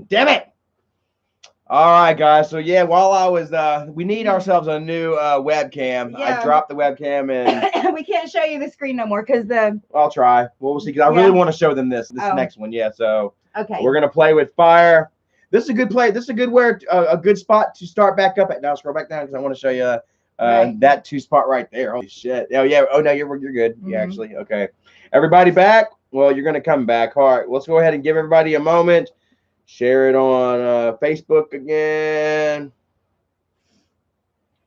Damn it. All right, guys. So yeah, while I was, we need ourselves a new webcam. Yeah. I dropped the webcam and we can't show you the screen no more because the. I'll try. We'll see. Because I really want to show them this next one. Yeah. So okay, we're gonna play with fire. This is a good play. This is a good a good spot to start back up at. Now scroll back down because I want to show you that 2 spot right there. Holy shit. Oh yeah. Oh no, you're good. Yeah, actually. Okay. Everybody back? Well, you're gonna come back. All right. Let's go ahead and give everybody a moment. Share it on Facebook again.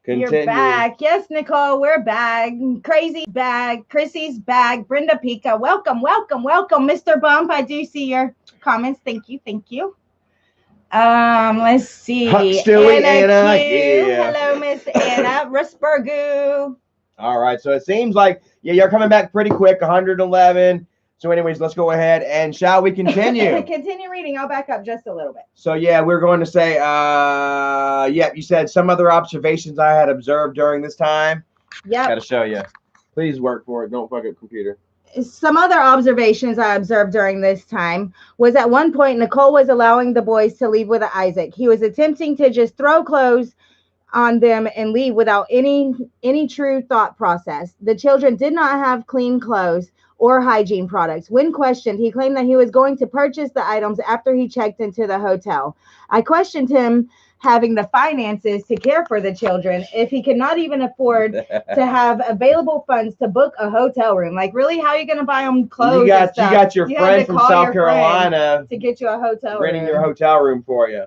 Continue. You're back. Yes, Nicole, we're back. Crazy's back. Chrissy's back. Brenda Pica. Welcome, welcome, welcome, Mr. Bump. I do see your comments. Thank you, thank you. Let's see. Anna. Yeah. Hello, Miss Anna Rusbergu. All right. So it seems like you're coming back pretty quick. 111. So anyways, let's go ahead and shall we continue? Continue reading. I'll back up just a little bit. So yeah, we're going to say, you said some other observations I had observed during this time. Yeah. Got to show you. Please work for it. Don't fuck up computer. Some other observations I observed during this time was at one point, Nicole was allowing the boys to leave with Isaac. He was attempting to just throw clothes on them and leave without any true thought process. The children did not have clean clothes or hygiene products. When questioned, he claimed that he was going to purchase the items after he checked into the hotel. I questioned him having the finances to care for the children if he could not even afford to have available funds to book a hotel room. Like, really, how are you going to buy them clothes? You got your friend from South Carolina to get you a hotel renting your hotel room for you.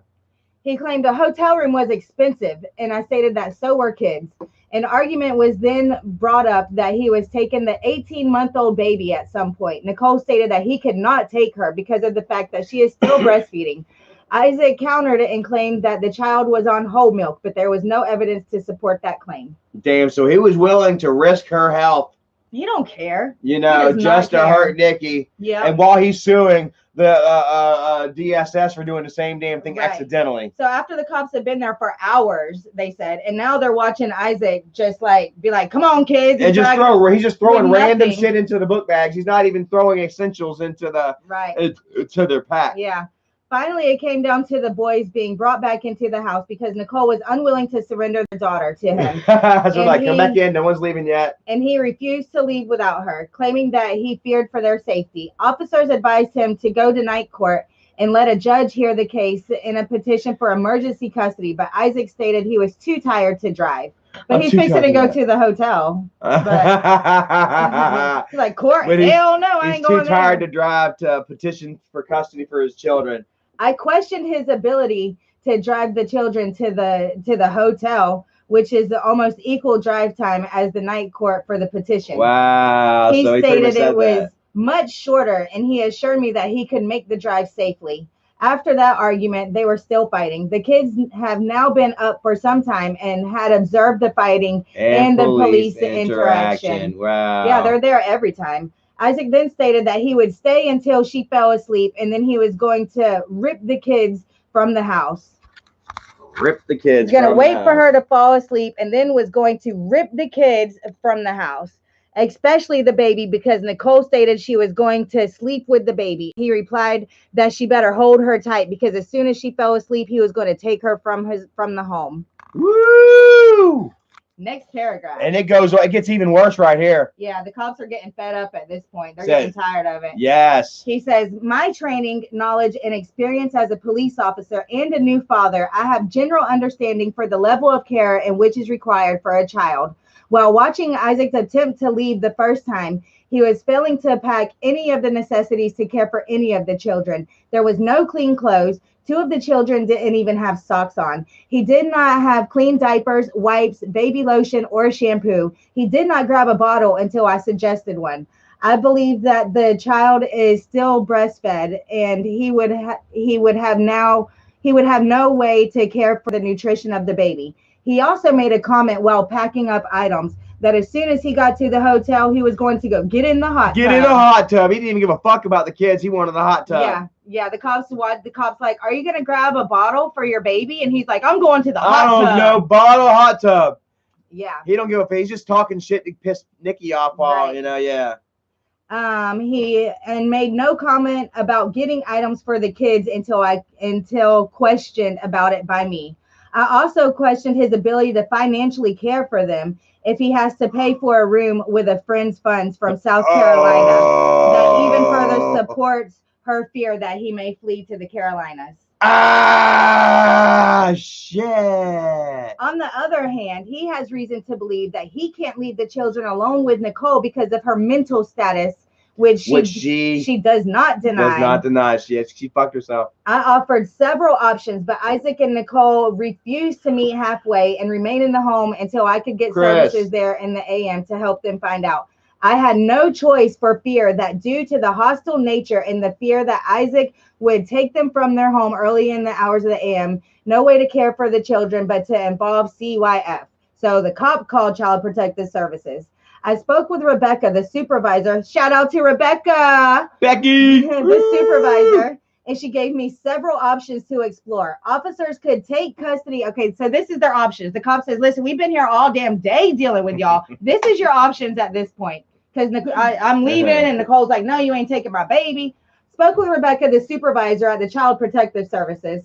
He claimed the hotel room was expensive, and I stated that so were kids. An argument was then brought up that he was taking the 18-month-old baby at some point. Nicole stated that he could not take her because of the fact that she is still breastfeeding. Isaac countered it and claimed that the child was on whole milk, but there was no evidence to support that claim. Damn, so he was willing to risk her health. He don't care. Just to hurt Nikki. Yeah. And while he's suing the DSS for doing the same damn thing accidentally. So after the cops had been there for hours, they said, and now they're watching Isaac just be like, come on, kids. And he's just throwing random shit into the book bags. He's not even throwing essentials into to their pack. Yeah. Finally, it came down to the boys being brought back into the house because Nicole was unwilling to surrender their daughter to him. So come back in. No one's leaving yet. And he refused to leave without her, claiming that he feared for their safety. Officers advised him to go to night court and let a judge hear the case in a petition for emergency custody. But Isaac stated he was too tired to drive. But he's fixing to go to the hotel. But he's like, court? Hell no, I ain't going there. He's too tired to drive to petition for custody for his children. I questioned his ability to drive the children to the hotel, which is the almost equal drive time as the night court for the petition. Wow. He stated it was much shorter, and he assured me that he could make the drive safely. After that argument, they were still fighting. The kids have now been up for some time and had observed the fighting and the police interaction. Wow. Yeah, they're there every time. Isaac then stated that he would stay until she fell asleep, and then he was going to rip the kids from the house. Rip the kids. He's going to wait for her to fall asleep, and then was going to rip the kids from the house, especially the baby, because Nicole stated she was going to sleep with the baby. He replied that she better hold her tight because as soon as she fell asleep, he was going to take her from the home. Woo! Next paragraph. And it gets even worse right here. Yeah, the cops are getting fed up at this point. They're getting tired of it. Yes. He says, my training, knowledge, and experience as a police officer and a new father, I have general understanding for the level of care in which is required for a child. While watching Isaac's attempt to leave the first time, he was failing to pack any of the necessities to care for any of the children. There was no clean clothes. 2 of the children didn't even have socks on. He did not have clean diapers, wipes, baby lotion, or shampoo. He did not grab a bottle until I suggested one. I believe that the child is still breastfed, and he would have no way to care for the nutrition of the baby. He also made a comment while packing up items that as soon as he got to the hotel, he was going to go get in the hot tub. Get in the hot tub. He didn't even give a fuck about the kids. He wanted the hot tub. Yeah. The cops like, are you gonna grab a bottle for your baby? And he's like, I'm going to the hot tub. No bottle, hot tub. Yeah. He don't give a fuck. He's just talking shit to piss Nikki off. While right. Yeah. He made no comment about getting items for the kids until questioned about it by me. I also questioned his ability to financially care for them if he has to pay for a room with a friend's funds from South Carolina. That even further supports her fear that he may flee to the Carolinas. Ah, shit. On the other hand, he has reason to believe that he can't leave the children alone with Nicole because of her mental status, which she does not deny. Does not deny. She fucked herself. I offered several options, but Isaac and Nicole refused to meet halfway and remain in the home until I could get services there in the AM to help them find out. I had no choice for fear that due to the hostile nature and the fear that Isaac would take them from their home early in the hours of the AM, no way to care for the children but to involve CYF. So the cop called Child Protective Services. I spoke with Rebecca, the supervisor. Shout out to Rebecca. Becky. The supervisor. And she gave me several options to explore. Officers could take custody. Okay, so this is their options. The cop says, listen, we've been here all damn day dealing with y'all. This is your options at this point. Because I'm leaving, and Nicole's like, no, you ain't taking my baby. Spoke with Rebecca, the supervisor at the Child Protective Services.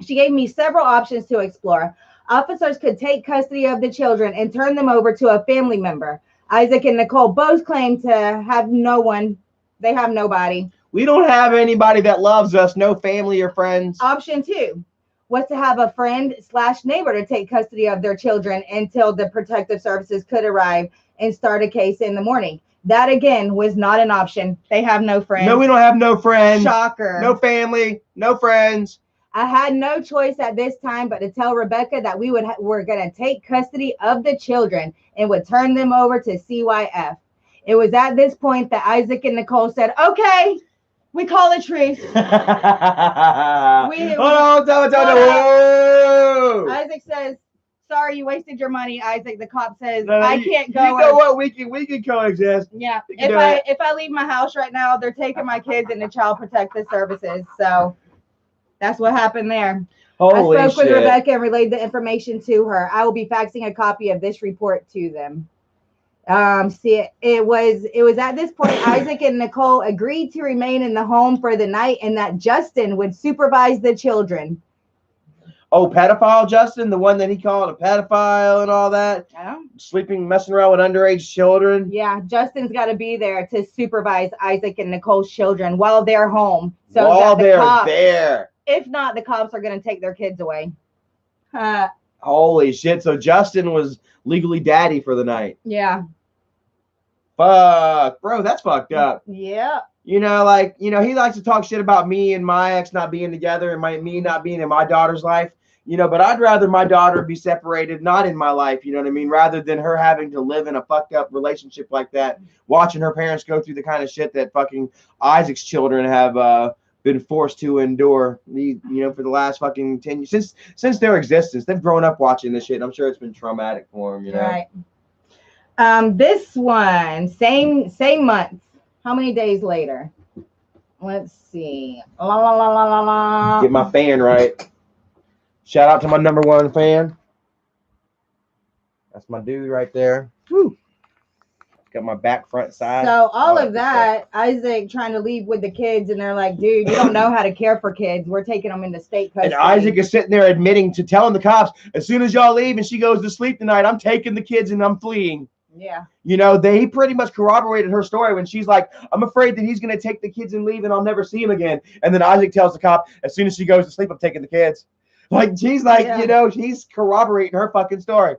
She gave me several options to explore. Officers could take custody of the children and turn them over to a family member. Isaac and Nicole both claim to have no one. They have nobody. We don't have anybody that loves us, no family or friends. Option 2 was to have a friend/neighbor to take custody of their children until the protective services could arrive and start a case in the morning. That, again, was not an option. They have no friends. No, we don't have no friends. Shocker. No family, no friends. I had no choice at this time but to tell Rebecca that we were going to take custody of the children and would turn them over to CYF. It was at this point that Isaac and Nicole said, okay, we call it truce. Whoa. Isaac says, sorry, you wasted your money, Isaac. The cop says, I can't go. You know what? We can coexist. Yeah. If I leave my house right now, they're taking my kids into Child Protective Services. So that's what happened there. Holy I spoke shit. with Rebecca and relayed the information to her. I will be faxing a copy of this report to them. It was at this point Isaac and Nicole agreed to remain in the home for the night and that Justin would supervise the children. Oh, pedophile Justin, the one that he called a pedophile and all that? Yeah. Sleeping, messing around with underage children? Yeah, Justin's got to be there to supervise Isaac and Nicole's children while they're home. So while they're there. If not, the cops are going to take their kids away. Holy shit. So Justin was legally daddy for the night. Yeah. Fuck. Bro, that's fucked up. Yeah. He likes to talk shit about me and my ex not being together and me not being in my daughter's life. But I'd rather my daughter be separated, not in my life, you know what I mean? Rather than her having to live in a fucked up relationship like that, watching her parents go through the kind of shit that fucking Isaac's children have been forced to endure, for the last fucking 10 years. Since their existence, they've grown up watching this shit. And I'm sure it's been traumatic for them, Right. This one, same month. How many days later? Let's see. Get my fan right. Shout out to my #1 fan. That's my dude right there. Woo. Got my back, front, side. So all of that, Isaac trying to leave with the kids, and they're like, dude, you don't know how to care for kids. We're taking them into state custody. And Isaac is sitting there telling the cops, as soon as y'all leave and she goes to sleep tonight, I'm taking the kids and I'm fleeing. Yeah. He pretty much corroborated her story when she's like, I'm afraid that he's going to take the kids and leave and I'll never see him again. And then Isaac tells the cop, as soon as she goes to sleep, I'm taking the kids. Like, she's like, she's corroborating her fucking story.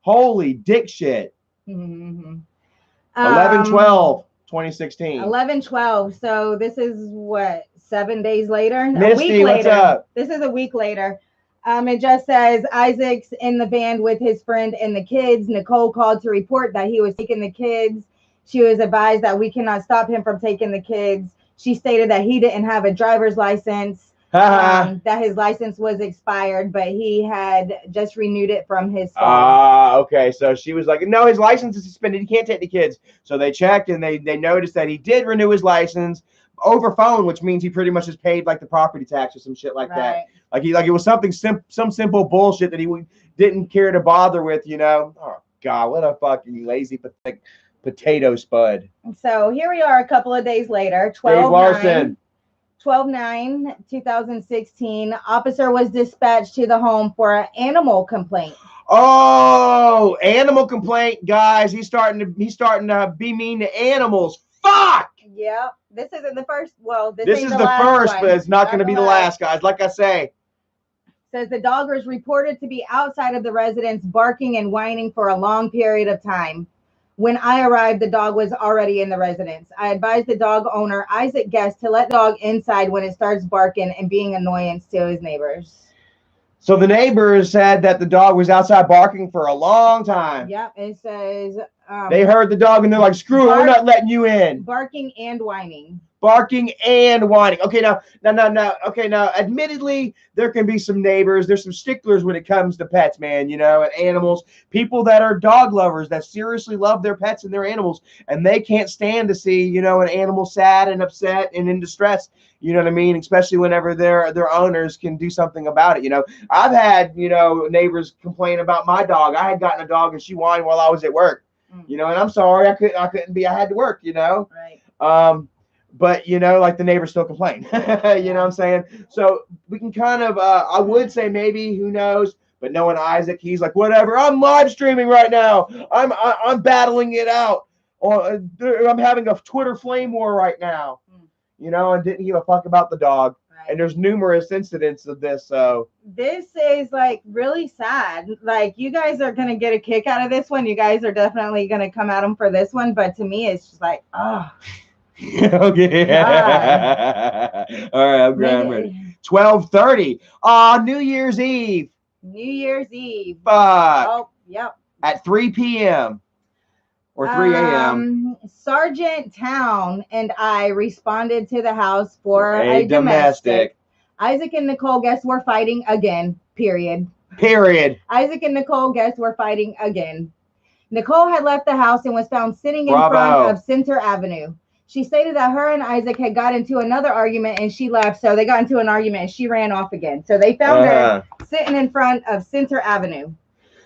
Holy dick shit. 11/12/2016. 11/12. So this is what, 7 days later? Misty, a week later. What's up? This is a week later. It just says Isaac's in the van with his friend and the kids. Nicole called to report that he was taking the kids. She was advised that we cannot stop him from taking the kids. She stated that he didn't have a driver's license. That his license was expired, but he had just renewed it from his phone. Okay. So she was like, no, his license is suspended. He can't take the kids. So they checked and they noticed that he did renew his license over phone, which means he pretty much just paid like the property tax or some shit like that. Like it was something some simple bullshit that he didn't care to bother with, Oh God, what a fucking lazy, pathetic Potato Spud. So here we are a couple of days later, 12/9/2016. Officer was dispatched to the home for an animal complaint. Oh, animal complaint, guys. He's starting to be mean to animals. Fuck! Yep. This isn't the first. Well, this is the first, but it's not going to be the last, guys. Like I say. Says the dog was reported to be outside of the residence barking and whining for a long period of time. When I arrived, the dog was already in the residence. I advised the dog owner, Isaac Guest, to let the dog inside when it starts barking and being annoyance to his neighbors. So the neighbors said that the dog was outside barking for a long time. Yep, it says... they heard the dog and they're like, screw it, we're not letting you in. Barking and whining. Barking and whining. Okay, now. Okay, now, admittedly, there can be some neighbors. There's some sticklers when it comes to pets, man, you know, and animals. People that are dog lovers that seriously love their pets and their animals, and they can't stand to see, you know, an animal sad and upset and in distress. You know what I mean? Especially whenever their owners can do something about it. You know, I've had, you know, neighbors complain about my dog. I had gotten a dog and she whined while I was at work. You know, and I'm sorry, I couldn't be. I had to work. You know, right. But you know, like the neighbors still complain. You know what I'm saying? So we can kind of, I would say maybe, who knows? But knowing Isaac, he's like, whatever. I'm live streaming right now. I'm battling it out. I'm having a Twitter flame war right now. You know, and didn't give a fuck about the dog. Right. And there's numerous incidents of this. So this is like really sad. Like, you guys are gonna get a kick out of this one. You guys are definitely gonna come at him for this one. But to me, it's just like, oh. Okay. All right, I'm grabbing 12:30. New Year's Eve. New Year's Eve. Fuck. Oh, yep. At 3 p.m. or 3 a.m. Sergeant Town and I responded to the house for a domestic. Isaac and Nicole Guest were fighting again. Period. Isaac and Nicole Guest were fighting again. Nicole had left the house and was found sitting in front of Center Avenue. She stated that her and Isaac had got into another argument and she left. So they got into an argument and she ran off again. So they found her sitting in front of Center Avenue.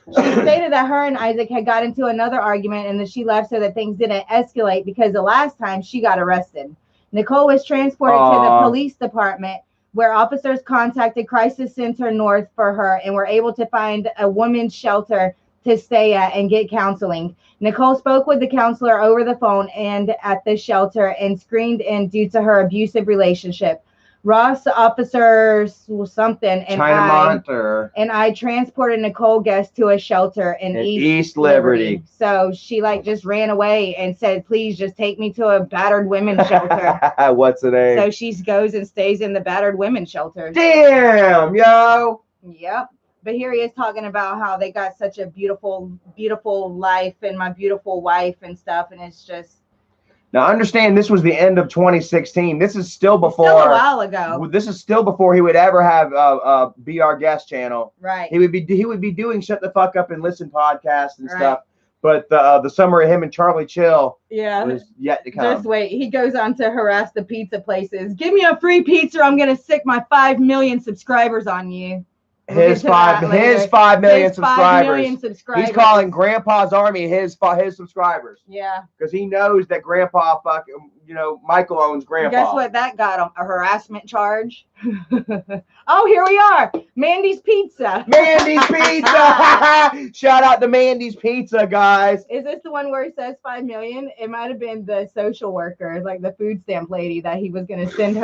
She stated that her and Isaac had got into another argument and that she left so that things didn't escalate because the last time she got arrested. Nicole was transported to the police department where officers contacted Crisis Center North for her and were able to find a women's shelter to stay at and get counseling. Nicole spoke with the counselor over the phone and at the shelter and screened in due to her abusive relationship. Ross officers something and I transported Nicole Guest to a shelter in East Liberty. So she like just ran away and said, please just take me to a battered women's shelter. What's the name? So she goes and stays in the battered women's shelter. Damn, yo. Yep. But here he is talking about how they got such a beautiful, beautiful life and my beautiful wife and stuff. And it's just. Now, understand, this was the end of 2016. This is still before. Still a while ago. This is still before he would ever have be our guest channel. Right. He would be doing Shut the Fuck Up and Listen podcasts and stuff. But the summer of him and Charlie Chill was yet to come. Just wait. He goes on to harass the pizza places. Give me a free pizza. I'm gonna stick my 5 million subscribers on you. His 5 million subscribers. He's calling Grandpa's Army his subscribers. Yeah. Because he knows that Grandpa Michael owns Grandpa. Guess what that got him? A harassment charge. Oh, here we are. Mandy's Pizza. Mandy's Pizza. Shout out to Mandy's Pizza, guys. Is this the one where it says 5 million? It might have been the social worker, like the food stamp lady that he was going to send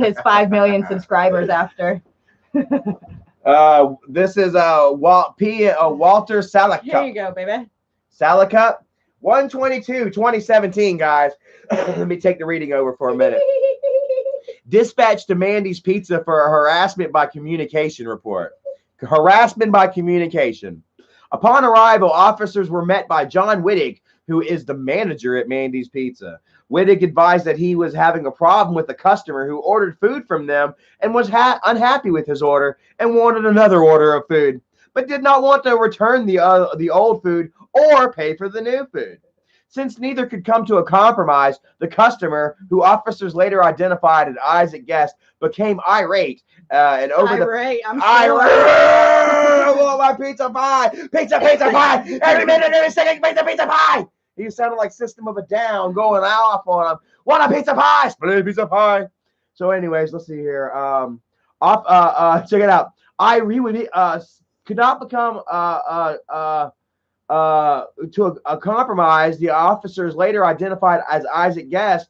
his 5 million subscribers after. This is Walter Salacup. Here you go, baby. Salacup, 1/22/2017, guys. Let me take the reading over for a minute. Dispatched to Mandy's Pizza for a harassment by communication report. Harassment by communication. Upon arrival, officers were met by John Wittig, who is the manager at Mandy's Pizza. Wittig advised that he was having a problem with a customer who ordered food from them and was unhappy with his order and wanted another order of food, but did not want to return the old food or pay for the new food. Since neither could come to a compromise, the customer, who officers later identified as Isaac Guest, became irate. And over irate. I want my pizza pie! Pizza pie! Every minute, every second, pizza pie! He sounded like System of a Down going off on him. Want a pizza pie? Split a pizza pie. So, anyways, let's see here. Check it out. Could not become to a compromise. The officers later identified as Isaac Guest.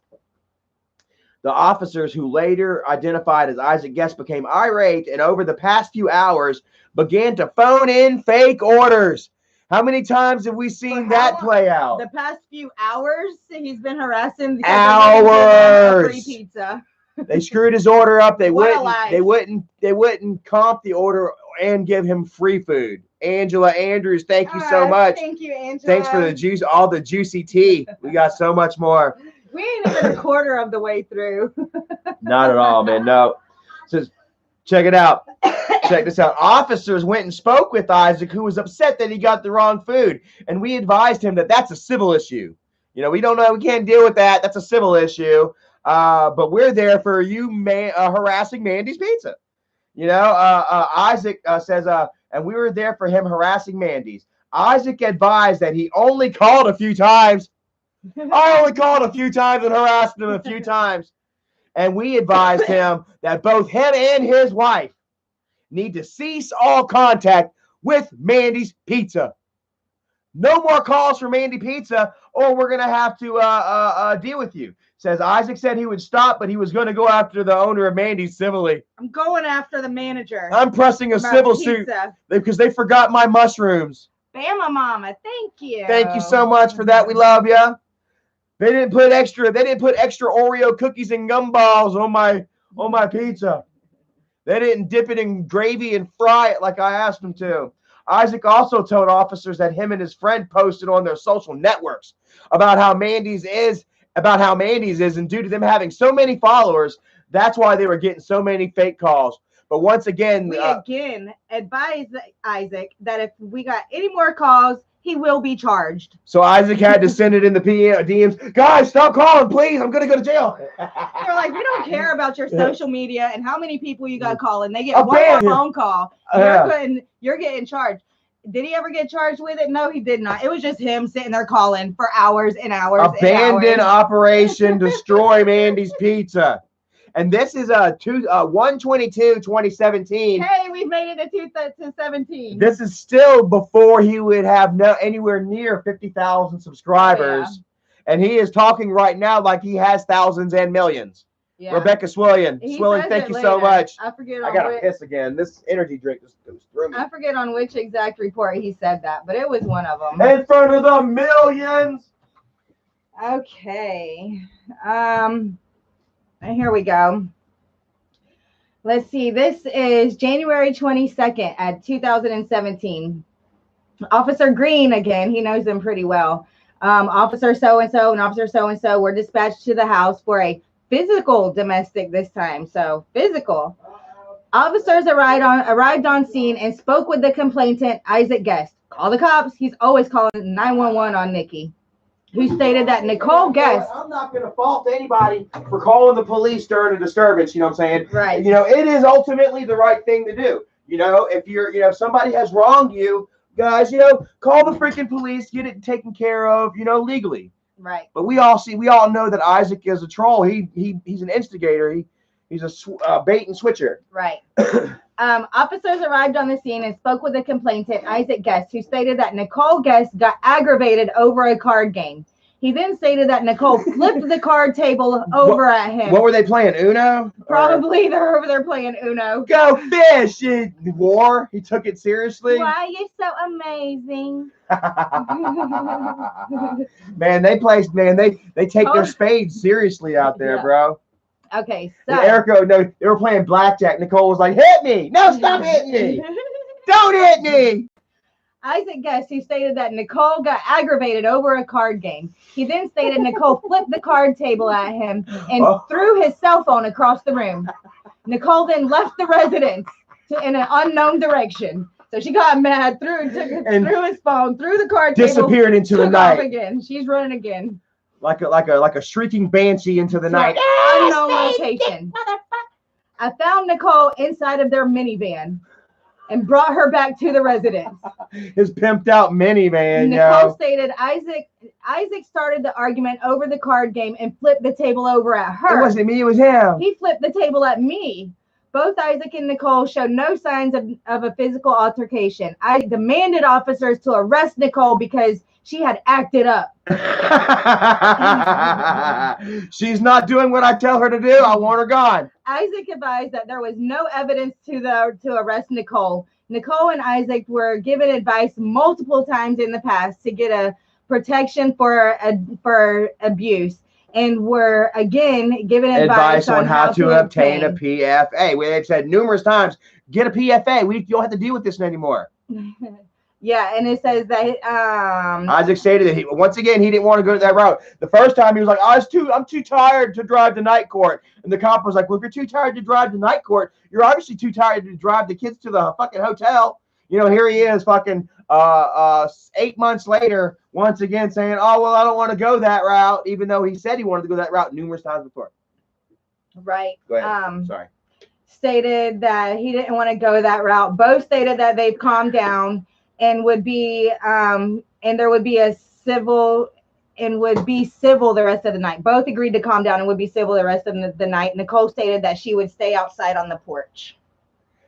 The officers who later identified as Isaac Guest became irate and over the past few hours began to phone in fake orders. How many times have we seen that play out? The past few hours, he's been harassing. Hours. Free pizza. They screwed his order up. They wouldn't comp the order and give him free food. Angela Andrews, thank you so much. Thank you, Angela. Thanks for the juice, all the juicy tea. We got so much more. We ain't even a quarter of the way through. Not at all, man. No. So check it out. Check this out. Officers went and spoke with Isaac, who was upset that he got the wrong food. And we advised him that that's a civil issue. You know, we don't know. We can't deal with that. That's a civil issue. But we're there for you harassing Mandy's Pizza. You know, Isaac says, and we were there for him harassing Mandy's. Isaac advised that he only called a few times. I only called a few times and harassed him a few times. And we advised him that both him and his wife need to cease all contact with Mandy's Pizza. No more calls for Mandy Pizza, or we're going to have to deal with you. Says Isaac said he would stop, but he was going to go after the owner of Mandy's civilly. I'm going after the manager. I'm pressing a civil suit because they forgot my mushrooms. Bama Mama, thank you. Thank you so much for that. We love you. They didn't put extra Oreo cookies and gumballs on my pizza. They didn't dip it in gravy and fry it like I asked them to. Isaac also told officers that him and his friend posted on their social networks about how Mandy's is, and due to them having so many followers, that's why they were getting so many fake calls. But once again, we again advise Isaac that if we got any more calls, he will be charged. So Isaac had to send it in the DMs. Guys, stop calling, please. I'm going to go to jail. They're like, we don't care about your social media and how many people you got calling. They get one more phone call. You're getting charged. Did he ever get charged with it? No, he did not. It was just him sitting there calling for hours and hours. Abandon Operation Destroy Mandy's Pizza. And this is 1/22/2017. Hey, we've made it to 17. This is still before he would have anywhere near 50,000 subscribers. Yeah. And he is talking right now like he has thousands and millions. Yeah. Rebecca Swillian, thank you so much. I gotta piss again. This energy drink just goes through me. I forget on which exact report he said that, but it was one of them. In front of the millions. Okay. And here we go. Let's see. This is January 22nd at 2017. Officer Green, again, he knows them pretty well. Officer so-and-so and Officer so-and-so were dispatched to the house for a physical domestic this time. So physical. Officers arrived on scene and spoke with the complainant, Isaac Guest. Call the cops. He's always calling 911 on Nikki, who stated that Nicole Guest. I'm not going to fault anybody for calling the police during a disturbance. You know what I'm saying? Right. You know, it is ultimately the right thing to do. You know, if if somebody has wronged you, guys, call the freaking police, get it taken care of, legally. Right. But we all know that Isaac is a troll. He's an instigator. He's a bait and switcher. Right. Officers arrived on the scene and spoke with the complainant, Isaac Guest, who stated that Nicole Guest got aggravated over a card game. He then stated that Nicole flipped the card table over at him. What were they playing, Uno? Probably they're over there playing Uno. Go fish! War. He took it seriously. Why are you so amazing? Man, they take their spades seriously out there, bro. Okay, so Erica, no, they were playing blackjack. Nicole was like, "Hit me! No, stop hitting me! Don't hit me!" Isaac Guest, who stated that Nicole got aggravated over a card game. He then stated Nicole flipped the card table at him and threw his cell phone across the room. Nicole then left the residence in an unknown direction. So she got mad, threw his phone, threw the card table, disappeared into the night again. She's running again. Like a shrieking banshee into the night. Unknown location. I found Nicole inside of their minivan. and brought her back to the residence. His pimped out minivan. Nicole stated Isaac started the argument over the card game and flipped the table over at her. It wasn't me, it was him. He flipped the table at me. Both Isaac and Nicole showed no signs of a physical altercation. I demanded officers to arrest Nicole because she had acted up. She's not doing what I tell her to do. I want her gone. Isaac advised that there was no evidence to arrest Nicole. Nicole and Isaac were given advice multiple times in the past to get a protection for abuse, and were again given advice on how to obtain a PFA. They've said numerous times, get a PFA. You don't have to deal with this anymore. Yeah, and it says that Isaac stated that he didn't want to go that route. The first time he was like, I'm too tired to drive to night court. And the cop was like, well, if you're too tired to drive to night court, you're obviously too tired to drive the kids to the fucking hotel. Here he is fucking 8 months later, once again saying, oh, well, I don't want to go that route, even though he said he wanted to go that route numerous times before. Right. Go ahead. Sorry. Stated that he didn't want to go that route. Both stated that they've calmed down and would be and there would be civil the rest of the night. Both agreed to calm down and would be civil the rest of the night. Nicole stated that she would stay outside on the porch.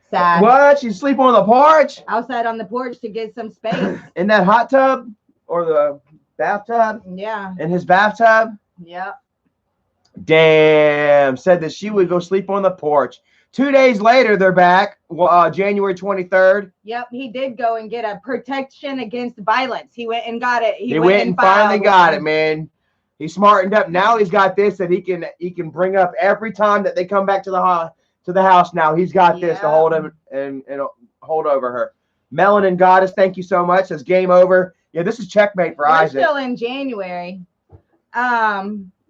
Sad. What? She'd sleep on the porch? Outside on the porch to get some space. In that hot tub or the bathtub? Yeah. In his bathtub? Yep. Damn. Said that she would go sleep on the porch. 2 days later, they're back, January 23rd. Yep, he did go and get a protection against violence. He went and got it. He went and finally got it, man. He smartened up. Now he's got this that he can bring up every time that they come back to the house. Now he's got this to hold him and hold over her. Melanin Goddess, thank you so much. That's game over. Yeah, this is checkmate for Isaac. We're still in January.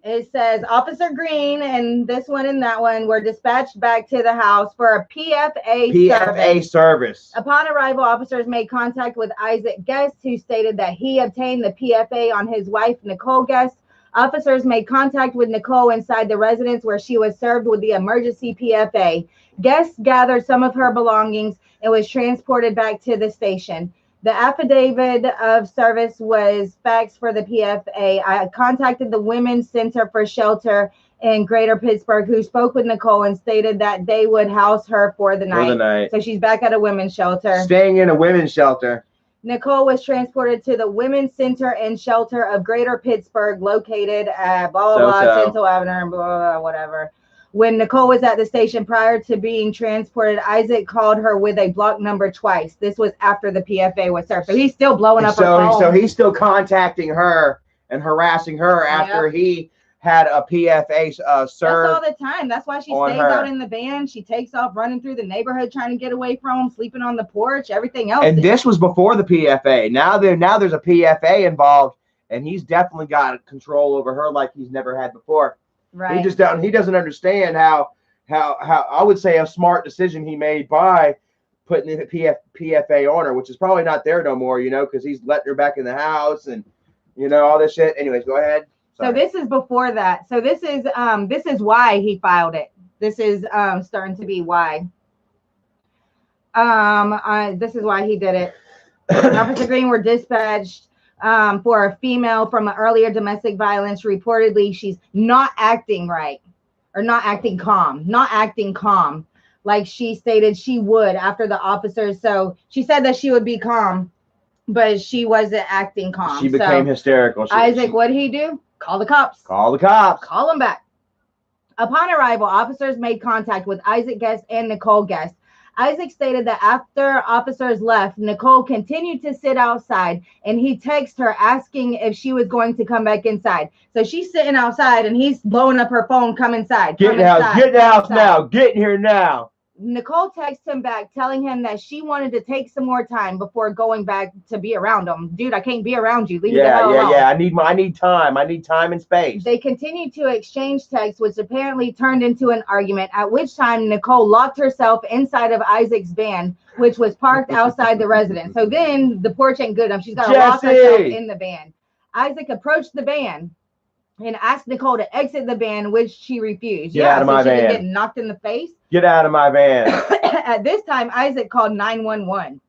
It says Officer Green and this one and that one were dispatched back to the house for a PFA service. Upon arrival, officers made contact with Isaac Guest, who stated that he obtained the PFA on his wife, Nicole Guest. Officers made contact with Nicole inside the residence where she was served with the emergency PFA. Guest gathered some of her belongings and was transported back to the station. The affidavit of service was faxed for the PFA. I contacted the Women's Center for Shelter in Greater Pittsburgh, who spoke with Nicole and stated that they would house her for the night. So she's back at a women's shelter. Staying in a women's shelter. Nicole was transported to the Women's Center and Shelter of Greater Pittsburgh, located at blah, blah, blah, Central Avenue, blah, blah, blah, whatever. When Nicole was at the station prior to being transported, Isaac called her with a block number twice. This was after the PFA was served. So he's still blowing up her phone. So he's still contacting her and harassing her after he had a PFA served. That's all the time. That's why she stays out in the van. She takes off running through the neighborhood trying to get away from him, sleeping on the porch, everything else. And this was before the PFA. Now there's a PFA involved, and he's definitely got control over her like he's never had before. Right. He doesn't understand how I would say a smart decision he made by putting the PFA on her, which is probably not there no more, because he's letting her back in the house and all this shit. Anyways, go ahead. Sorry. So this is before that. So this is why he filed it. This is starting to be why. This is why he did it. Officer Green were dispatched for a female from an earlier domestic violence. Reportedly, she's not acting right or not acting calm like she stated she would after the officers. So she said that she would be calm, but she wasn't acting calm. She became hysterical. Isaac, what did he do? Call the cops. Call the cops. Call them back. Upon arrival, officers made contact with Isaac Guest and Nicole Guest. Isaac stated that after officers left, Nicole continued to sit outside, and he texted her asking if she was going to come back inside. So she's sitting outside, and he's blowing up her phone, come inside. Get in the house. Get in the house now. Get in here now. Nicole texted him back, telling him that she wanted to take some more time before going back to be around him. Dude, I can't be around you. Leave me the hell alone. Yeah. I need time. I need time and space. They continued to exchange texts, which apparently turned into an argument, at which time Nicole locked herself inside of Isaac's van, which was parked outside the residence. So then the porch ain't good enough. She's got to lock herself in the van. Isaac approached the van and asked Nicole to exit the van, which she refused. Get out of my she van. didn't get knocked in the face. Get out of my van. At this time, Isaac called 911.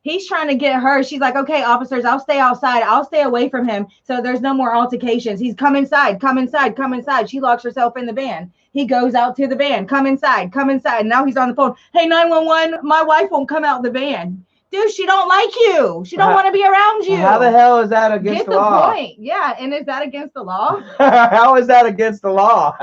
He's trying to get her. She's like, okay, officers, I'll stay outside. I'll stay away from him so there's no more altercations. He's come inside, come inside, come inside. She locks herself in the van. He goes out to the van, come inside, come inside. And now he's on the phone. Hey, 911, my wife won't come out the van. Dude, she don't like you. She don't want to be around you. How the hell is that against the law? Get the point. Yeah, and is that against the law? How is that against the law?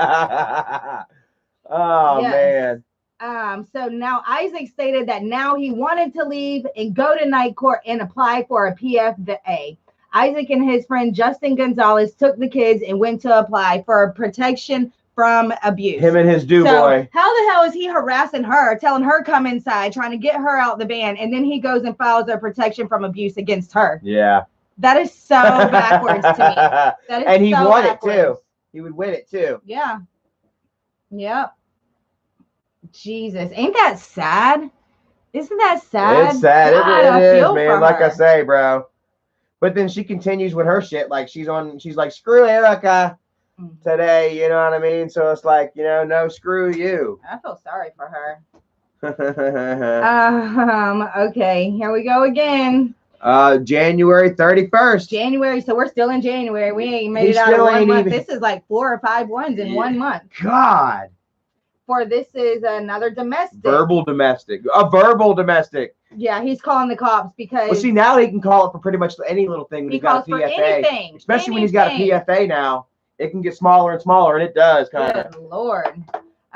Oh, yes. Man. So now Isaac stated that now he wanted to leave and go to night court and apply for a PFA. Isaac and his friend Justin Gonzalez took the kids and went to apply for protection from abuse. Him and his boy. How the hell is he harassing her, telling her come inside, trying to get her out the van, and then he goes and files a protection from abuse against her? Yeah. That is so backwards to me. That is and he so won backwards. it too. He would win it too. Yeah. Yep. Jesus, ain't that sad? Isn't that sad? It's sad. God, it is, man. Like I say, bro. But then she continues with her shit. Like she's like, screw Erica today. You know what I mean? So it's like, no, screw you. I feel sorry for her. Okay, here we go again. January 31st. January, so we're still in January. We ain't made it out of 1 month. This is like 4 or 5 ones in 1 month. God. For this is another domestic. A verbal domestic. Yeah, he's calling the cops because. Well, see, now he can call it for pretty much any little thing when he's got a PFA. Anything, especially when he's got a PFA now. It can get smaller and smaller, and it does kind of. Good Lord.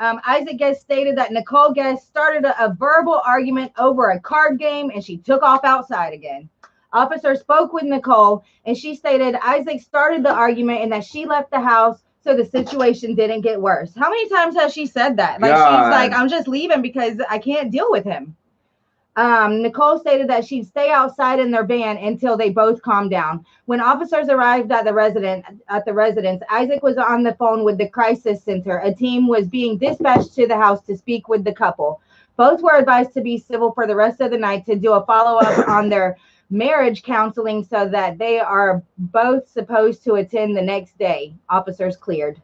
Isaac Guest stated that Nicole Guest started a verbal argument over a card game, and she took off outside again. Officer spoke with Nicole, and she stated Isaac started the argument and that she left the house so the situation didn't get worse. How many times has she said that? Like, God. She's like, I'm just leaving because I can't deal with him. Nicole stated that she'd stay outside in their van until they both calmed down. When officers arrived at the residence, Isaac was on the phone with the crisis center. A team was being dispatched to the house to speak with the couple. Both were advised to be civil for the rest of the night to do a follow-up on their marriage counseling so that they are both supposed to attend the next day. Officers cleared.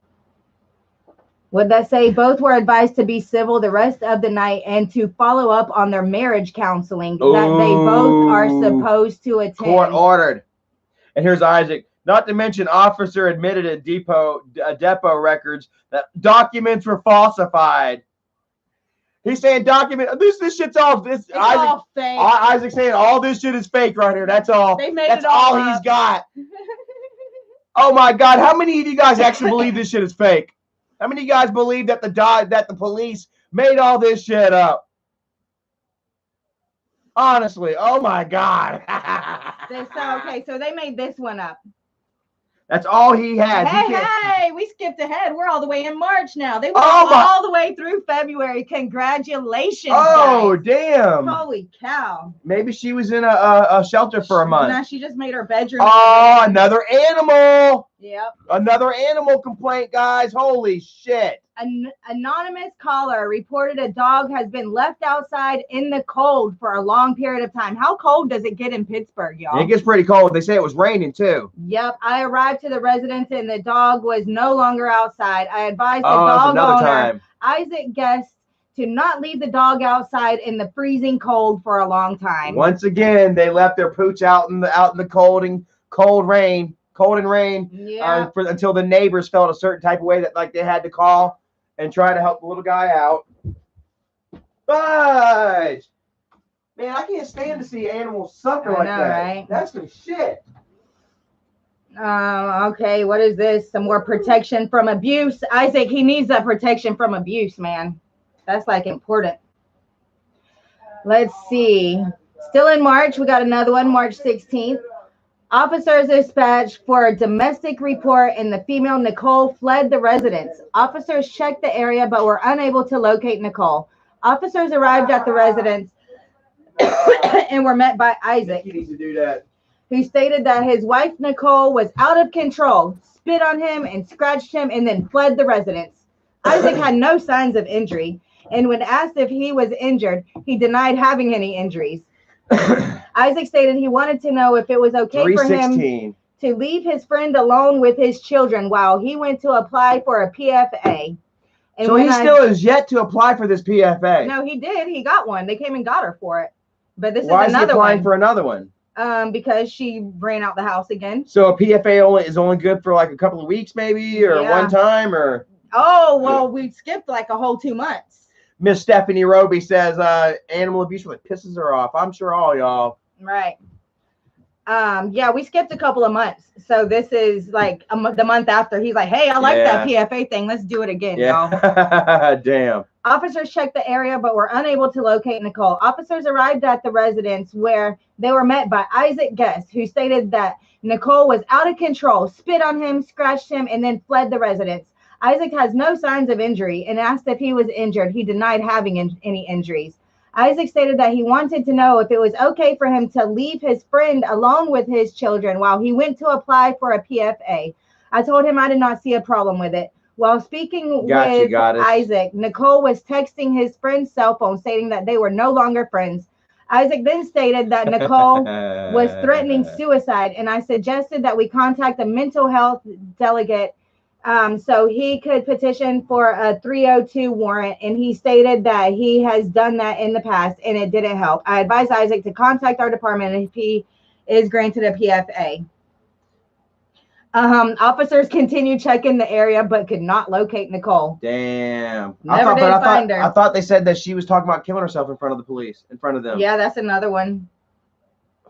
What'd that say? Both were advised to be civil the rest of the night and to follow up on their marriage counseling that they both are supposed to attend. Court ordered. And here's Isaac. Not to mention, officer admitted at depot records that documents were falsified. He's saying this shit's all this. It's all fake. Isaac's saying all this shit is fake right here. That's all. That's all he's got. Oh my God! How many of you guys actually believe this shit is fake? How many of you guys believe that the police made all this shit up? Honestly, oh my God. So they made this one up. That's all he has. Hey, we skipped ahead. We're all the way in March now. They went all the way through February. Congratulations. Oh, guys. Damn. Holy cow. Maybe she was in a shelter for a month. Nah, she just made her bedroom. Oh, another animal. Yep. Another animal complaint, guys. Holy shit. An anonymous caller reported a dog has been left outside in the cold for a long period of time. How cold does it get in Pittsburgh, y'all? It gets pretty cold. They say it was raining too. Yep. I arrived to the residence and the dog was no longer outside. I advised the dog owner, Isaac Guest, to not leave the dog outside in the freezing cold for a long time. Once again, they left their pooch out in the cold and rain. Yeah. Until the neighbors felt a certain type of way that like they had to call and try to help the little guy out. But man, I can't stand to see animals suffer like that. Right? That's some shit. Okay, what is this? Some more protection from abuse. Isaac, he needs that protection from abuse, man. That's like important. Let's see. Still in March, we got another one, March 16th. Officers dispatched for a domestic report and the female Nicole fled the residence. Officers checked the area but were unable to locate Nicole. Officers arrived at the residence and were met by Isaac, who stated that his wife Nicole was out of control, spit on him and scratched him and then fled the residence. Isaac had no signs of injury, and when asked if he was injured, he denied having any injuries. Isaac stated he wanted to know if it was okay for him to leave his friend alone with his children while he went to apply for a PFA. And so he still is yet to apply for this PFA. No, he did. He got one. They came and got her for it. But this Why is another he applying one. for another one? Because she ran out the house again. So a PFA is only good for like a couple of weeks, maybe, or one time, or. Oh well, we skipped like a whole 2 months. Miss Stephanie Roby says, animal abuse really pisses her off. I'm sure all y'all. Right. Yeah, we skipped a couple of months. So this is like the month after. He's like, hey, I like that PFA thing. Let's do it again, y'all. Damn. Officers checked the area, but were unable to locate Nicole. Officers arrived at the residence where they were met by Isaac Guest, who stated that Nicole was out of control, spit on him, scratched him, and then fled the residence. Isaac has no signs of injury and asked if he was injured. He denied having any injuries. Isaac stated that he wanted to know if it was okay for him to leave his friend alone with his children while he went to apply for a PFA. I told him I did not see a problem with it. While speaking with Isaac, Nicole was texting his friend's cell phone stating that they were no longer friends. Isaac then stated that Nicole was threatening suicide, and I suggested that we contact a mental health delegate so he could petition for a 302 warrant, and he stated that he has done that in the past and it didn't help. I advised Isaac to contact our department if he is granted a PFA. Officers continued checking the area but could not locate Nicole. Damn. I thought they said that she was talking about killing herself in front of the police, in front of them. Yeah, that's another one.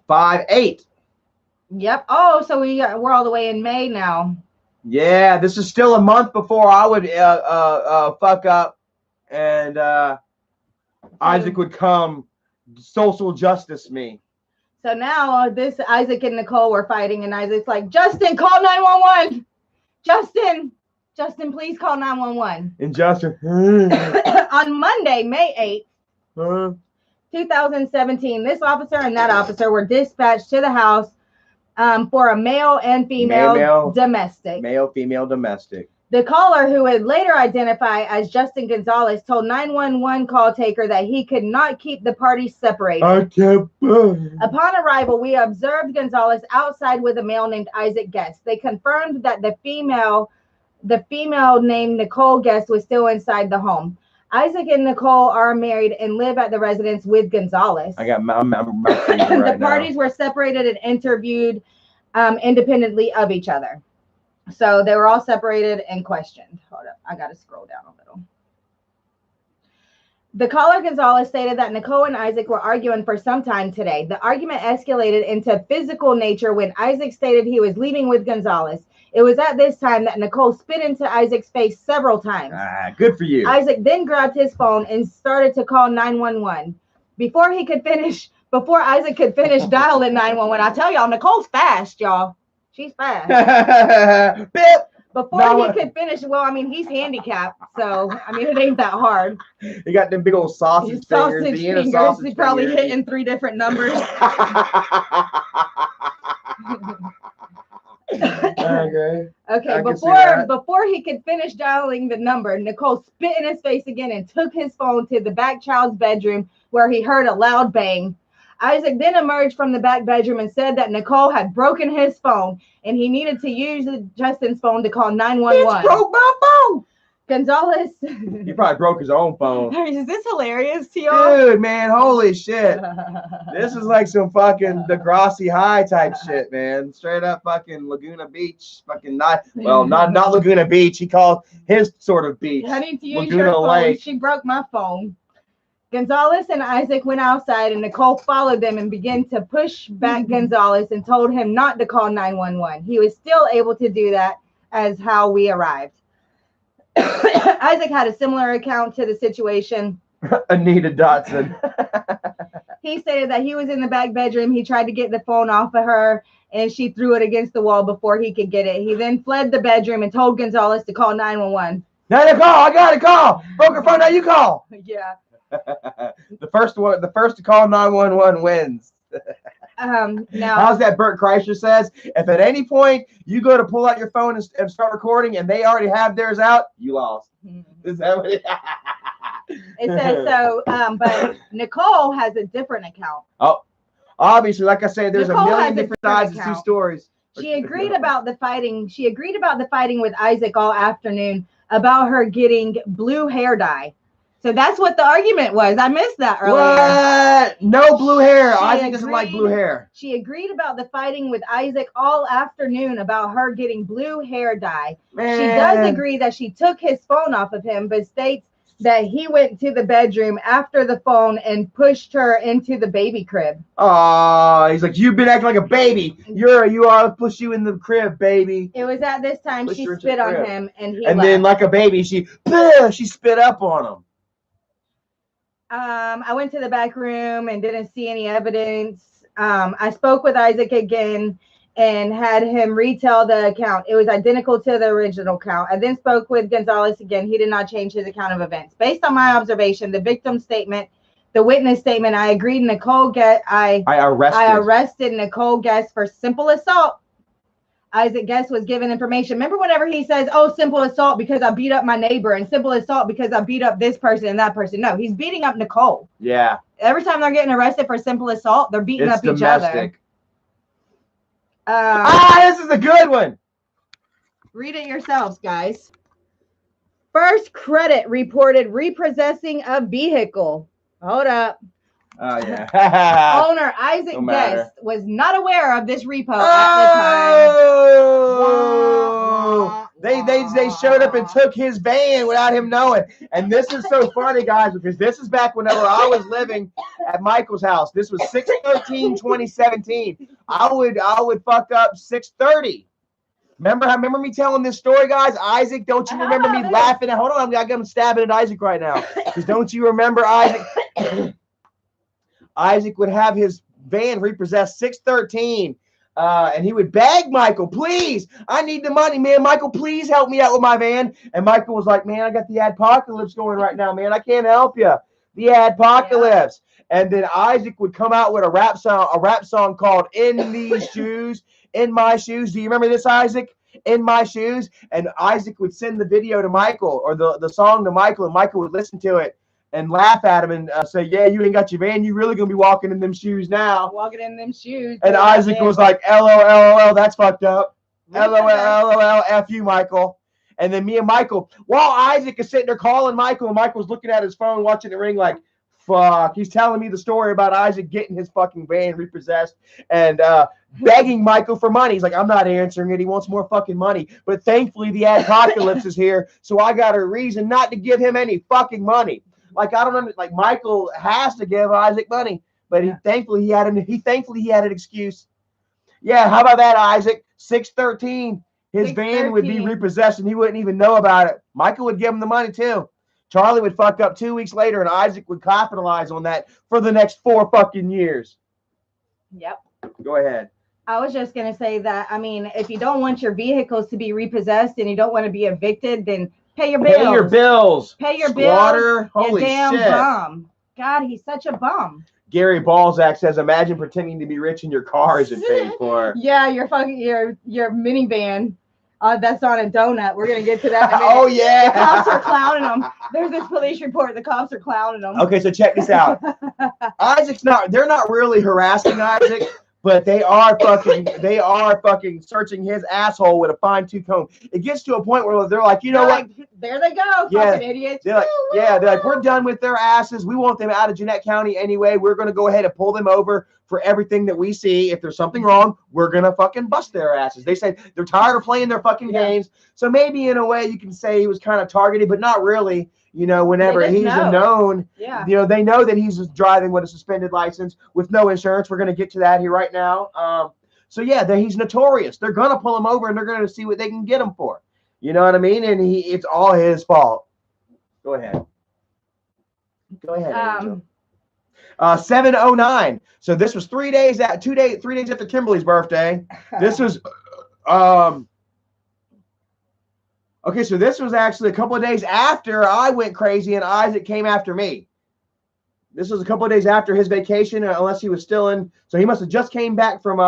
5/8. Yep. Oh, so we're all the way in May now. Yeah, this is still a month before I would fuck up and Isaac would come social justice me. So now this Isaac and Nicole were fighting, and Isaac's like, Justin, call 911. Justin, please call 911. And Justin. On Monday, May 8th, 2017, this officer and that officer were dispatched to the house for a male and female domestic. Male, female domestic. The caller, who would later identify as Justin Gonzalez, told 911 call taker that he could not keep the parties separated. Upon arrival, we observed Gonzalez outside with a male named Isaac Guest. They confirmed that the female named Nicole Guest was still inside the home. Isaac and Nicole are married and live at the residence with Gonzalez. I'm the parties were separated and interviewed independently of each other. So they were all separated and questioned. Hold up, I got to scroll down a little. The caller Gonzalez stated that Nicole and Isaac were arguing for some time today. The argument escalated into physical nature when Isaac stated he was leaving with Gonzalez. It was at this time that Nicole spit into Isaac's face several times. Good for you. Isaac then grabbed his phone and started to call 911. Before Isaac could finish dialing 911, I tell y'all, Nicole's fast, y'all. She's fast. Before he could finish, well, I mean, he's handicapped, so I mean, it ain't that hard. He got them big old sausage fingers. He's probably hitting 3 different numbers. Okay. Before he could finish dialing the number, Nicole spit in his face again and took his phone to the back child's bedroom, where he heard a loud bang. Isaac then emerged from the back bedroom and said that Nicole had broken his phone and he needed to use Justin's phone to call 911. Bitch broke my phone. Gonzalez. He probably broke his own phone. Is this hilarious to y'all? Dude, man, holy shit. This is like some fucking Degrassi High type shit, man. Straight up fucking Laguna Beach. Fucking not Laguna Beach. He called his sort of beach. I need to use Laguna your phone. Lake. She broke my phone. Gonzalez and Isaac went outside, and Nicole followed them and began to push back Gonzalez and told him not to call 911. He was still able to do that, as how we arrived. Isaac had a similar account to the situation. Anita Dotson. He stated that he was in the back bedroom. He tried to get the phone off of her, and she threw it against the wall before he could get it. He then fled the bedroom and told Gonzalez to call 911. Now you call. I got to call. Broke her phone. Now you call. Yeah. The first to call 911 wins. Now, how's that Bert Kreischer says? If at any point you go to pull out your phone and start recording and they already have theirs out, you lost. Is that what it says so? But Nicole has a different account. Oh, obviously, like I said, there's Nicole a million different sides and 2 stories. She agreed about the fighting. She agreed about the fighting with Isaac all afternoon about her getting blue hair dye. So that's what the argument was. I missed that earlier. What? No blue hair. Isaac doesn't like blue hair. She agreed about the fighting with Isaac all afternoon about her getting blue hair dye. Man. She does agree that she took his phone off of him, but states that he went to the bedroom after the phone and pushed her into the baby crib. Oh, he's like, you've been acting like a baby. I'll push you in the crib, baby. It was at this time she spit on him and he left. Then like a baby, she spit up on him. I went to the back room and didn't see any evidence. I spoke with Isaac again and had him retell the account. It was identical to the original account. I then spoke with Gonzalez again. He did not change his account of events. Based on my observation, the victim statement, the witness statement, I agreed I arrested Nicole Guest for simple assault. Isaac Guest was given information. Remember whenever he says, oh, simple assault because I beat up my neighbor and simple assault because I beat up this person and that person. No, he's beating up Nicole. Yeah. Every time they're getting arrested for simple assault, they're beating up each other. This is a good one. Read it yourselves, guys. First Credit reported repossessing a vehicle. Hold up. Oh, yeah. Owner Isaac Guest was not aware of this repo at the time. They showed up and took his van without him knowing. And this is so funny, guys, because this is back whenever I was living at Michael's house. This was 6/13/2017. I would fuck up 6:30. Remember me telling this story, guys? Isaac, don't you remember me laughing at? Hold on, I'm stabbing at Isaac right now. Because don't you remember Isaac? Isaac would have his van repossessed 6/13, and he would beg Michael, please, I need the money, man. Michael, please help me out with my van. And Michael was like, man, I got the adpocalypse going right now, man. I can't help you. The adpocalypse. Yeah. And then Isaac would come out with a rap song called In These Shoes, In My Shoes. Do you remember this, Isaac? In My Shoes. And Isaac would send the video to Michael, or the song to Michael, and Michael would listen to it and laugh at him and say, yeah, you ain't got your van. You really going to be walking in them shoes now. Walking in them shoes. And Isaac was like, LOL, that's fucked up. LOL, F you, Michael. And then me and Michael, while Isaac is sitting there calling Michael, and Michael's looking at his phone, watching it ring like, fuck. He's telling me the story about Isaac getting his fucking van repossessed and begging Michael for money. He's like, I'm not answering it. He wants more fucking money. But thankfully, the apocalypse is here, so I got a reason not to give him any fucking money. Like, I don't know, like Michael has to give Isaac money, but thankfully he had an excuse. Yeah, how about that, Isaac? 6/13, his van would be repossessed and he wouldn't even know about it. Michael would give him the money too. Charlie would fuck up 2 weeks later, and Isaac would capitalize on that for the next 4 fucking years. Yep. Go ahead. I was just going to say that, I mean, if you don't want your vehicles to be repossessed and you don't want to be evicted, then pay your bills. Pay your bills. Pay your Squatter. bills. Holy you damn shit. bum. God, he's such a bum. Gary Balzac says, imagine pretending to be rich and your car isn't paid for. Yeah, your minivan. That's on a donut. We're going to get to that in a minute. Oh, yeah. The cops are clowning them. There's this police report. The cops are clowning them. Okay, so check this out. They're not really harassing Isaac, but they are fucking searching his asshole with a fine-tooth comb. It gets to a point where they're like, you know what? There they go, fucking idiots. They're like, we're done with their asses. We want them out of Gwinnett County anyway. We're going to go ahead and pull them over for everything that we see. If there's something wrong, we're going to fucking bust their asses. They say they're tired of playing their fucking games. So maybe in a way you can say he was kind of targeted, but not really. You know, whenever he's a known, you know, they know that he's driving with a suspended license with no insurance. We're going to get to that here right now. So yeah, he's notorious. They're going to pull him over and they're going to see what they can get him for. You know what I mean? And it's all his fault. Go ahead. Angel. 7/09. So this was 3 days after Kimberly's birthday. This was okay, so this was actually a couple of days after I went crazy and Isaac came after me. This was a couple of days after his vacation, unless he was still in. So he must have just came back from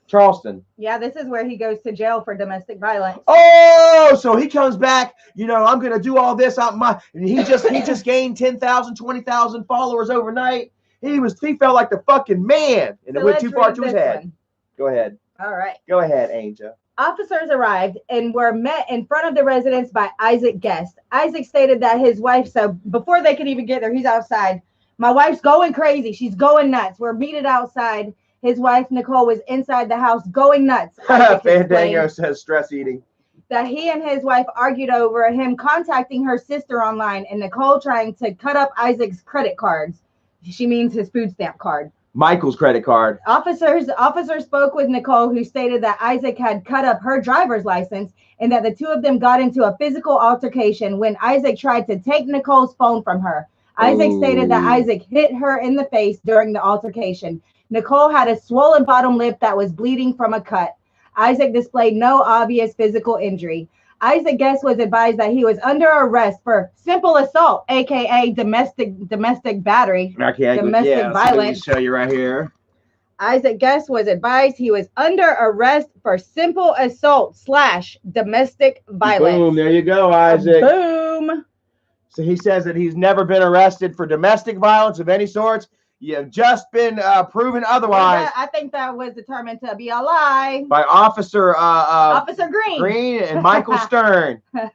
Charleston. Yeah, this is where he goes to jail for domestic violence. Oh, so he comes back, you know, I'm going to do all this. And he just gained 10,000, 20,000 followers overnight. He felt like the fucking man, and it went too far to his head. Go ahead. All right. Go ahead, Angel. Officers arrived and were met in front of the residence by Isaac Guest. Isaac stated that his wife, so before they could even get there, he's outside. My wife's going crazy. She's going nuts. We're meeting outside. His wife, Nicole, was inside the house going nuts. Fandango says stress eating. That he and his wife argued over him contacting her sister online and Nicole trying to cut up Isaac's credit cards. She means his food stamp card. Michael's credit card. Officers spoke with Nicole, who stated that Isaac had cut up her driver's license and that the two of them got into a physical altercation when Isaac tried to take Nicole's phone from her. Isaac stated that Isaac hit her in the face during the altercation. Nicole had a swollen bottom lip that was bleeding from a cut. Isaac displayed no obvious physical injury. Isaac Guest was advised that he was under arrest for simple assault, aka domestic battery, domestic violence. Show you right here. Isaac Guest was advised he was under arrest for simple assault / domestic violence. Boom! There you go, Isaac. Boom. So he says that he's never been arrested for domestic violence of any sorts. You have just been proven otherwise. I think that was determined to be a lie by Officer Green and Michael Stern on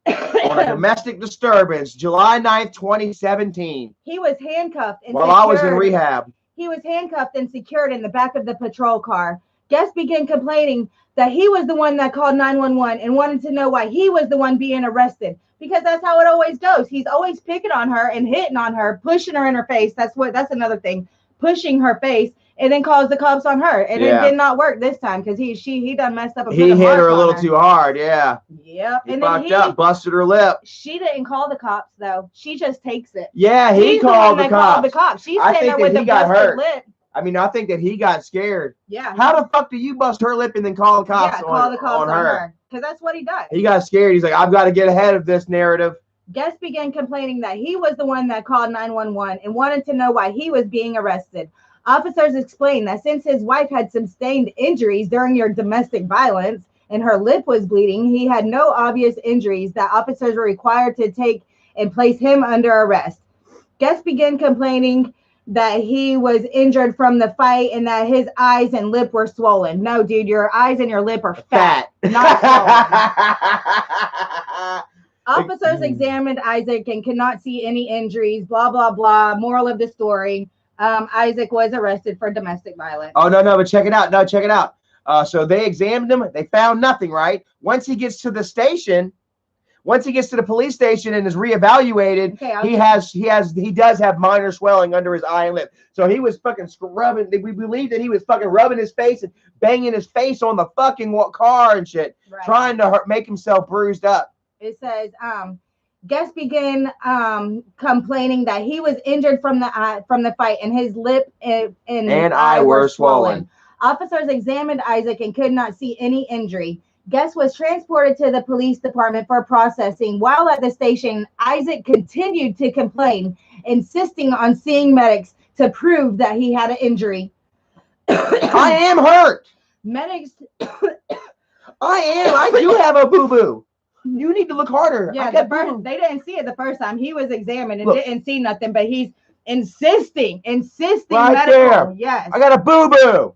a domestic disturbance, July 9th, 2017. He was handcuffed and while I was in rehab. He was handcuffed and secured in the back of the patrol car. Guest began complaining that he was the one that called 911 and wanted to know why he was the one being arrested. Because that's how it always goes. He's always picking on her and hitting on her, pushing her in her face. That's another thing. Pushing her face and then calls the cops on her. And it did not work this time because he done messed up. He hit her a little too hard, yeah. Yep. He fucked up, busted her lip. She didn't call the cops though. She just takes it. Yeah, he called the cops. She's sitting there with the busted lip. I mean, I think that he got scared. Yeah. How the fuck do you bust her lip and then call the cops on her? Because that's what he does. He got scared. He's like, I've got to get ahead of this narrative. Guest began complaining that he was the one that called 911 and wanted to know why he was being arrested. Officers explained that since his wife had sustained injuries during your domestic violence and her lip was bleeding, he had no obvious injuries that officers were required to take and place him under arrest. Guest began complaining that he was injured from the fight and that his eyes and lip were swollen. No, dude, your eyes and your lip are fat. Not swollen. Officers examined Isaac and could not see any injuries, blah, blah, blah. Moral of the story, Isaac was arrested for domestic violence. Oh, no, but check it out. So they examined him. They found nothing, right? Once he gets to the station, once he gets to the police station and is reevaluated, he does have minor swelling under his eye and lip. So he was fucking scrubbing. We believe that he was fucking rubbing his face and banging his face on the fucking car and shit, trying to make himself bruised up. It says, Guest began complaining that he was injured from the fight and his lip and eye were swollen. Officers examined Isaac and could not see any injury. Guest was transported to the police department for processing. While at the station, Isaac continued to complain, insisting on seeing medics to prove that he had an injury. I am hurt. Medics. I do have a boo-boo. You need to look harder. Yeah, they didn't see it the first time. He was examined and didn't see nothing, but he's insisting right medical. There. Yes. I got a boo-boo.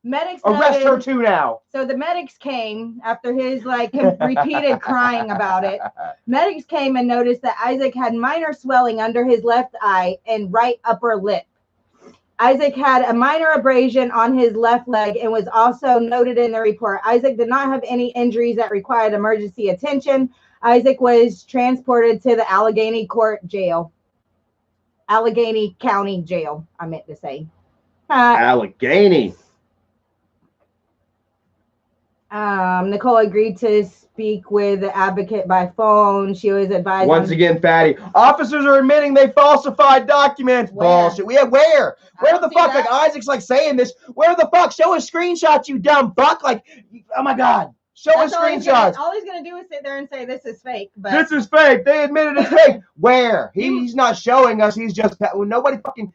Medics arrest her too now. So the medics came after his repeated crying about it. Medics came and noticed that Isaac had minor swelling under his left eye and right upper lip. Isaac had a minor abrasion on his left leg and was also noted in the report. Isaac did not have any injuries that required emergency attention. Isaac was transported to the Allegheny County Jail, I meant to say. Allegheny. Nicole agreed to speak with the advocate by phone. She was advised. Once again, Fatty. Officers are admitting they falsified documents. Bullshit. Where the fuck? Like Isaac's saying this. Where the fuck? Show a screenshot, you dumb fuck. Oh my God. Show us screenshots. All he's gonna do is sit there and say this is fake. But this is fake. They admitted it's fake. Where? He's not showing us. He's just nobody fucking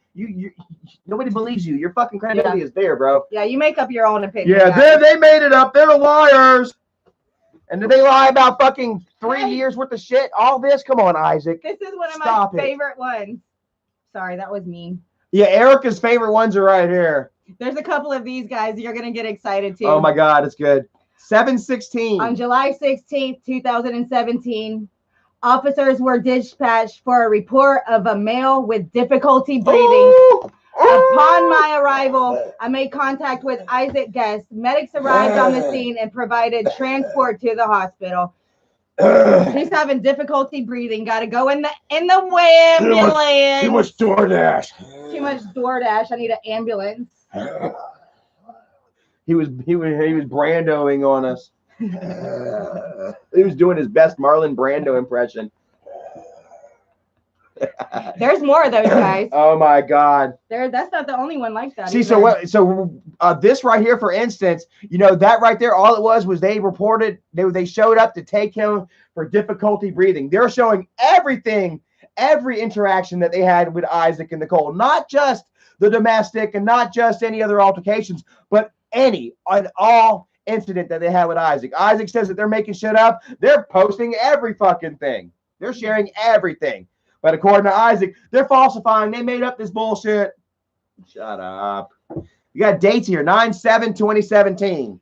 nobody believes you. Your fucking credibility is there, bro. Yeah, you make up your own opinion. Yeah, they made it up. They're the liars. And did they lie about fucking 3 years worth of shit? All this? Come on, Isaac. This is one of my favorite ones. Sorry, that was mean. Yeah, Erica's favorite ones are right here. There's a couple of these guys you're gonna get excited too. Oh my God, it's good. 7/16. On July 16th, 2017, officers were dispatched for a report of a male with difficulty breathing. Ooh! Upon my arrival, I made contact with Isaac Guest. Medics arrived on the scene and provided transport to the hospital. He's having difficulty breathing. Got to go in the ambulance. Too much DoorDash. Too much DoorDash. I need an ambulance. He was Brandoing on us. He was doing his best Marlon Brando impression. There's more of those guys. Oh my God. That's not the only one like that. See, either. so this right here, for instance, you know, that right there, all it was they reported they showed up to take him for difficulty breathing. They're showing everything, every interaction that they had with Isaac and Nicole, not just the domestic and not just any other altercations, but any and all incident that they had with Isaac. Isaac says that they're making shit up. They're posting every fucking thing. They're sharing everything. But according to Isaac, they're falsifying. They made up this bullshit. Shut up. You got dates here. 9/7/2017.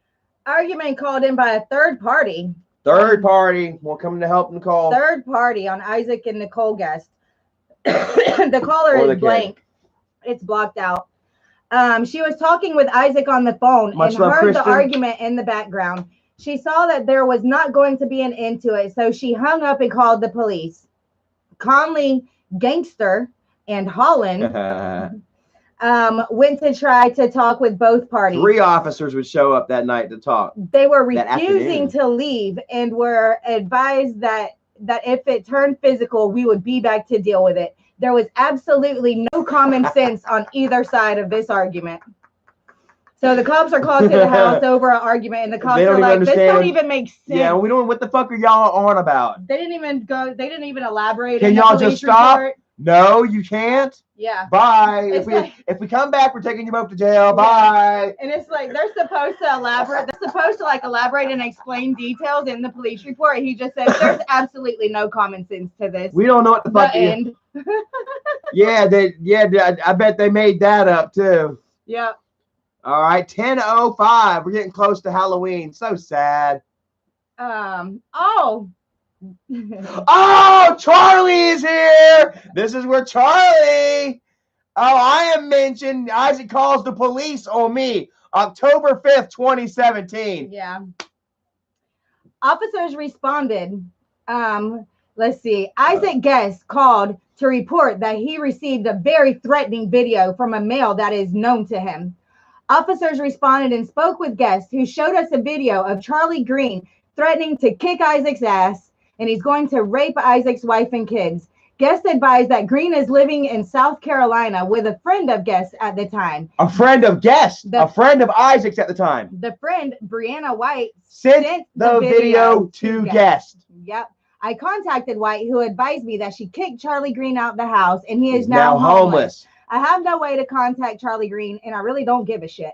Argument called in by a third party. Third party. We'll come to help Nicole. Third party on Isaac and Nicole Guest. The caller is blank. It's blocked out. She was talking with Isaac on the phone and heard the argument in the background. She saw that there was not going to be an end to it, so she hung up and called the police. Conley, Gangster, and Holland went to try to talk with both parties. 3 officers would show up that night to talk. They were refusing to leave and were advised that if it turned physical, we would be back to deal with it. There was absolutely no common sense on either side of this argument. So the cops are called to the house over an argument, and the cops are like, "This don't even make sense." Yeah, we don't. What the fuck are y'all on about? They didn't even elaborate. Can y'all just stop? No, you can't. Yeah. Bye. If we come back, we're taking you both to jail. Bye. And it's like they're supposed to elaborate. They're supposed to like elaborate and explain details in the police report. He just says there's absolutely no common sense to this. We don't know what the fuck. End. I bet they made that up too. Yeah. All right, 10:05. We're getting close to Halloween. So sad. Oh, Charlie is here. This is where Charlie. I am mentioned. Isaac calls the police on me. October 5th, 2017. Yeah. Officers responded. Let's see. Isaac Guest called to report that he received a very threatening video from a male that is known to him. Officers responded and spoke with Guest, who showed us a video of Charlie Green threatening to kick Isaac's ass, and he's going to rape Isaac's wife and kids. Guest advised that Green is living in South Carolina with a friend of Guest at the time. A friend of Guest? A friend of Isaac's at the time. The friend, Brianna White, sent the video to Guest. Yep. I contacted White, who advised me that she kicked Charlie Green out the house, and he is now homeless. I have no way to contact Charlie Green, and I really don't give a shit.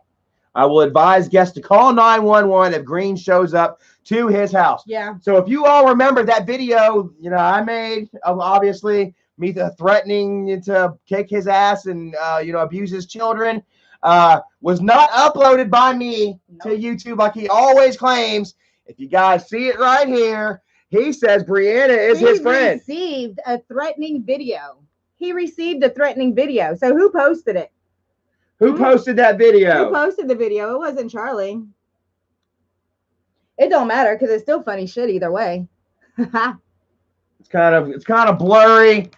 I will advise Guests to call 911 if Green shows up to his house. Yeah. So if you all remember that video, I made of obviously me threatening to kick his ass and abuse his children, was not uploaded by me to YouTube like he always claims. If you guys see it right here, he says Brianna is his friend. He received a threatening video. So who posted it? Who posted that video? Who posted the video? It wasn't Charlie. It don't matter because it's still funny shit either way. It's kind of blurry,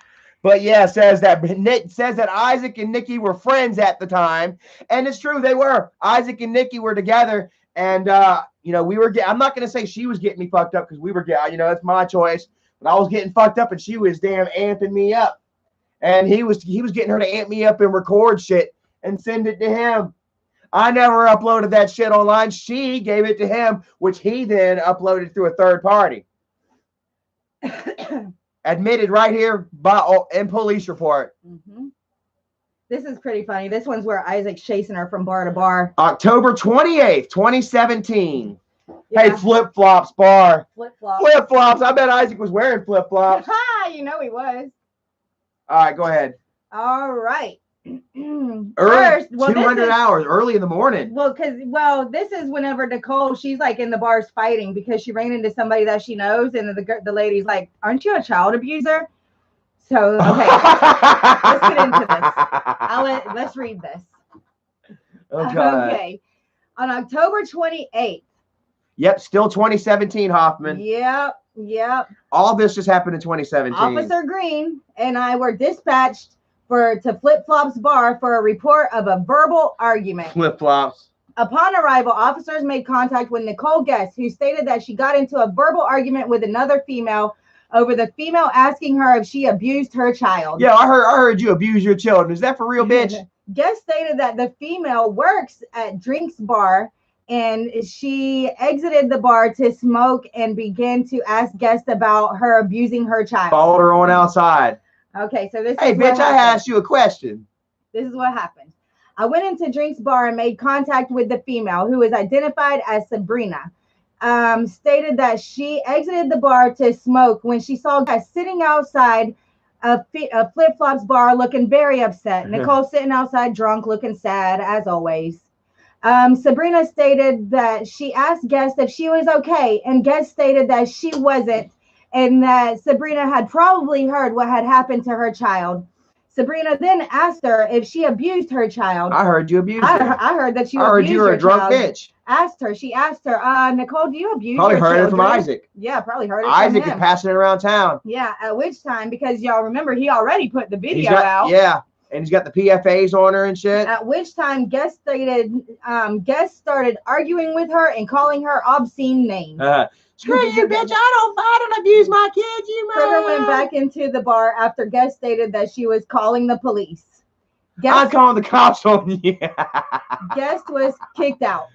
but yeah, says that Isaac and Nikki were friends at the time, and it's true, they were. Isaac and Nikki were together, and we were. I'm not gonna say she was getting me fucked up because we were getting. It's my choice, but I was getting fucked up, and she was damn amping me up, and he was getting her to amp me up and record shit and send it to him. I never uploaded that shit online. She gave it to him, which he then uploaded through a third party. Admitted right here in police report. Mm-hmm. This is pretty funny. This one's where Isaac's chasing her from bar to bar. October 28th, 2017. Yeah. Hey, flip-flops bar. Flip-flops. Flip-flops. I bet Isaac was wearing flip-flops. He was. All right, go ahead. All right. Early, 200 hours early in the morning. Well, this is whenever Nicole, she's like in the bars fighting because she ran into somebody that she knows, and the lady's like, "Aren't you a child abuser?" So okay, let's get into this. Let's read this. Okay. Okay, on October 28th. Yep, still 2017, Hoffman. Yep. All this just happened in 2017. Officer Green and I were dispatched to Flip Flop's bar for a report of a verbal argument. Flip Flops. Upon arrival, officers made contact with Nicole Guest, who stated that she got into a verbal argument with another female over the female asking her if she abused her child. Yeah, I heard you abuse your children. Is that for real, bitch? Guest stated that the female works at Drinks Bar, and she exited the bar to smoke and began to ask guests about her abusing her child. Followed her on outside. Okay, so this Hey, is bitch, I asked you a question. This is what happened. I went into Drinks Bar and made contact with the female, who is identified as Sabrina. Stated that she exited the bar to smoke when she saw guys sitting outside a Flip Flops bar looking very upset. Nicole sitting outside drunk, looking sad, as always. Sabrina stated that she asked guests if she was okay, and guests stated that she wasn't, and that Sabrina had probably heard what had happened to her child. Sabrina then asked her if she abused her child. I heard you abused her. I heard that you I heard abused you were your a drunk child. bitch. She asked her, Nicole, do you abuse probably your heard children? it from Isaac. Yeah, probably heard it Isaac from him. is passing it around town. Yeah, at which time, because y'all remember, he already put the video out. Yeah, and he's got the PFAs on her and shit. At which time, guests started arguing with her and calling her obscene names. Screw you, bitch! I don't abuse my kids. You Trevor went back into the bar after guests stated that she was calling the police. I'm calling the cops on you. Guest was kicked out.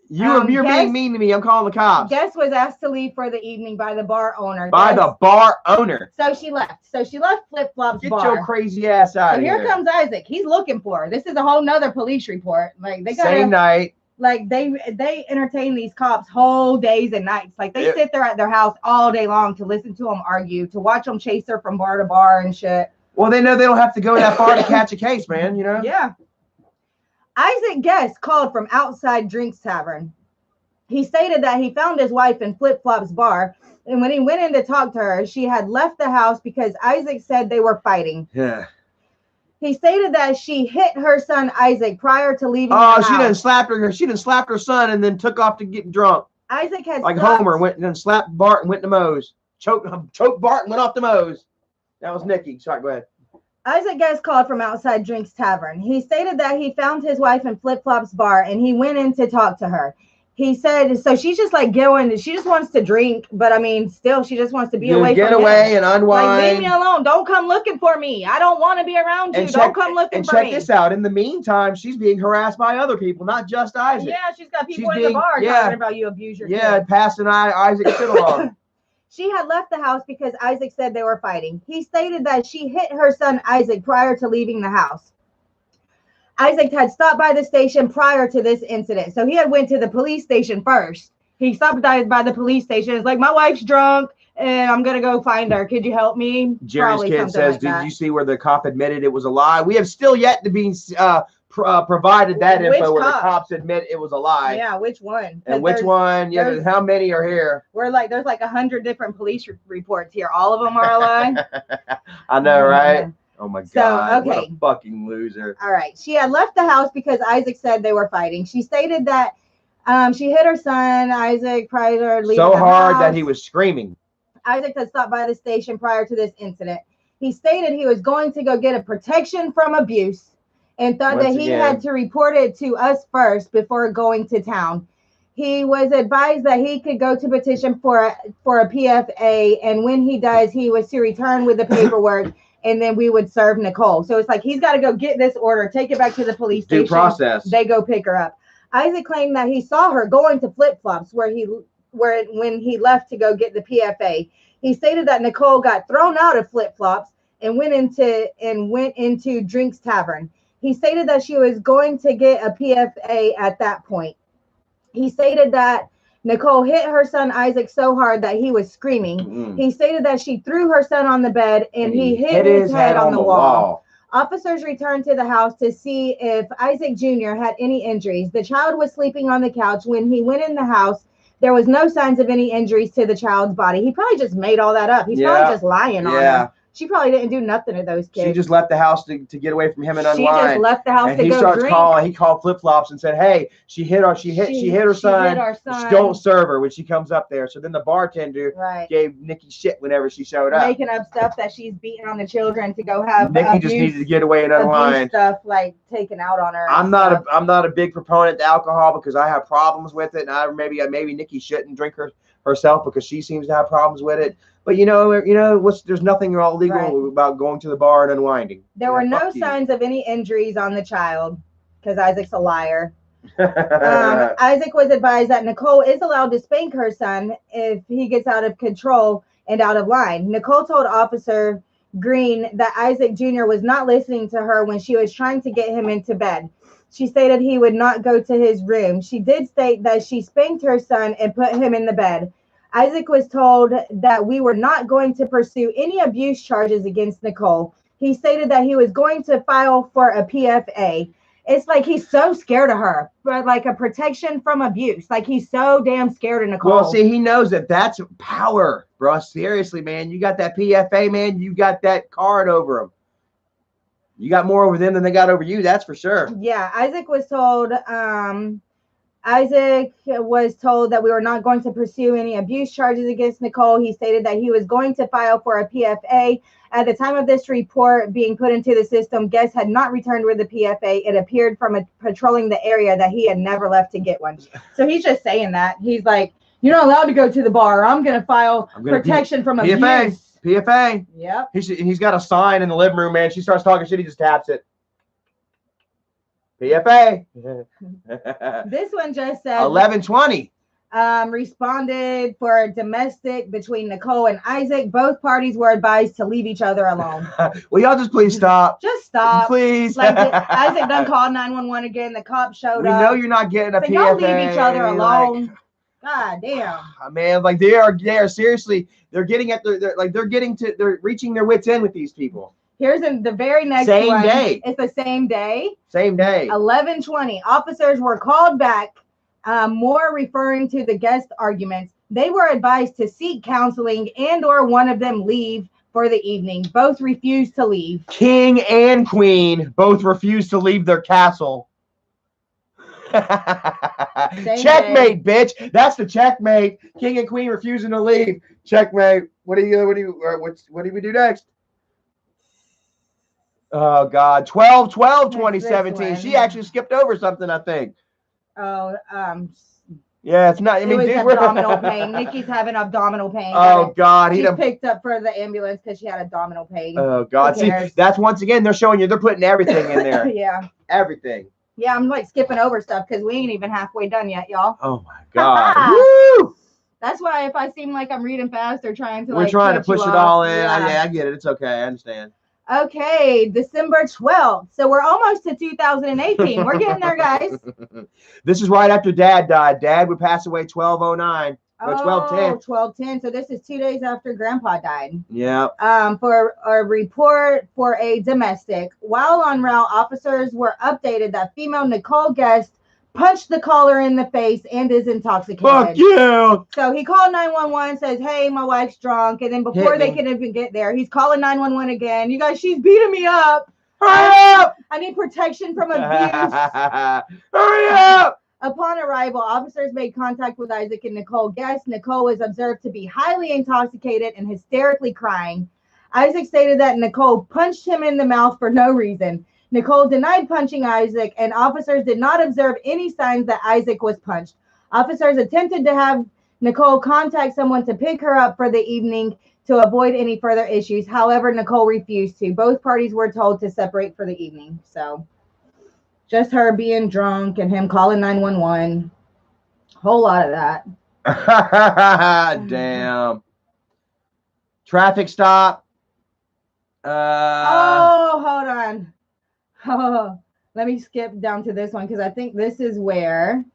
You're being mean to me. I'm calling the cops. Guest was asked to leave for the evening by the bar owner. The bar owner. So she left. Flip Flop's bar. Get your crazy ass out of here. Here comes Isaac. He's looking for her. This is a whole nother police report. Like they got same night. Like they entertain these cops whole days and nights. Like they sit there at their house all day long to listen to them argue, to watch them chase her from bar to bar and shit. Well, they know they don't have to go that far to catch a case, man. You know. Yeah. Isaac Guest called from outside Drinks Tavern. He stated that he found his wife in Flip Flop's bar, and when he went in to talk to her, she had left the house because Isaac said they were fighting. Yeah. He stated that she hit her son Isaac prior to leaving the house. She done slapped her. She done slapped her son and then took off to get drunk. Isaac had like Homer went and then slapped Bart and went to Moe's. Choked Bart and went off to Moe's. That was Nikki. Sorry, go ahead. Isaac Guest called from outside Drinks Tavern. He stated that he found his wife in Flip Flop's bar and he went in to talk to her. He said, so she's just like going, she just wants to drink, but I mean, still, she just wants to be away from get away and unwind. Like, leave me alone. Don't come looking for me. I don't want to be around you. Don't come looking for me. And check this out. In the meantime, she's being harassed by other people, not just Isaac. Yeah, she's got people in the bar talking about you abuse your kids. Yeah, passing Isaac shit along. She had left the house because Isaac said they were fighting. He stated that she hit her son Isaac prior to leaving the house. Isaac had stopped by the station prior to this incident. So he had went to the police station first. He stopped by the police station. It's like, my wife's drunk and I'm going to go find her. Could you help me? Jerry's kid says, did you see where the cop admitted it was a lie? We have still yet to be provided that info where the cops admit it was a lie. Yeah, which one? And which one? Yeah, how many are here? There's like 100 different police reports here. All of them are a lie. I know, right? Oh my God, okay. What a fucking loser. All right. She had left the house because Isaac said they were fighting. She stated that she hit her son, Isaac, prior to leaving so the hard house. that he was screaming. Isaac had stopped by the station prior to this incident. He stated he was going to go get a protection from abuse and thought that he had to report it to us first before going to town. He was advised that he could go to petition for a PFA, and when he does, he was to return with the paperwork, and then we would serve Nicole. So it's like he's got to go get this order, take it back to the police station. Due process. They go pick her up. Isaac claimed that he saw her going to Flip Flops when he left to go get the PFA. He stated that Nicole got thrown out of Flip Flops and went into Drinks Tavern. He stated that she was going to get a PFA at that point. He stated that Nicole hit her son Isaac so hard that he was screaming. Mm-hmm. He stated that she threw her son on the bed and he hit his head on the wall. Officers returned to the house to see if Isaac Jr. had any injuries. The child was sleeping on the couch. When he went in the house, there was no signs of any injuries to the child's body. He probably just made all that up. He's probably just lying on her. She probably didn't do nothing to those kids. She just left the house to get away from him and unwind. She just left the house and to he go starts drink. calling. He called Flip Flops and said, "Hey, she hit her son. Don't serve her when she comes up there." So then the bartender gave Nikki shit whenever she showed up, making up stuff that she's beating on the children to go have. Nikki just needed to get away and unwind. Stuff like taken out on her. I'm not a big proponent to alcohol because I have problems with it, and maybe Nikki shouldn't drink herself because she seems to have problems with it. But there's nothing illegal about going to the bar and unwinding. There were no signs of any injuries on the child because Isaac's a liar. Isaac was advised that Nicole is allowed to spank her son if he gets out of control and out of line. Nicole told Officer Green that Isaac Jr. was not listening to her when she was trying to get him into bed. She stated he would not go to his room. She did state that she spanked her son and put him in the bed. Isaac was told that we were not going to pursue any abuse charges against Nicole. He stated that he was going to file for a PFA. It's like he's so scared of her, but like a protection from abuse. Like he's so damn scared of Nicole. Well, see, he knows that's power, bro. Seriously, man. You got that PFA, man. You got that card over him. You got more over them than they got over you. That's for sure. Yeah, Isaac was told that we were not going to pursue any abuse charges against Nicole. He stated that he was going to file for a PFA. At the time of this report being put into the system, guests had not returned with the PFA. It appeared from patrolling the area that he had never left to get one. So he's just saying that. He's like, you're not allowed to go to the bar. I'm going to file protection from abuse. PFA. Yep. He's got a sign in the living room, man. She starts talking shit. He just taps it. PFA. This one just said 1120. Responded for domestic between Nicole and Isaac. Both parties were advised to leave each other alone. Will y'all just please stop? Just stop. Please. Like Isaac done called 911 again. The cops showed up. We know you're not getting a PFA. Y'all leave each other alone. God damn. Man, like they are seriously, they're reaching their wits end with these people. Here's the very next one. Same day. It's the same day. Same day. 11:20. Officers were called back, more referring to the guest arguments. They were advised to seek counseling and or one of them leave for the evening. Both refused to leave. King and queen both refused to leave their castle. Checkmate, bitch. That's the checkmate. King and queen refusing to leave. Checkmate. What do we do next? Oh God, 12/12/2017. She actually skipped over something, I think. Oh, yeah, it's not. I mean, abdominal pain. Nikki's having abdominal pain. Oh God, she's picked up for the ambulance because she had abdominal pain. Oh God, see, that's once again they're showing you they're putting everything in there. Yeah, everything. Yeah, I'm like skipping over stuff because we ain't even halfway done yet, y'all. Oh my God. Woo! That's why if I seem like I'm reading fast or trying to, we're trying to push it all in. Yeah, I get it. It's okay. I understand. Okay, December 12th. So we're almost to 2018. We're getting there, guys. This is right after Dad died. Dad would pass away 1209. Oh, 1210. So this is 2 days after Grandpa died. Yeah. For a report for a domestic. While en route, officers were updated that female Nicole guest punched the caller in the face and is intoxicated. Fuck you. So he called 911, says, hey, my wife's drunk. And then before they can even get there, he's calling 911 again. You guys, she's beating me up. Hurry up. I need protection from abuse. Hurry up. Upon arrival, officers made contact with Isaac and Nicole Guest. Nicole was observed to be highly intoxicated and hysterically crying. Isaac stated that Nicole punched him in the mouth for no reason. Nicole denied punching Isaac, and officers did not observe any signs that Isaac was punched. Officers attempted to have Nicole contact someone to pick her up for the evening to avoid any further issues. However, Nicole refused to. Both parties were told to separate for the evening. So just her being drunk and him calling 911. Whole lot of that. Damn. Traffic stop. Oh, hold on. Oh, let me skip down to this one because I think this is where.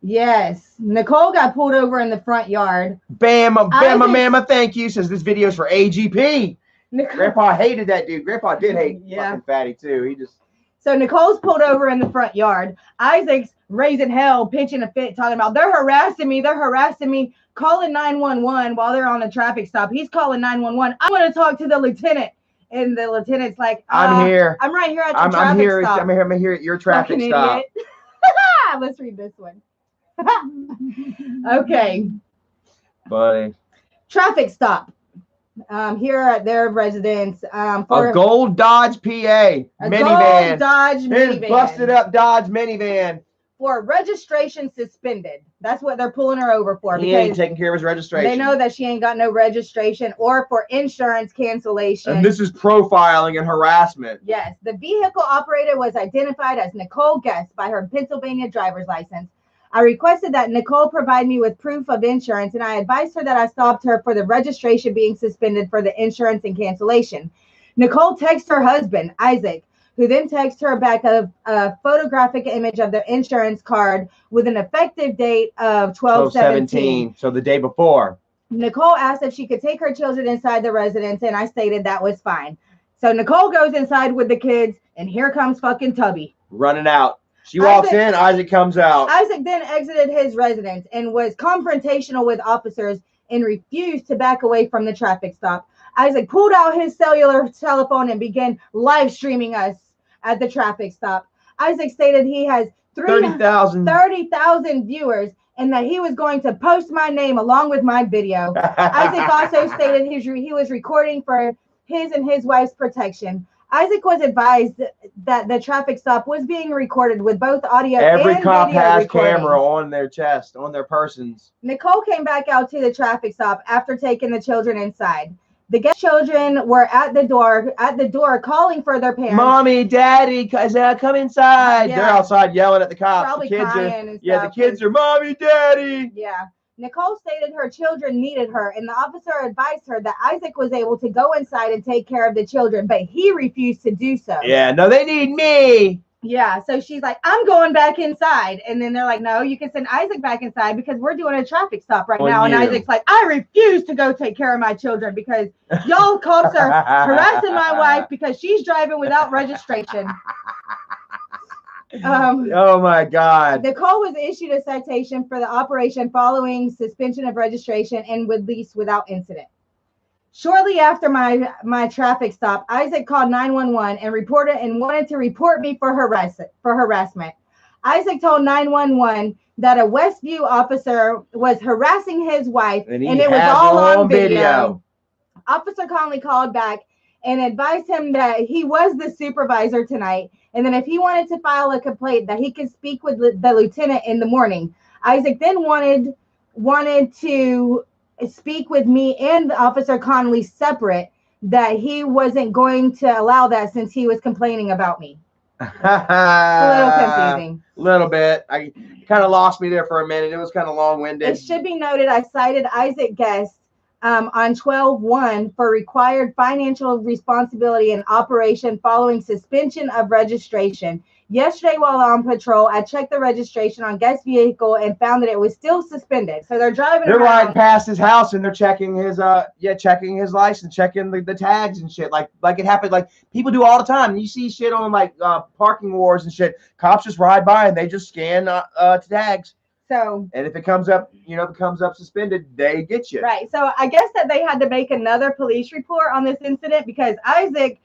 Yes, Nicole got pulled over in the front yard. Bama, thank you. Says this video is for AGP. Grandpa hated that dude. Grandpa did hate fucking Fatty too. He just. So Nicole's pulled over in the front yard. Isaac's raising hell, pitching a fit, talking about they're harassing me, calling 911 while they're on a traffic stop. He's calling 911. I want to talk to the lieutenant. And the lieutenant's like, I'm here. I'm right here at the traffic stop. I'm here at your traffic stop. Let's read this one. Okay. Buddy. Traffic stop. Here at their residence. For a gold Dodge PA minivan. Gold Dodge minivan. His busted up Dodge minivan. For registration suspended. That's what they're pulling her over for. He ain't taking care of his registration. They know that she ain't got no registration or for insurance cancellation. And this is profiling and harassment. Yes. The vehicle operator was identified as Nicole Guest by her Pennsylvania driver's license. I requested that Nicole provide me with proof of insurance, and I advised her that I stopped her for the registration being suspended for the insurance and cancellation. Nicole texts her husband, Isaac, who then texts her back a photographic image of their insurance card with an effective date of 12/17. So the day before. Nicole asked if she could take her children inside the residence, and I stated that was fine. So Nicole goes inside with the kids, and here comes fucking Tubby. Running out. She walks in, Isaac comes out. Isaac then exited his residence and was confrontational with officers and refused to back away from the traffic stop. Isaac pulled out his cellular telephone and began live streaming us at the traffic stop. Isaac stated he has 30,000 viewers and that he was going to post my name along with my video. Isaac also stated he was recording for his and his wife's protection. Isaac was advised that the traffic stop was being recorded with both audio and video. Every cop has camera on their chest, on their persons. Nicole came back out to the traffic stop after taking the children inside. The guest children were at the door calling for their parents. Mommy, Daddy, come inside. Yeah. They're outside yelling at the cops. Probably the kids crying are, yeah, the kids are, Mommy, Daddy. Yeah. Nicole stated her children needed her, and the officer advised her that Isaac was able to go inside and take care of the children, but he refused to do so. Yeah, no, they need me. Yeah, so she's like, I'm going back inside. And then they're like, no, you can send Isaac back inside because we're doing a traffic stop right now. And Isaac's like, I refuse to go take care of my children because y'all cops are harassing my wife because she's driving without registration. Oh my God. Nicole was issued a citation for the operation following suspension of registration and released without incident. Shortly after my traffic stop, Isaac called 911 and wanted to report me for harassment. Isaac told 911 that a Westview officer was harassing his wife and it was all on video. Officer Conley called back and advised him that he was the supervisor tonight, and then if he wanted to file a complaint that he could speak with the lieutenant in the morning. Isaac then wanted to speak with me and Officer Conley separate, that he wasn't going to allow that since he was complaining about me. It's a little confusing. A little bit. I kind of lost me there for a minute. It was kind of long-winded. It should be noted I cited Isaac Guest on 12/1 for required financial responsibility and operation following suspension of registration. Yesterday, while on patrol, I checked the registration on Guest's vehicle and found that it was still suspended. So they're driving around. Riding past his house and they're checking his checking his license, checking the tags and shit. Like it happened, like people do all the time. You see shit on like parking wars and shit. Cops just ride by and they just scan tags. So, and if it comes up, suspended, they get you. Right. So I guess that they had to make another police report on this incident because Isaac,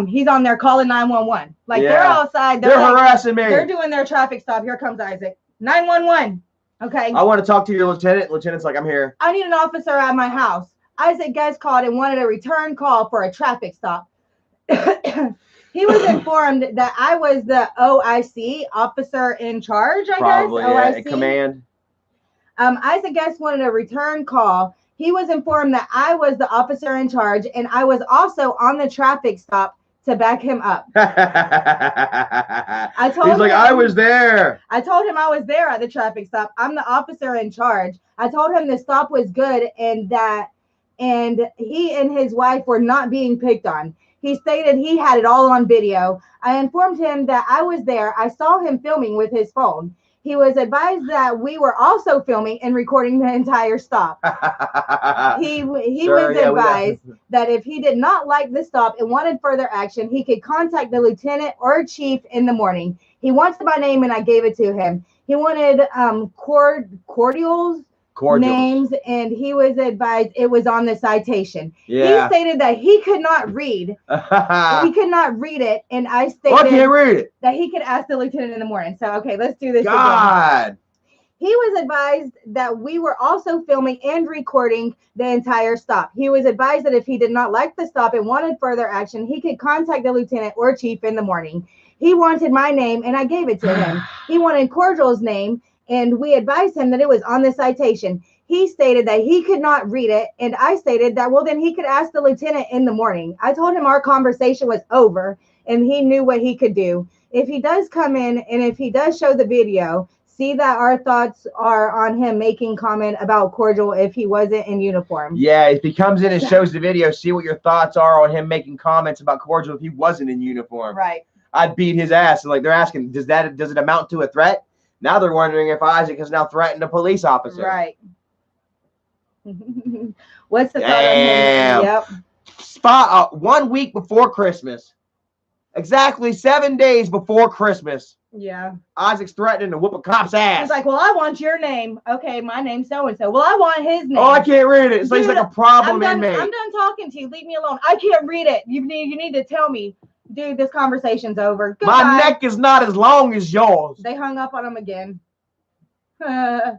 he's on there calling 911. Like they're outside. They're harassing me. They're doing their traffic stop. Here comes Isaac. 911. Okay. I want to talk to your lieutenant. Lieutenant's like, I'm here. I need an officer at my house. Isaac Guest called and wanted a return call for a traffic stop. He was informed that I was the OIC, officer in charge, Probably, guess. OIC. Command. Isaac Guest wanted a return call. He was informed that I was the officer in charge, and I was also on the traffic stop to back him up. He's like, I was there. I told him I was there at the traffic stop. I'm the officer in charge. I told him the stop was good and he and his wife were not being picked on. He stated he had it all on video. I informed him that I was there. I saw him filming with his phone. He was advised that we were also filming and recording the entire stop. He was advised that if he did not like the stop and wanted further action, he could contact the lieutenant or chief in the morning. He wanted my name and I gave it to him. He wanted cordials names, and he was advised it was on the citation. Yeah. He stated that he could not read. He could not read it, and I stated I can't read it. That he could ask the lieutenant in the morning. So, okay, let's do this again. He was advised that we were also filming and recording the entire stop. He was advised that if he did not like the stop and wanted further action, he could contact the lieutenant or chief in the morning. He wanted my name, and I gave it to him. He wanted Cordial's name, and we advised him that it was on the citation. He stated that he could not read it, and I stated that, well, then he could ask the lieutenant in the morning. I told him our conversation was over, and he knew what he could do. If he does come in, and if he does show the video, see that our thoughts are on him making comment about Cordial if he wasn't in uniform. Yeah, if he comes in and shows the video, see what your thoughts are on him making comments about Cordial if he wasn't in uniform. Right. I'd beat his ass. And like they're asking, does it amount to a threat? Now they're wondering if Isaac has now threatened a police officer. Right. What's the thought on him? Yep. Spot 1 week before Christmas. Exactly 7 days before Christmas. Yeah. Isaac's threatening to whoop a cop's ass. He's like, well, I want your name. Okay, my name's so-and-so. Well, I want his name. Oh, I can't read it. It's like a problem inmate. I'm done talking to you. Leave me alone. I can't read it. You need to tell me. Dude, this conversation's over. Goodbye. My neck is not as long as yours. They hung up on him again. I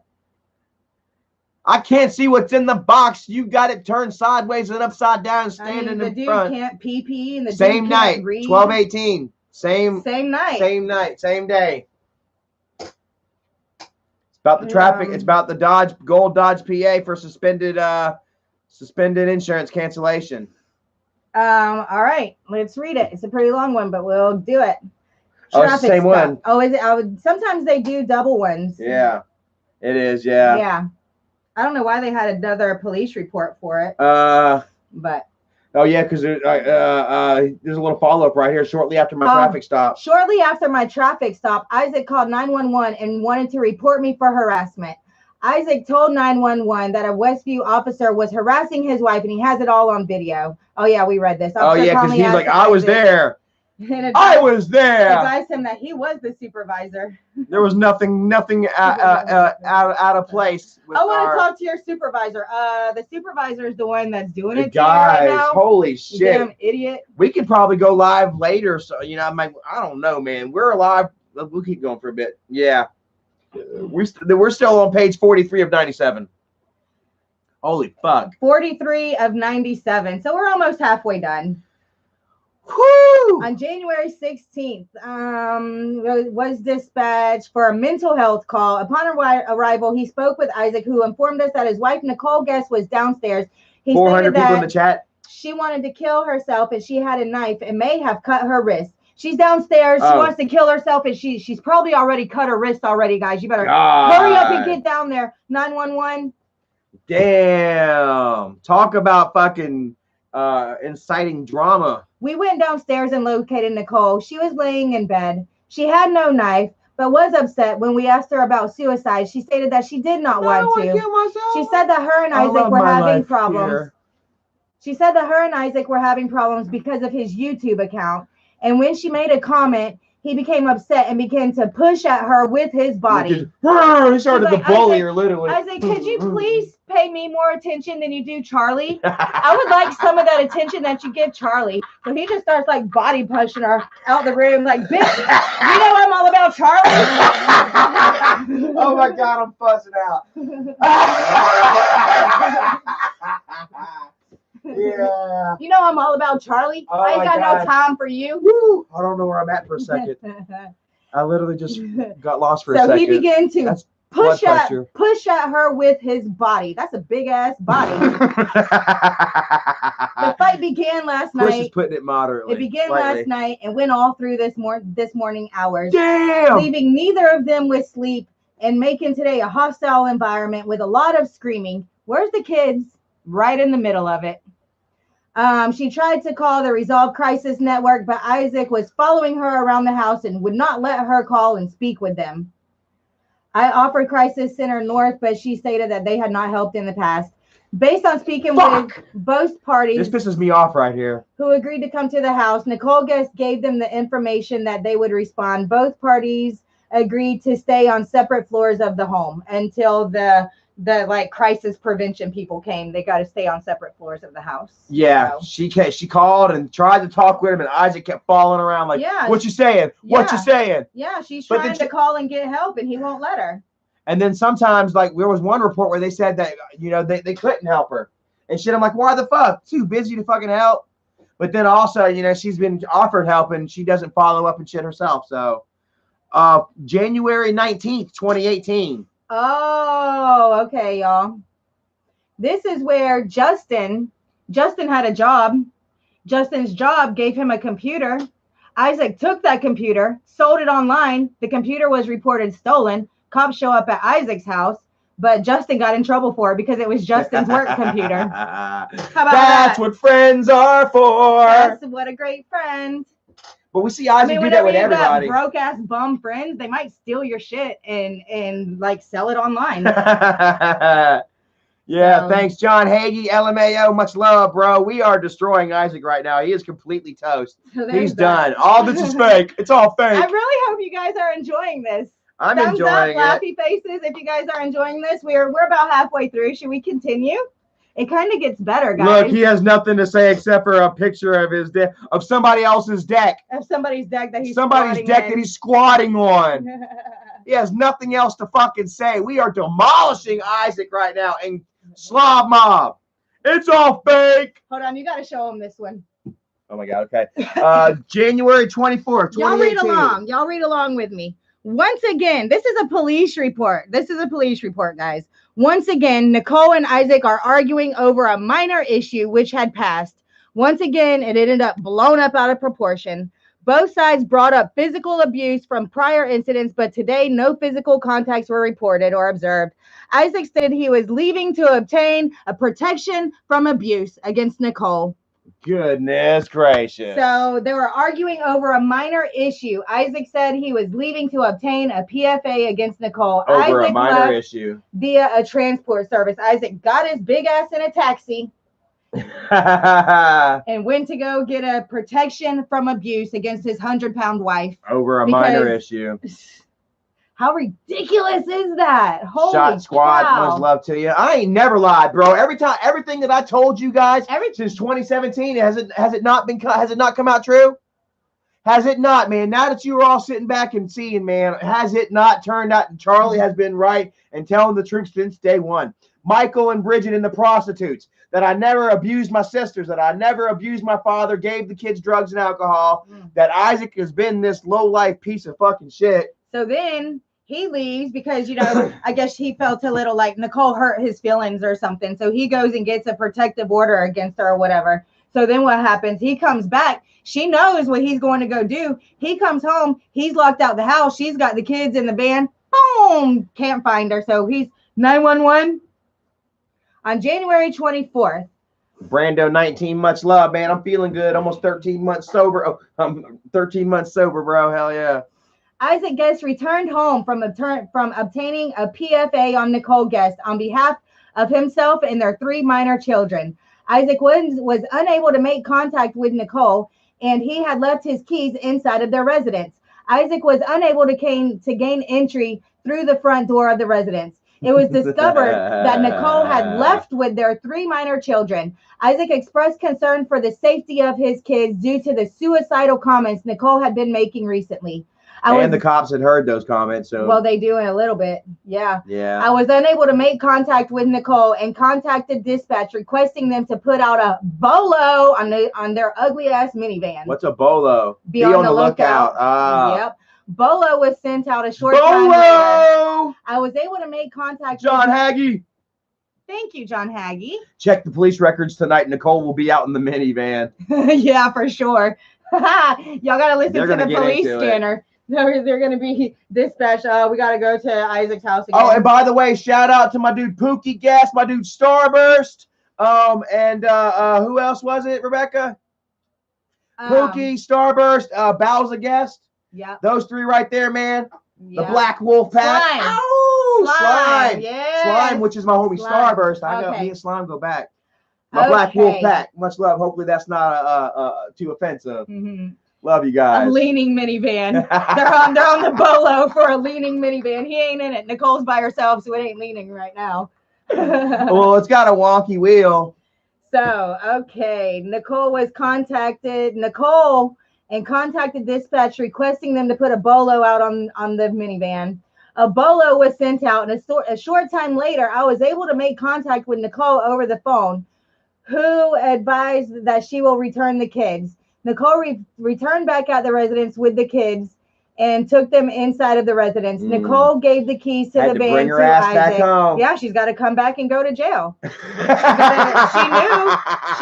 can't see what's in the box. You got it turned sideways and upside down, standing in front. The dude can't pee, and the same dude night, can't read. 12/18. Same night. Same night. Same day. It's about the traffic. It's about the Gold Dodge PA for suspended insurance cancellation. All right, let's read it. It's a pretty long one, but we'll do it. Oh, it's the same one. Oh, is it? Sometimes they do double ones. Yeah, it is. Yeah. Yeah. I don't know why they had another police report for it. But. Oh yeah, because there's a little follow-up right here. Shortly after my traffic stop. Shortly after my traffic stop, Isaac called 911 and wanted to report me for harassment. Isaac told 911 that a Westview officer was harassing his wife, and he has it all on video. Oh yeah, we read this. Oh yeah, because he's like, I was there. I was there. Advised him that he was the supervisor. There was nothing out of place. I want to talk to your supervisor. The supervisor is the one that's doing it. Guys, to you right now. Holy shit! You damn idiot. We could probably go live later. So I'm like, I don't know, man. We're live. We'll keep going for a bit. Yeah, we're still on page 43 of 97. Holy fuck. 43 of 97. So we're almost halfway done. Woo! On January 16th, was dispatched for a mental health call. Upon arrival, he spoke with Isaac, who informed us that his wife, Nicole Guest, was downstairs. He 400 people in the chat. She wanted to kill herself, and she had a knife and may have cut her wrist. She's downstairs. She wants to kill herself, and she's probably already cut her wrist already, guys. You better hurry up and get down there. 911. Damn. Talk about fucking inciting drama. We went downstairs and located Nicole. She was laying in bed. She had no knife, but was upset when we asked her about suicide. She stated that she did not want to. She said that her and Isaac were having problems. She said that her and Isaac were having problems because of his YouTube account. And when she made a comment, he became upset and began to push at her with his body. He started to bully her, literally. Isaac, could you please pay me more attention than you do Charlie? I would like some of that attention that you give Charlie. So he just starts like body pushing her out the room, like, bitch, you know I'm all about Charlie? Oh my God, I'm fussing out. Yeah. You know I'm all about Charlie. I ain't got no time for you. Woo. I don't know where I'm at for a second. I literally just got lost for a second. So he began to push at her with his body. That's a big ass body. The fight began last night. Push is putting it moderately. It began last night and went all through this morning hours. Damn. Leaving neither of them with sleep and making today a hostile environment with a lot of screaming. Where's the kids? Right in the middle of it. She tried to call the Resolve Crisis Network, but Isaac was following her around the house and would not let her call and speak with them. I offered Crisis Center North, but she stated that they had not helped in the past. Based on speaking with both parties, this pisses me off right here, who agreed to come to the house, Nicole Guest gave them the information that they would respond. Both parties agreed to stay on separate floors of the home until the like crisis prevention people came. They got to stay on separate floors of the house. Yeah, so. She called and tried to talk with him, and Isaac kept falling around like, yeah, what you saying? Yeah. What you saying? Yeah, she's trying to call and get help, and he won't let her. And then sometimes, like, there was one report where they said that, you know, they couldn't help her and shit. I'm like, why the fuck? Too busy to fucking help. But then also, you know, she's been offered help and she doesn't follow up and shit herself. So, January 19th, 2018. Oh, okay, y'all. This is where Justin had a job. Justin's job gave him a computer. Isaac took that computer, sold it online. The computer was reported stolen. Cops show up at Isaac's house, but Justin got in trouble for it because it was Justin's work computer. How about That's what friends are for. That's what a great friend. But we see Isaac do that with everybody. Broke ass bum friends, they might steal your shit and like sell it online. Yeah, thanks, John Hagee, LMAO. Much love, bro. We are destroying Isaac right now. He is completely toast. So he's done. All this is fake. It's all fake. I really hope you guys are enjoying this. I'm enjoying up, laughy faces. If you guys are enjoying this, we're about halfway through. Should we continue? It kind of gets better, guys. Look, he has nothing to say except for a picture of his of somebody else's deck. Of somebody's deck that he's that he's squatting on. He has nothing else to fucking say. We are demolishing Isaac right now and Slav Mob. It's all fake. Hold on, you got to show him this one. Oh my God. Okay. January 24th, 2018. Y'all read along. Y'all read along with me. Once again, this is a police report. This is a police report, guys. Once again, Nicole and Isaac are arguing over a minor issue which had passed. Once again, it ended up blown up out of proportion. Both sides brought up physical abuse from prior incidents, but today no physical contacts were reported or observed. Isaac said he was leaving to obtain a protection from abuse against Nicole. Goodness gracious. So they were arguing over a minor issue. Isaac said he was leaving to obtain a PFA against Nicole. Over Isaac a minor issue. Via a transport service. Isaac got his big ass in a taxi and went to go get a protection from abuse against his 100-pound wife. Over a minor issue. How ridiculous is that? Holy Shot squad, cow. Much love to you. I ain't never lied, bro. Everything that I told you guys since 2017, has it not come out true? Has it not, man? Now that you were all sitting back and seeing, man, has it not turned out? And Charlie has been right and telling the truth since day one. Michael and Bridget and the prostitutes, that I never abused my sisters, that I never abused my father, gave the kids drugs and alcohol, that Isaac has been this low-life piece of fucking shit. So then he leaves because, you know, I guess he felt a little like Nicole hurt his feelings or something. So he goes and gets a protective order against her or whatever. So then what happens? He comes back. She knows what he's going to go do. He comes home. He's locked out the house. She's got the kids in the van. Boom. Can't find her. So he's 911. On January 24th. Brando 19, much love, man. I'm feeling good. Almost 13 months sober. Oh, I'm 13 months sober, bro. Hell yeah. Isaac Guest returned home from obtaining a PFA on Nicole Guest on behalf of himself and their 3 minor children. Isaac was unable to make contact with Nicole, and he had left his keys inside of their residence. Isaac was unable to gain entry through the front door of the residence. It was discovered that Nicole had left with their 3 minor children. Isaac expressed concern for the safety of his kids due to the suicidal comments Nicole had been making recently. The cops had heard those comments. So well, they do in a little bit. Yeah. Yeah. I was unable to make contact with Nicole and contacted dispatch requesting them to put out a bolo on their ugly ass minivan. What's a bolo? Be on the lookout. Yep. Bolo was sent out a short time later. I was able to make contact John Hagee. Thank you, John Hagee. Check the police records tonight. Nicole will be out in the minivan. Yeah, for sure. Y'all got to listen to the police scanner. They're going to be dispatched. We got to go to Isaac's house again. Oh, and by the way, shout out to my dude Pookie Gas, my dude Starburst, and who else was it, Rebecca? Pookie, Starburst, Bow's a guest. Yeah. Those 3 right there, man. Yeah. The Black Wolf Pack. Ow! Slime. Yes. Slime, which is my homie Slime. Starburst. I know Okay. me and Slime go back. My Black Wolf Pack. Much love. Hopefully that's not too offensive. Love you guys. A leaning minivan. they're on the bolo for a leaning minivan. He ain't in it. Nicole's by herself, so it ain't leaning right now. Well, it's got a wonky wheel. So, okay. Nicole contacted dispatch requesting them to put a bolo out on the minivan. A bolo was sent out, and a short time later, I was able to make contact with Nicole over the phone, who advised that she will return the kids. Nicole returned back at the residence with the kids and took them inside of the residence. Nicole gave the keys to the van bring her to ass Isaac. back home. Yeah, she's got to come back and go to jail. She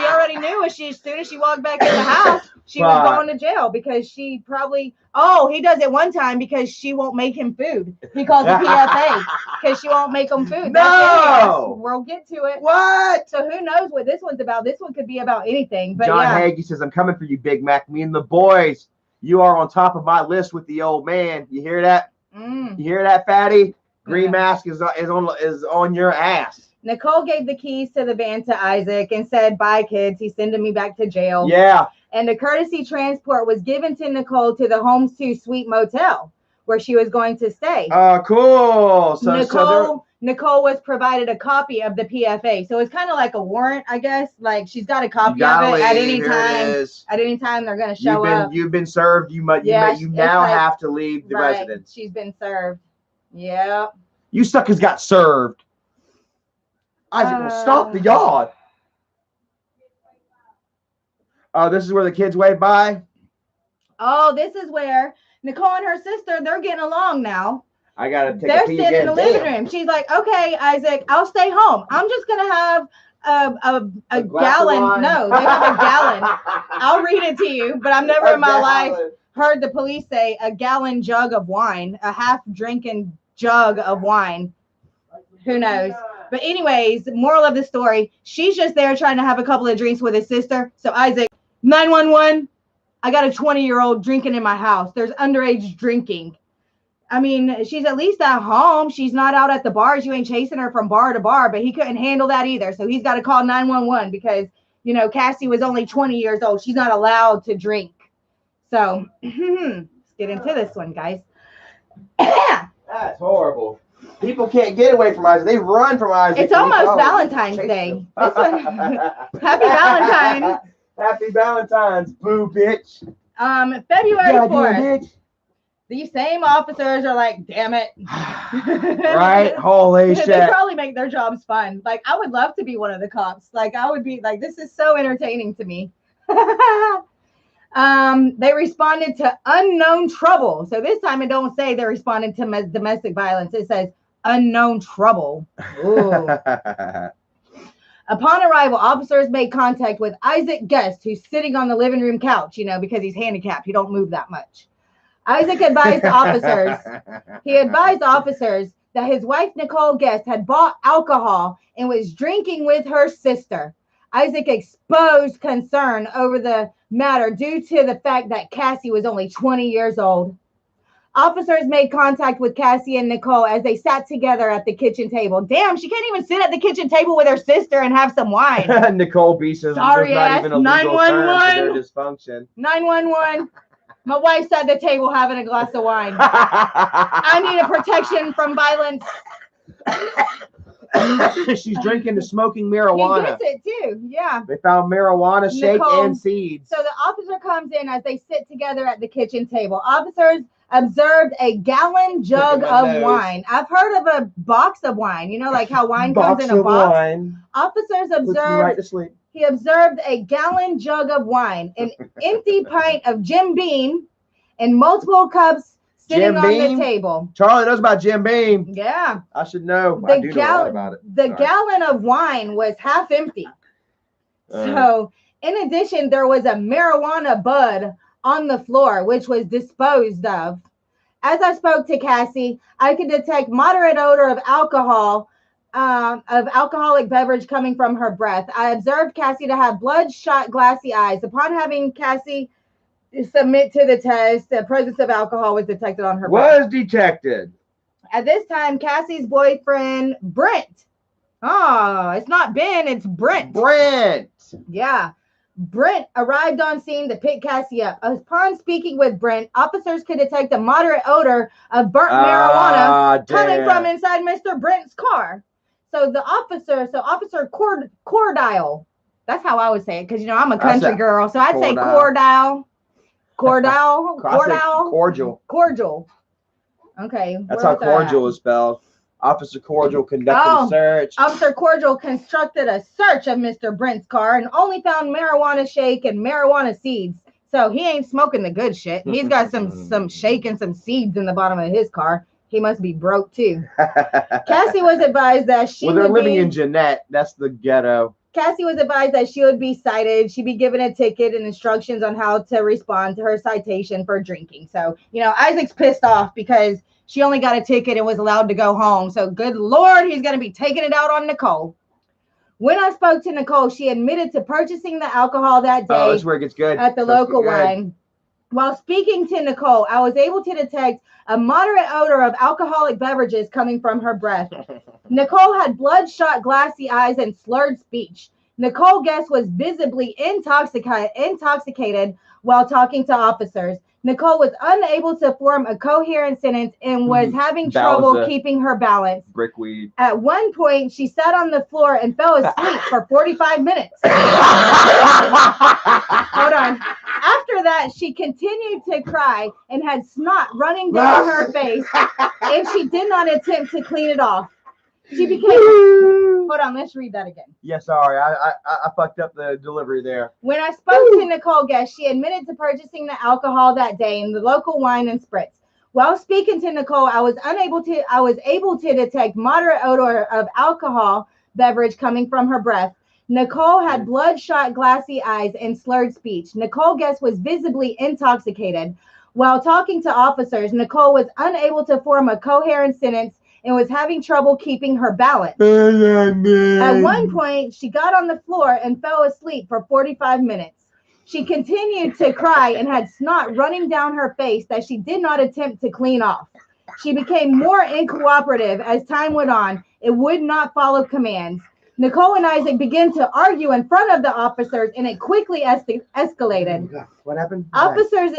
already knew as soon as she walked back in the house, she was going to jail because she probably, he does it one time because she won't make him food. He calls the PFA because she won't make him food. No! We'll get to it. What? So who knows what this one's about? This one could be about anything. But John Hagee says, I'm coming for you, Big Mac. Me and the boys. You are on top of my list with the old man. You hear that? You hear that, fatty? Green mask is on your ass. Nicole gave the keys to the van to Isaac and said, bye, kids. He's sending me back to jail. Yeah. And a courtesy transport was given to Nicole to the Homes 2 Suite Motel where she was going to stay. Oh, cool. So Nicole was provided a copy of the PFA. So it's kind of like a warrant, I guess. Like she's got a copy of it at any time. At any time they're going to show up. You've been served. You now have to leave the residence. She's been served. Yeah. You suckers got served. Isaac will stomp the yard. Oh, this is where the kids wave by? Oh, this is where Nicole and her sister, they're getting along now. I got to take They're a pee sitting again. in the living room. She's like, okay, Isaac, I'll stay home. I'm just going to have a gallon. No, they have a gallon. I'll read it to you, but I've never in my life heard the police say a gallon jug of wine, a half-drinking jug of wine. Who knows? But anyways, moral of the story, she's just there trying to have a couple of drinks with his sister. So Isaac, 911, I got a 20-year-old drinking in my house. There's underage drinking. I mean, she's at least at home. She's not out at the bars. You ain't chasing her from bar to bar, but he couldn't handle that either. So he's got to call 911 because, Cassie was only 20 years old. She's not allowed to drink. So let's get into this one, guys. That's horrible. People can't get away from Isaac. They run from Isaac. It's almost Valentine's Day. Happy Valentine's. Happy Valentine's, boo, bitch. February 4th. These same officers are like, damn it. Right? Holy shit. They probably make their jobs fun. Like, I would love to be one of the cops. Like, I would be like, this is so entertaining to me. They responded to unknown trouble. So this time it don't say they responded to domestic violence. It says unknown trouble. Ooh. Upon arrival, officers made contact with Isaac Guest, who's sitting on the living room couch, because he's handicapped. He don't move that much. Isaac advised officers that his wife, Nicole Guest, had bought alcohol and was drinking with her sister. Isaac exposed concern over the matter due to the fact that Cassie was only 20 years old. Officers made contact with Cassie and Nicole as they sat together at the kitchen table. Damn, she can't even sit at the kitchen table with her sister and have some wine. Nicole B says sorry not even a legal term for their 911. dysfunction. 911. My wife's at the table having a glass of wine. I need a protection from violence. She's drinking and smoking marijuana. He gets it too, yeah. They found marijuana shake and seeds. So the officer comes in as they sit together at the kitchen table. Officers observed a gallon jug of wine. I've heard of a box of wine. Like how wine comes in a box. Wine. Officers observed. He observed a gallon jug of wine, an empty pint of Jim Beam, and multiple cups sitting on the table. Charlie knows about Jim Beam. Yeah. I should know. I do know a lot about it. The gallon of wine was half empty. So, in addition, there was a marijuana bud on the floor, which was disposed of. As I spoke to Cassie, I could detect moderate odor of alcoholic beverage coming from her breath. I observed Cassie to have bloodshot, glassy eyes. Upon having Cassie submit to the test, the presence of alcohol was detected on her breath. Was detected. At this time, Cassie's boyfriend, Brent. Oh, it's not Ben, it's Brent. Brent. Yeah. Brent arrived on scene to pick Cassie up. Upon speaking with Brent, officers could detect a moderate odor of burnt marijuana coming from inside Mr. Brent's car. So Officer Cordile, that's how I would say it, because I'm a country girl, so I'd say Cordile. Cordial. Okay. That's how cordial is spelled. Officer Cordial conducted a search. Officer Cordial constructed a search of Mr. Brent's car and only found marijuana shake and marijuana seeds. So he ain't smoking the good shit. He's got some shake and some seeds in the bottom of his car. He must be broke too. Cassie was advised that they're living in Jeanette. That's the ghetto. Cassie was advised that she would be cited. She'd be given a ticket and instructions on how to respond to her citation for drinking. So, Isaac's pissed off because she only got a ticket and was allowed to go home. So good Lord, he's going to be taking it out on Nicole. When I spoke to Nicole, she admitted to purchasing the alcohol that day. Oh, that's where it gets good. At the local wine. While speaking to Nicole, I was able to detect a moderate odor of alcoholic beverages coming from her breath. Nicole had bloodshot, glassy eyes and slurred speech. Nicole Guest was visibly intoxicated while talking to officers. Nicole was unable to form a coherent sentence and was having trouble keeping her balance. Brickweed. At one point, she sat on the floor and fell asleep for 45 minutes. Hold on. After that, she continued to cry and had snot running down her face, and she did not attempt to clean it off. She became... Hold on, let's read that again. Yeah, sorry. I fucked up the delivery there. When I spoke to Nicole Guest, she admitted to purchasing the alcohol that day in the local wine and spritz. While speaking to Nicole, I was able to detect moderate odor of alcohol beverage coming from her breath. Nicole had bloodshot, glassy eyes and slurred speech. Nicole Guest was visibly intoxicated. While talking to officers, Nicole was unable to form a coherent sentence and was having trouble keeping her balance. At one point, she got on the floor and fell asleep for 45 minutes. She continued to cry and had snot running down her face that she did not attempt to clean off. She became more uncooperative as time went on and would not follow commands. Nicole and Isaac began to argue in front of the officers, and it quickly escalated. Oh, what happened? Officers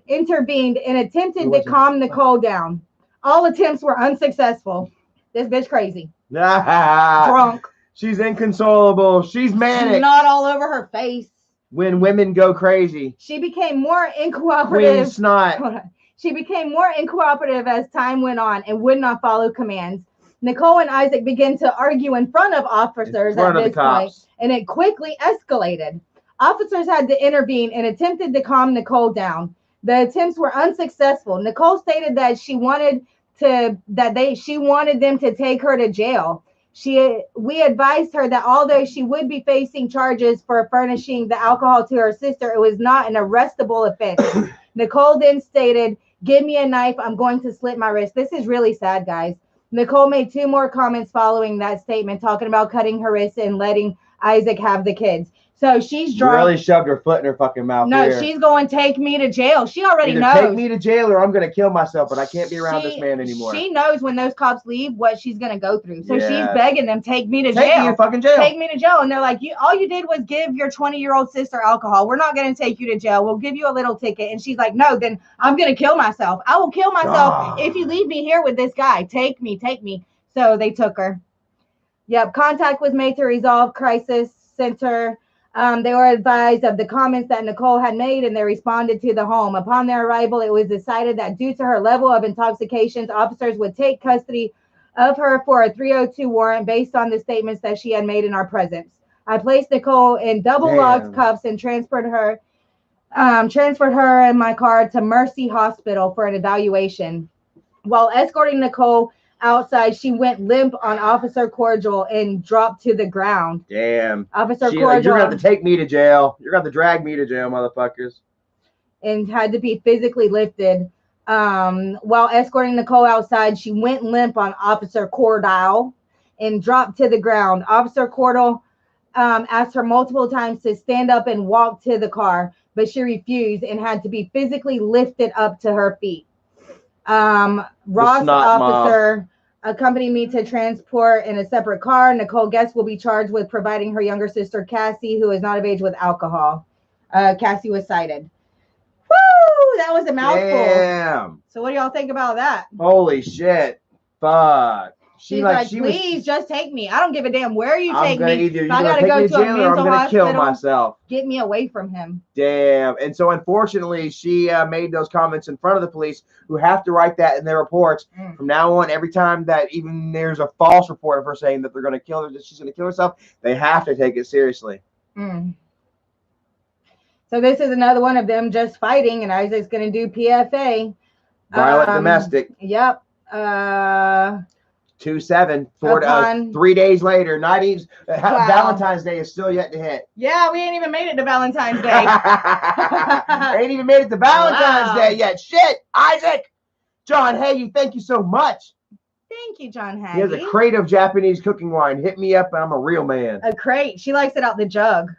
intervened and attempted to calm Nicole down. All attempts were unsuccessful. This bitch crazy. Drunk. She's inconsolable. She's manic. Not all over her face. When women go crazy. She became more uncooperative. Queen snot. She became more uncooperative as time went on and would not follow commands. Nicole and Isaac began to argue in front of officers at this point, and it quickly escalated. Officers had to intervene and attempted to calm Nicole down. The attempts were unsuccessful. Nicole stated that she wanted them to take her to jail. We advised her that although she would be facing charges for furnishing the alcohol to her sister, it was not an arrestable offense. Nicole then stated, "Give me a knife. I'm going to slit my wrist." This is really sad, guys. Nicole made 2 more comments following that statement, talking about cutting her wrist and letting Isaac have the kids. So she's drunk. Really shoved her foot in her fucking mouth. No, she's going, "Take me to jail." She already knows. Take me to jail or I'm going to kill myself, but I can't be around this man anymore. She knows when those cops leave what she's going to go through. So she's begging them, "Take me to jail. Take me to fucking jail. Take me to jail." And they're like, all you did was give your 20-year-old sister alcohol. We're not going to take you to jail. We'll give you a little ticket. And she's like, "No, then I'm going to kill myself. I will kill myself if you leave me here with this guy. Take me, take me." So they took her. Yep. Contact was made to resolve crisis center. They were advised of the comments that Nicole had made, and they responded to the home. Upon their arrival, it was decided that due to her level of intoxication, officers would take custody of her for a 302 warrant based on the statements that she had made in our presence. I placed Nicole in double-locked cuffs and transferred her in my car to Mercy Hospital for an evaluation. While escorting Nicole outside, she went limp on Officer Cordial and dropped to the ground. Damn. Officer Cordial. Like, you're going to have to take me to jail. You're going to have to drag me to jail, motherfuckers. And had to be physically lifted. While escorting Nicole outside, she went limp on Officer Cordial and dropped to the ground. Officer Cordial asked her multiple times to stand up and walk to the car, but she refused and had to be physically lifted up to her feet. Ross officer accompanied me to transport in a separate car. Nicole Guest will be charged with providing her younger sister, Cassie, who is not of age, with alcohol. Cassie was cited. Woo! That was a mouthful. Damn. So what do y'all think about that? Holy shit. Fuck. She's like, please just take me. I don't give a damn where you take me. Either if I gotta go to a mental I'm gonna kill myself. Get me away from him. Damn. And so unfortunately, she made those comments in front of the police, who have to write that in their reports. From now on, every time that even there's a false report of her saying that they're gonna kill her, that she's gonna kill herself, they have to take it seriously. So this is another one of them just fighting, and Isaac's gonna do PFA. Violent domestic. Yep. 2/7, 3 days later, not even Valentine's Day is still yet to hit. Yeah, we ain't even made it to Valentine's Day. Ain't even made it to Valentine's Day yet. Shit, Isaac. John Hagee, thank you so much. Thank you, John Hagee. He has a crate of Japanese cooking wine. Hit me up, and I'm a real man. A crate. She likes it out the jug.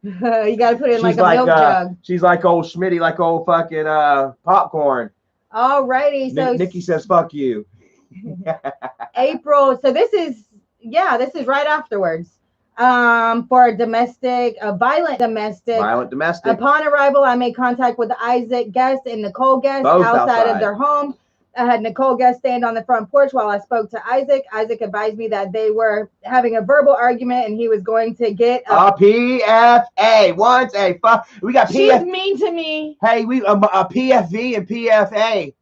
You got to put it in like a milk jug. She's like old Schmitty, like old fucking popcorn. Alrighty, so Nikki says, "Fuck you." April. So this is right afterwards. For a violent domestic. Upon arrival, I made contact with Isaac Guest and Nicole Guest outside of their home. I had Nicole Guest stand on the front porch while I spoke to Isaac. Isaac advised me that they were having a verbal argument and he was going to get a PFA. We got PFA. She's mean to me. Hey, we a PFV and PFA.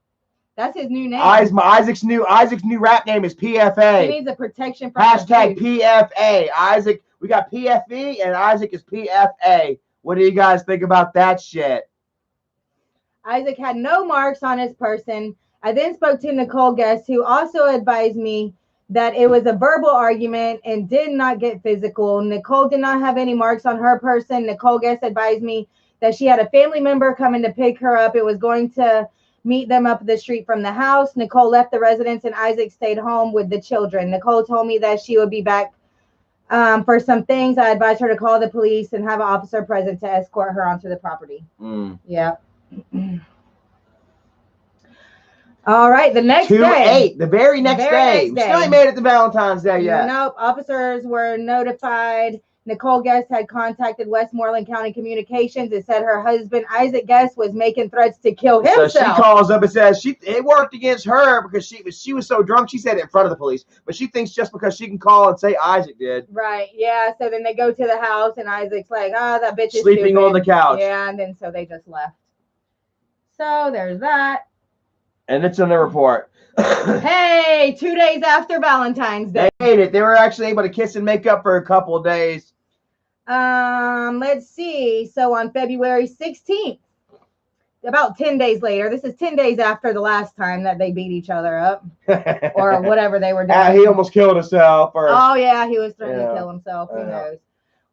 That's his new name. Isaac's new rap name is PFA. He needs a protection from hashtag PFA. Isaac, we got PFV and Isaac is PFA. What do you guys think about that shit? Isaac had no marks on his person. I then spoke to Nicole Guest, who also advised me that it was a verbal argument and did not get physical. Nicole did not have any marks on her person. Nicole Guest advised me that she had a family member coming to pick her up. It was going to meet them up the street from the house. Nicole left the residence and Isaac stayed home with the children. Nicole told me that she would be back for some things. I advised her to call the police and have an officer present to escort her onto the property. Yeah. All right, the next day. The very next day. We still ain't made it to Valentine's Day yet. Nope. Officers were notified. Nicole Guest had contacted Westmoreland County Communications and said her husband, Isaac Guest, was making threats to kill himself. So she calls up and says it worked against her because she was so drunk. She said it in front of the police, but she thinks just because she can call and say Isaac did. Right. Yeah. So then they go to the house and Isaac's like, that bitch is sleeping stupid on the couch. Yeah. And then so they just left. So there's that. And it's in the report. Hey, 2 days after Valentine's Day. They made it. They were actually able to kiss and make up for a couple of days. Let's see. So on February 16th, about 10 days later, this is 10 days after the last time that they beat each other up or whatever they were doing. He almost killed himself. Oh, yeah, he was threatening to kill himself. Who knows?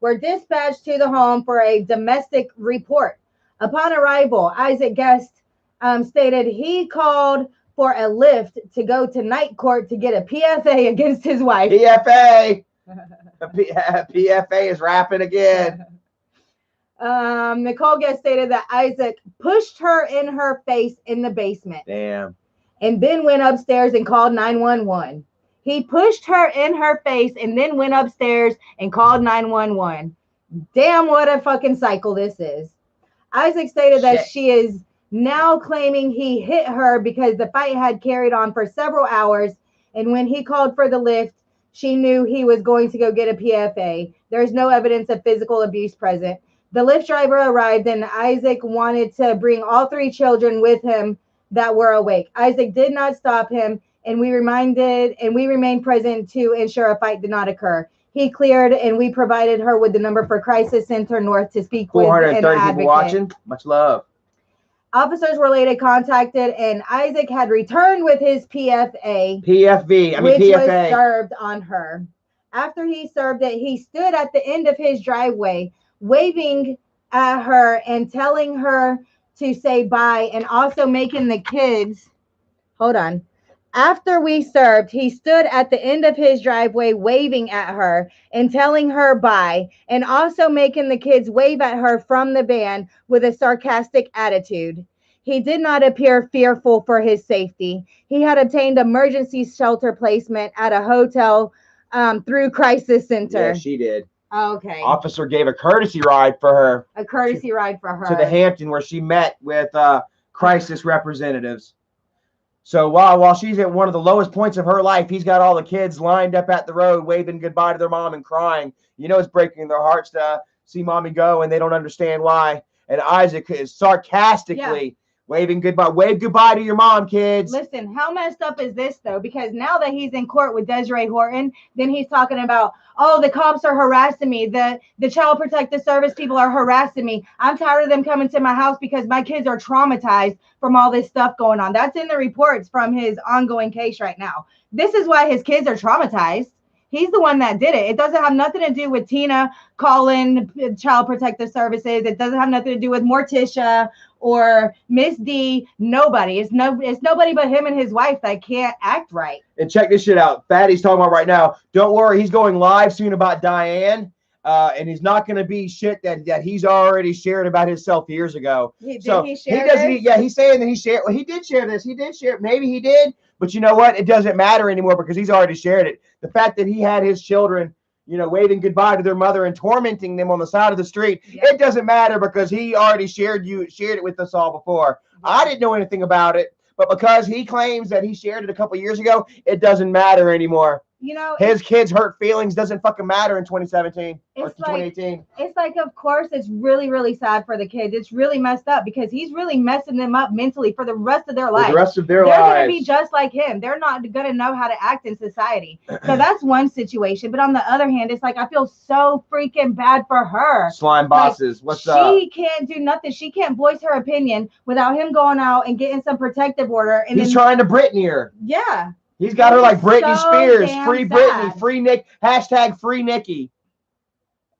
Were dispatched to the home for a domestic report. Upon arrival, Isaac Guest stated he called for a lift to go to night court to get a PFA against his wife. PFA. PFA is rapping again. Nicole Guest stated that Isaac pushed her in her face in the basement. Damn. And then went upstairs and called 911. He pushed her in her face and then went upstairs and called 911. Damn, what a fucking cycle this is. Isaac stated that she is now claiming he hit her because the fight had carried on for several hours. And when he called for the lift, she knew he was going to go get a PFA. There's no evidence of physical abuse present. The Lyft driver arrived and Isaac wanted to bring all 3 children with him that were awake. Isaac did not stop him, and we remained present to ensure a fight did not occur. He cleared, and we provided her with the number for Crisis Center North to speak with an advocate. 430 people watching. Much love. Officers were later contacted, and Isaac had returned with his PFA. Which was served on her. After he served it, he stood at the end of his driveway, waving at her and telling her to say bye, and also making the kids. Hold on. After we served, he stood at the end of his driveway, waving at her and telling her bye, and also making the kids wave at her from the van with a sarcastic attitude. He did not appear fearful for his safety. He had obtained emergency shelter placement at a hotel through crisis center. Yeah, she did. Okay. Officer gave a courtesy ride for her. A courtesy ride for her. To the Hampton, where she met with crisis representatives. So while she's at one of the lowest points of her life, he's got all the kids lined up at the road, waving goodbye to their mom and crying. You know, it's breaking their hearts to see mommy go, and they don't understand why. And Isaac is sarcastically waving goodbye. Wave goodbye to your mom, kids. Listen, how messed up is this, though? Because now that he's in court with Desiree Horton, then he's talking about, oh, the cops are harassing me. The Child Protective Service people are harassing me. I'm tired of them coming to my house because my kids are traumatized from all this stuff going on. That's in the reports from his ongoing case right now. This is why his kids are traumatized. He's the one that did it. It doesn't have nothing to do with Tina calling Child Protective Services. It doesn't have nothing to do with Morticia or Miss D. Nobody. It's nobody but him and his wife that can't act right. And check this shit out. Fatty's talking about right now. Don't worry, he's going live soon about Diane. And he's not going to be shit that he's already shared about himself years ago. He's saying that he shared. Well, he did share this. He did share. Maybe he did. But you know what? It doesn't matter anymore because he's already shared it. The fact that he had his children, you know, waving goodbye to their mother and tormenting them on the side of the street, it doesn't matter because he already shared it with us all before. I didn't know anything about it, but because he claims that he shared it a couple years ago, it doesn't matter anymore. You know, his kids' hurt feelings doesn't fucking matter in 2017 or 2018. It's like, of course, it's really, really sad for the kids. It's really messed up because he's really messing them up mentally for the rest of their life. The rest of their lives. They're going to be just like him. They're not going to know how to act in society. So that's one situation. But on the other hand, it's like I feel so freaking bad for her. Slime bosses. Like, what's up? She can't do nothing. She can't voice her opinion without him going out and getting some protective order. And he's trying to Britney her. Yeah. He's got her like Britney Spears, free sad. Britney, free Nick, hashtag free Nikki.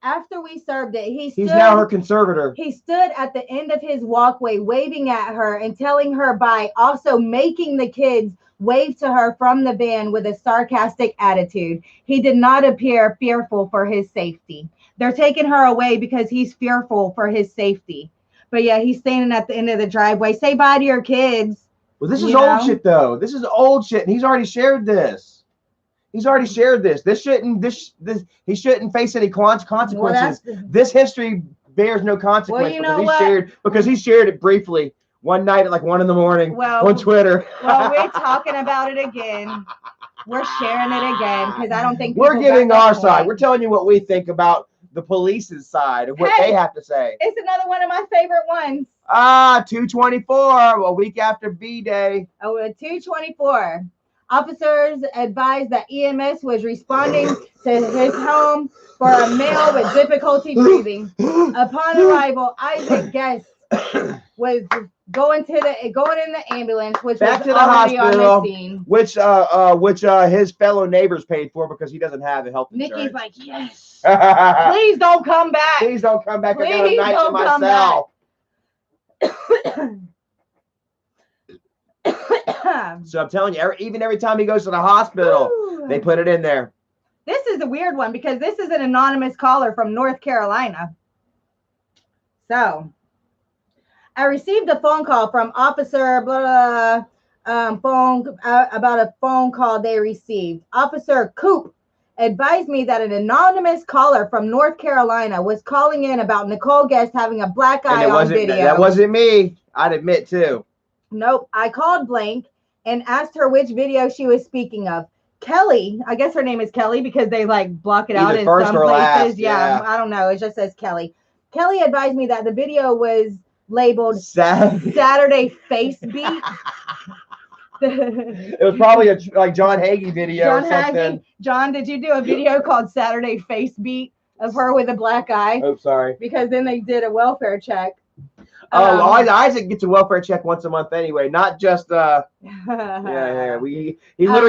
After we served it, he's now her conservator. He stood at the end of his walkway, waving at her and telling her bye, also making the kids wave to her from the van with a sarcastic attitude. He did not appear fearful for his safety. They're taking her away because he's fearful for his safety. But yeah, he's standing at the end of the driveway. Say bye to your kids. Well, this is old shit, though. This is old shit, and he's already shared this. He shouldn't face any consequences. This history bears no consequence because he shared it briefly one night at like 1 a.m. on Twitter. Well, we're talking about it again. We're sharing it again because I don't think we're giving our side. We're telling you what we think about the police's side of what they have to say. It's another one of my favorite ones. 224, a week after B-Day. 224. Officers advised that EMS was responding to his home for a male with difficulty breathing. Upon arrival, Isaac Guest was going in the ambulance, which back was to the already hospital, on the scene. Which his fellow neighbors paid for because he doesn't have the health insurance. Nikki's like, yes. Please don't come back. Please don't come back. Please I got a night to myself. So I'm telling you, even every time he goes to the hospital, they put it in there. This is a weird one because this is an anonymous caller from North Carolina. So, I received a phone call from Officer about a phone call they received. Officer Coop advised me that an anonymous caller from North Carolina was calling in about Nicole Guest having a black eye on video. That wasn't me. I'd admit too. Nope. I called blank and asked her which video she was speaking of. Kelly, I guess her name is Kelly because they like block it out in some places. Last, yeah, I don't know. It just says Kelly. Kelly advised me that the video was labeled Saturday Face Beat. It was probably a like John Hagee video or something. John, did you do a video called Saturday Face Beat of her with a black eye? Oh, sorry. Because then they did a welfare check. Isaac gets a welfare check once a month anyway, not just he literally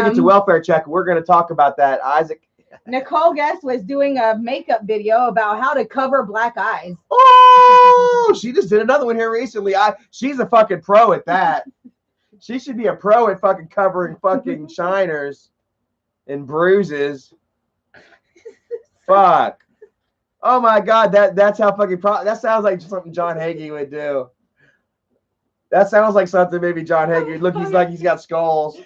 gets a welfare check. We're going to talk about that. Isaac. Nicole Guest was doing a makeup video about how to cover black eyes. Oh, she just did another one here recently. She's a fucking pro at that. She should be a pro at fucking covering fucking shiners and bruises. Fuck. Oh my God, that's how fucking that sounds like something John Hagee would do. That sounds like something maybe John Hager. Look, he's like he's got skulls.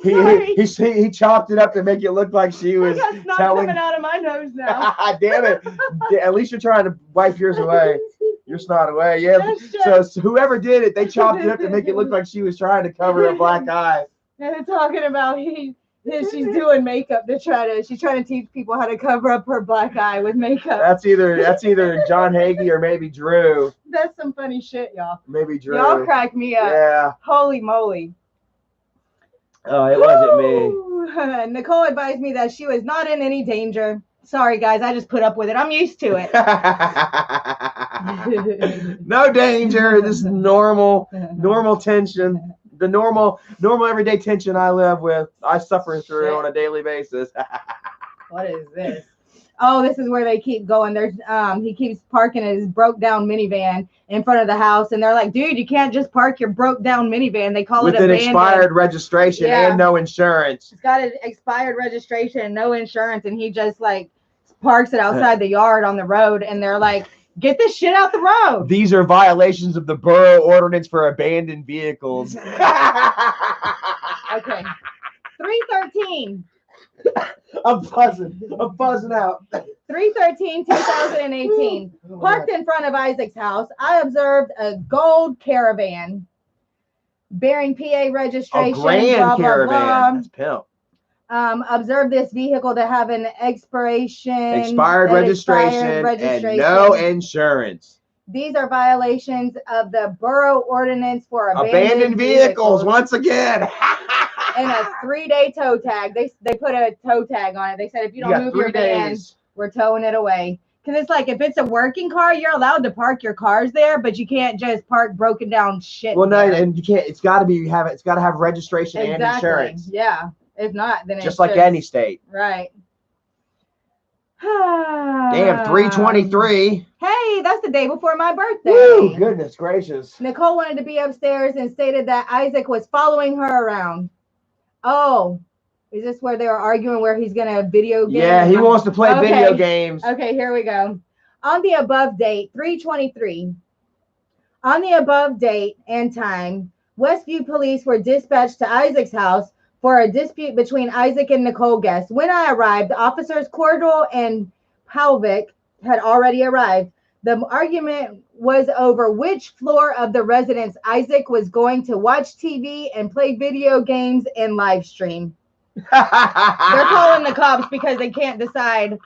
He chopped it up to make it look like she was coming out of my nose now. Damn it! At least you're trying to wipe yours away. Your snot away. Yeah. So whoever did it, they chopped it up to make it look like she was trying to cover a black eye. And they're talking about she's doing makeup she's trying to teach people how to cover up her black eye with makeup. That's either John Hagee or maybe Drew. That's some funny shit, y'all. Maybe Drew. Y'all crack me up. Yeah. Holy moly. Oh, it wasn't me. Nicole advised me that she was not in any danger. Sorry, guys. I just put up with it. I'm used to it. No danger. This is normal tension. The normal everyday tension I live with. I suffer through on a daily basis. What is this? Oh, this is where they keep going. There's he keeps parking his broke down minivan in front of the house, and they're like, dude, you can't just park your broke down minivan. They call it with an expired registration and no insurance. It's got an expired registration and no insurance, and he just like parks it outside the yard on the road, and they're like, get this shit out the road. These are violations of the borough ordinance for abandoned vehicles. Okay. 313. I'm buzzing out. 3/13/2018. Parked in front of Isaac's house, I observed a gold caravan bearing PA registration. A grand blah, caravan. Blah, blah. That's pimp. Observed this vehicle to have an expired registration and no insurance. These are violations of the borough ordinance for abandoned vehicles once again. And a 3-day tow tag. They put a tow tag on it. They said if you don't move your van, we're towing it away. Because it's like if it's a working car, you're allowed to park your cars there, but you can't just park broken down shit. Well, no, and you can't. It's got to have registration and insurance. Yeah. If not, then just like any state. Right. Damn, 3/23. Hey, that's the day before my birthday. Woo, goodness gracious. Nicole wanted to be upstairs and stated that Isaac was following her around. Oh, is this where they were arguing where he's going to video game? Yeah, he wants to play video games. Okay, here we go. On the above date, 3/23. On the above date and time, Westview police were dispatched to Isaac's house for a dispute between Isaac and Nicole Guest. When I arrived, officers Cordell and Palvic had already arrived. The argument was over which floor of the residence Isaac was going to watch TV and play video games and live stream. They're calling the cops because they can't decide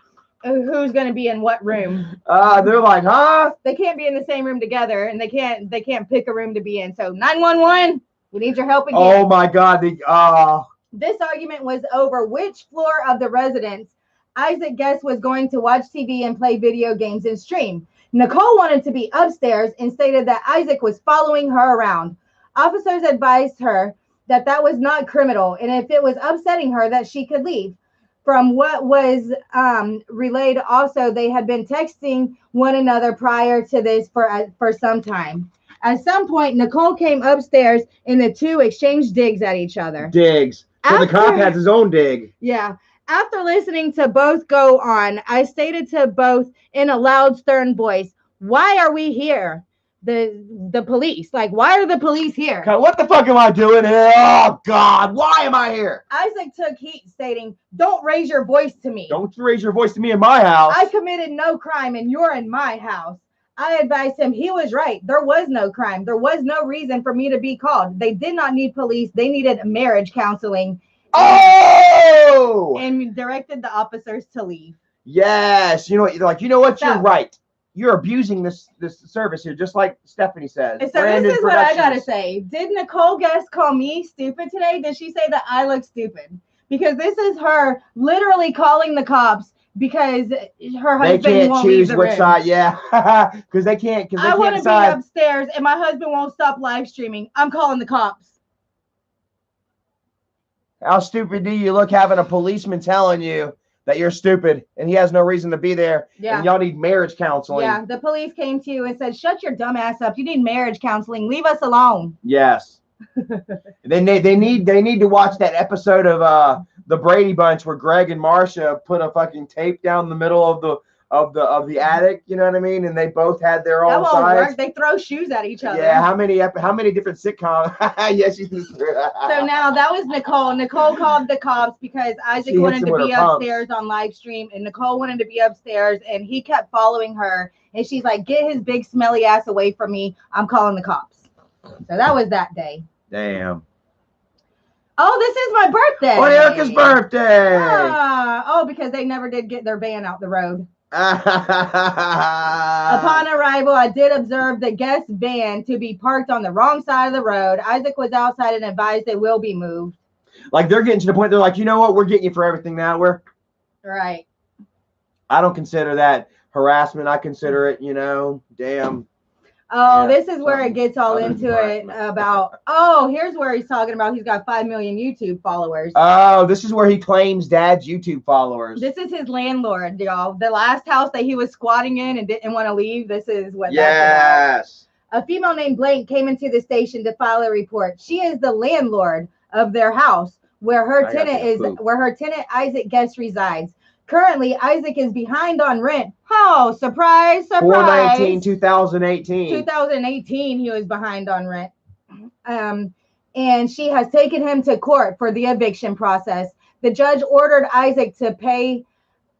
who's going to be in what room. They're like, huh? They can't be in the same room together, and they can't pick a room to be in. So 911, we need your help again. Oh my God! This argument was over which floor of the residence Isaac Guest was going to watch TV and play video games and stream. Nicole wanted to be upstairs and stated that Isaac was following her around. Officers advised her that that was not criminal, and if it was upsetting her, that she could leave. From what was relayed, also, they had been texting one another prior to this for some time. At some point, Nicole came upstairs, and the two exchanged digs at each other. Digs. So the cop has his own dig. Yeah. After listening to both go on, I stated to both in a loud, stern voice, "Why are we here? The police. Like, why are the police here? What the fuck am I doing here? Oh, God, why am I here?" Isaac took heat, stating, "Don't raise your voice to me. Don't raise your voice to me in my house. I committed no crime, and you're in my house." I advised him he was right. There was no crime. There was no reason for me to be called. They did not need police. They needed marriage counseling. Oh! And directed the officers to leave. Yes. You know what? You're right. You're abusing this service here, just like Stephanie says. So this is what I gotta say. Did Nicole Guest call me stupid today? Did she say that I look stupid? Because this is her literally calling the cops because her husband won't leave the room. They can't choose which side, yeah. Because they can't. I want to be upstairs, and my husband won't stop live streaming. I'm calling the cops. How stupid do you look having a policeman telling you that you're stupid and he has no reason to be there? Yeah. And y'all need marriage counseling. Yeah, the police came to you and said, "Shut your dumb ass up. You need marriage counseling. Leave us alone." Yes. They need to watch that episode of the Brady Bunch where Greg and Marcia put a fucking tape down the middle the attic. You know what I mean? And they both had their own That won't sides. work. They throw shoes at each other. Yeah. How many different sitcoms? Yes, you. So now that was Nicole. Nicole called the cops because Isaac wanted to be upstairs on live stream, and Nicole wanted to be upstairs, and he kept following her. And she's like, "Get his big smelly ass away from me! I'm calling the cops." So that was that day. Damn. Oh, this is my birthday. Oh, Erica's birthday. Oh, because they never did get their van out the road. Upon arrival, I did observe the guest van to be parked on the wrong side of the road. Isaac was outside and advised it will be moved. Like they're getting to the point, they're like, you know what? We're getting you for everything now. Right. I don't consider that harassment. I consider it, damn. Oh, yeah, this is where it gets all into it about, here's where he's talking about he's got 5 million YouTube followers. Oh, this is where he claims dad's YouTube followers. This is his landlord, y'all. The last house that he was squatting in and didn't want to leave, this is what that's about. A female named Blank came into the station to file a report. She is the landlord of their house where her tenant Isaac Guest resides. Currently, Isaac is behind on rent. Oh, surprise, surprise. 4/19/2018. 2018, he was behind on rent. And she has taken him to court for the eviction process. The judge ordered Isaac to pay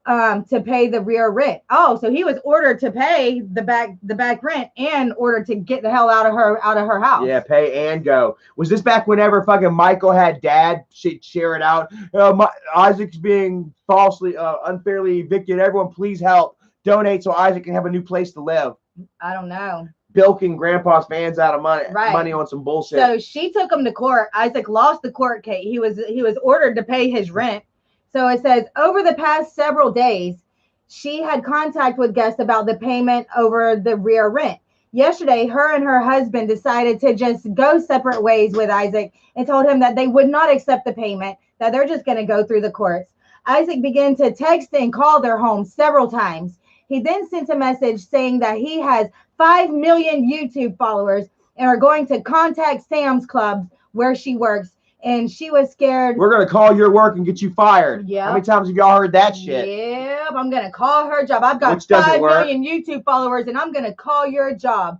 the rear rent. Oh, so he was ordered to pay the back rent and ordered to get the hell out of her house. Yeah, pay and go. Was this back whenever fucking Michael had dad share it out? Isaac's being falsely, unfairly evicted. Everyone, please help. Donate so Isaac can have a new place to live. I don't know. Bilking grandpa's fans out of money on some bullshit. So she took him to court. Isaac lost the court case. He was ordered to pay his rent. So it says, over the past several days, she had contact with guests about the payment over the rear rent. Yesterday, her and her husband decided to just go separate ways with Isaac and told him that they would not accept the payment, that they're just going to go through the courts. Isaac began to text and call their home several times. He then sent a message saying that he has 5 million YouTube followers and are going to contact Sam's Club where she works. And she was scared. We're going to call your work and get you fired. Yeah. How many times have y'all heard that shit? Yep. I'm going to call her job. I've got 5 million YouTube followers and I'm going to call your job.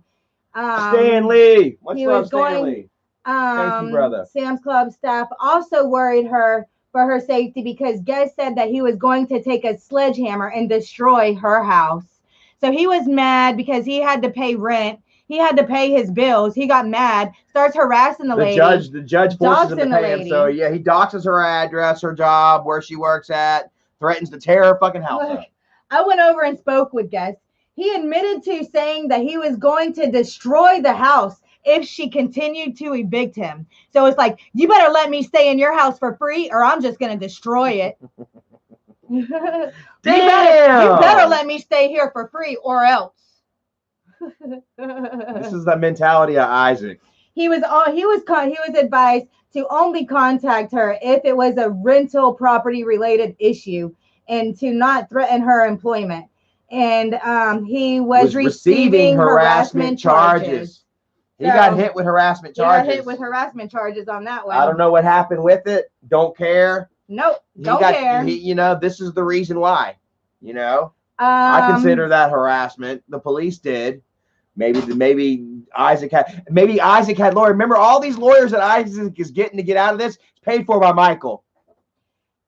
Stan Lee. Much love, Stan Lee. Thank you, brother. Sam's Club staff also worried her for her safety because guests said that he was going to take a sledgehammer and destroy her house. So he was mad because he had to pay rent. He had to pay his bills. He got mad, starts harassing the lady. The judge forces him to pay him. So yeah, he doxes her address, her job, where she works at, threatens to tear her fucking house up. I went over and spoke with guests. He admitted to saying that he was going to destroy the house if she continued to evict him. So it's like, you better let me stay in your house for free or I'm just going to destroy it. Damn. You better let me stay here for free or else. This is the mentality of Isaac. He was advised to only contact her if it was a rental property related issue and to not threaten her employment. And he was receiving harassment charges. He got hit with harassment charges. He got hit with harassment charges on that one. I don't know what happened with it. Don't care. Nope. Don't care. This is the reason why. I consider that harassment. The police did. Maybe Isaac had lawyer. Remember all these lawyers that Isaac is getting to get out of this? It's paid for by Michael.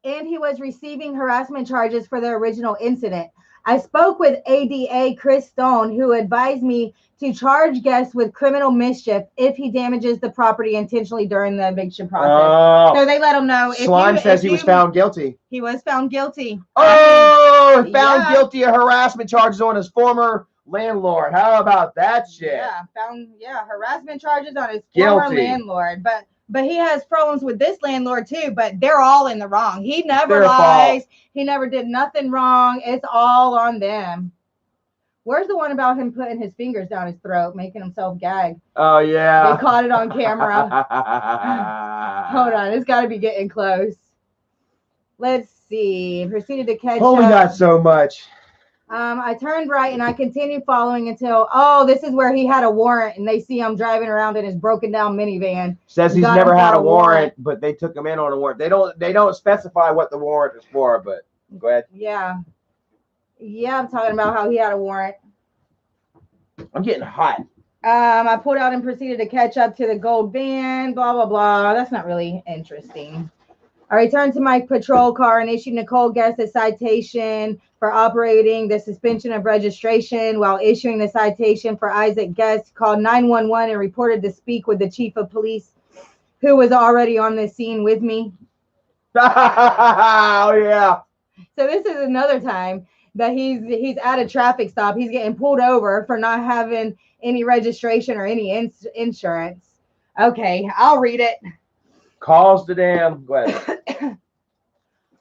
And he was receiving harassment charges for the original incident. I spoke with ADA Chris Stone, who advised me to charge guests with criminal mischief if he damages the property intentionally during the eviction process. So they let him know. Slime says he was found guilty. He was found guilty. Found guilty of harassment charges on his former landlord. How about that shit? Harassment charges on his former landlord. But he has problems with this landlord too, but they're all in the wrong. He never lies. He never did nothing wrong. It's all on them. Where's the one about him putting his fingers down his throat, making himself gag? Oh, yeah. They caught it on camera. Hold on. It's got to be getting close. Let's see. Proceeded to catch up. We got so much. I turned right and I continued following until, this is where he had a warrant and they see him driving around in his broken down minivan. Says he's never had a warrant, but they took him in on a warrant. They don't specify what the warrant is for, but go ahead. Yeah. Yeah, I'm talking about how he had a warrant. I'm getting hot. I pulled out and proceeded to catch up to the gold van, blah, blah, blah. That's not really interesting. I returned to my patrol car and issued Nicole Guest a citation for operating the suspension of registration. While issuing the citation for Isaac Guest, called 911 and reported to speak with the chief of police, who was already on the scene with me. Oh, yeah. So this is another time that he's at a traffic stop. He's getting pulled over for not having any registration or any insurance. Okay, I'll read it. Calls the damn. Go ahead.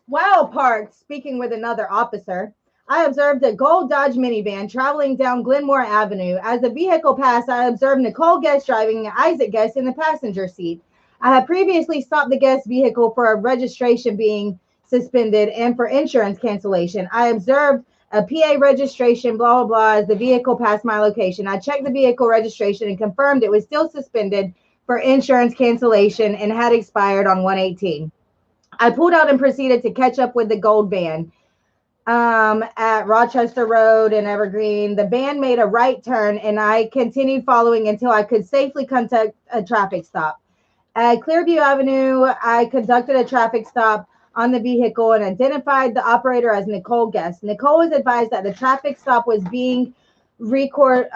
While parked, speaking with another officer, I observed a gold Dodge minivan traveling down Glenmore Avenue. As the vehicle passed, I observed Nicole Guest driving and Isaac Guest in the passenger seat. I had previously stopped the Guest vehicle for a registration being suspended and for insurance cancellation. I observed a PA registration, blah, blah, blah, as the vehicle passed my location. I checked the vehicle registration and confirmed it was still suspended for insurance cancellation and had expired on 1/18. I pulled out and proceeded to catch up with the gold van at Rochester Road and Evergreen. The van made a right turn and I continued following until I could safely conduct a traffic stop. At Clearview Avenue, I conducted a traffic stop on the vehicle and identified the operator as Nicole Guest. Nicole was advised that the traffic stop was being recorded.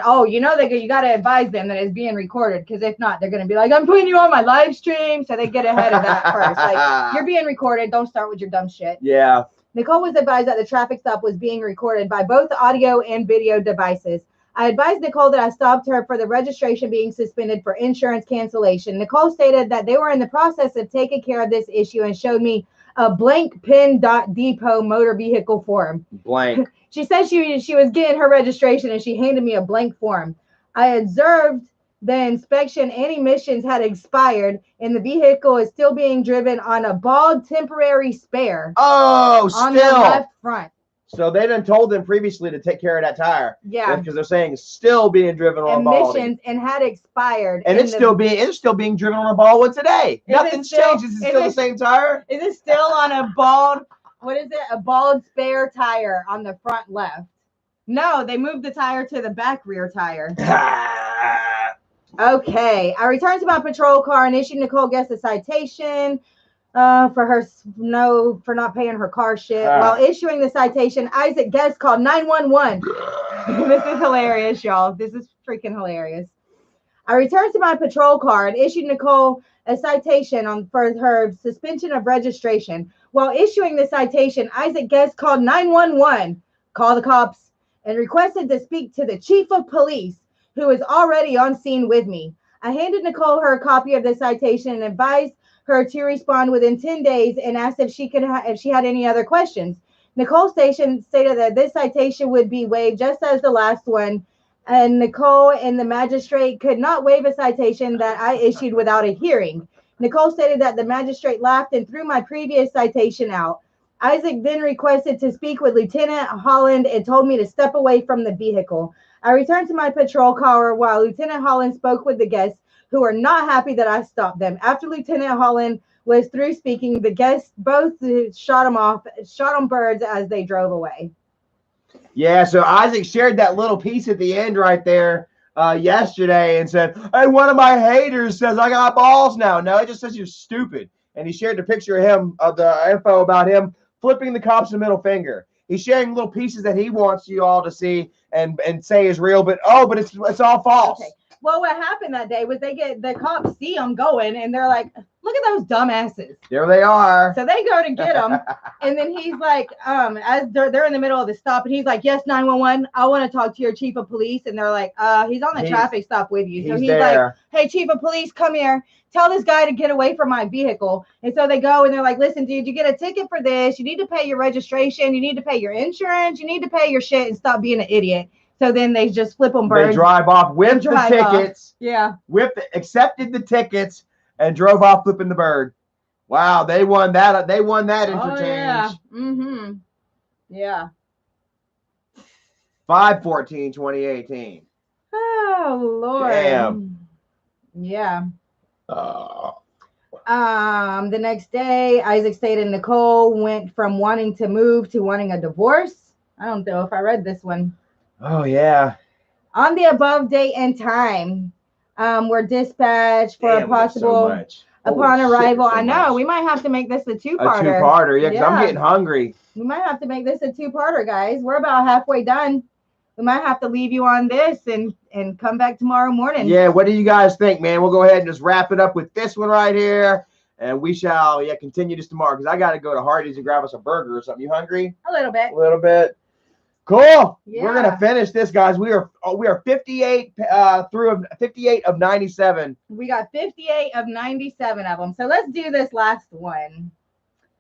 Oh, you know, you got to advise them that it's being recorded, because if not, they're going to be like, I'm putting you on my live stream. So they get ahead of that first. Like, you're being recorded. Don't start with your dumb shit. Yeah. Nicole was advised that the traffic stop was being recorded by both audio and video devices. I advised Nicole that I stopped her for the registration being suspended for insurance cancellation. Nicole stated that they were in the process of taking care of this issue and showed me a blank pin.depot motor vehicle form. Blank. She said she was getting her registration and she handed me a blank form. I observed the inspection and emissions had expired and the vehicle is still being driven on a bald temporary spare. Oh, still. On the left front. So they done told them previously to take care of that tire. Yeah. Because they're saying it's still being driven on a ball. Emissions and had expired. And it's still being driven on a ball with today. Nothing's changed. Is it still the same tire? Is it still on a bald, what is it? A bald spare tire on the front left. No, they moved the tire to the back rear tire. Okay. I returned to my patrol car and issued Nicole Guest a citation for not paying her car shit. While issuing the citation, Isaac Guest called 911. This is hilarious, y'all. This is freaking hilarious. I returned to my patrol car and issued Nicole a citation for her suspension of registration. While issuing the citation, Isaac Guest called 911, call the cops, and requested to speak to the chief of police, who is already on scene with me. I handed Nicole her copy of the citation and advised her to respond within 10 days and asked if she had any other questions. Nicole stated that this citation would be waived just as the last one, and Nicole and the magistrate could not waive a citation that I issued without a hearing. Nicole stated that the magistrate laughed and threw my previous citation out. Isaac then requested to speak with Lieutenant Holland and told me to step away from the vehicle. I returned to my patrol car while Lieutenant Holland spoke with the guests, who were not happy that I stopped them. After Lieutenant Holland was through speaking, the guests both shot them birds as they drove away. Yeah, so Isaac shared that little piece at the end right there yesterday and said, hey, one of my haters says I got balls now. No, it just says you're stupid. And he shared the picture of him, of the info about him flipping the cops the middle finger. He's sharing little pieces that he wants you all to see and say is real, but it's all false. Okay. Well, what happened that day was the cops see them going and they're like, look at those dumbasses. There they are. So they go to get him. And then he's like, as they're in the middle of the stop and he's like, yes, 911, I want to talk to your chief of police. And they're like, he's on the traffic stop with you. So he's like, hey, chief of police, come here. Tell this guy to get away from my vehicle. And so they go and they're like, listen, dude, you get a ticket for this. You need to pay your registration. You need to pay your insurance. You need to pay your shit and stop being an idiot. So then they just flip them birds. They drive off, whipped the tickets. Yeah. Accepted the tickets and drove off flipping the bird. Wow, they won that. They won that interchange. Oh, yeah. Mm-hmm. Yeah. 5/14/2018. Oh, Lord. Damn. Yeah. The next day, Isaac stated Nicole went from wanting to move to wanting a divorce. I don't know if I read this one. Oh yeah. On the above date and time, were dispatched for Damn, a we got so possible much. upon Holy shit, arrival. there's so I know much. we might have to make this a A two-parter. two-parter, yeah, because I'm getting hungry. We might have to make this a two-parter, guys. We're about halfway done. We might have to leave you on this and come back tomorrow morning. Yeah, what do you guys think, man? We'll go ahead and just wrap it up with this one right here, and we shall continue this tomorrow because I got to go to Hardee's and grab us a burger or something. You hungry? A little bit. A little bit. Cool. Yeah. We're gonna finish this, guys. We are 58 through 58 of 97. We got 58 of 97 of them. So let's do this last one.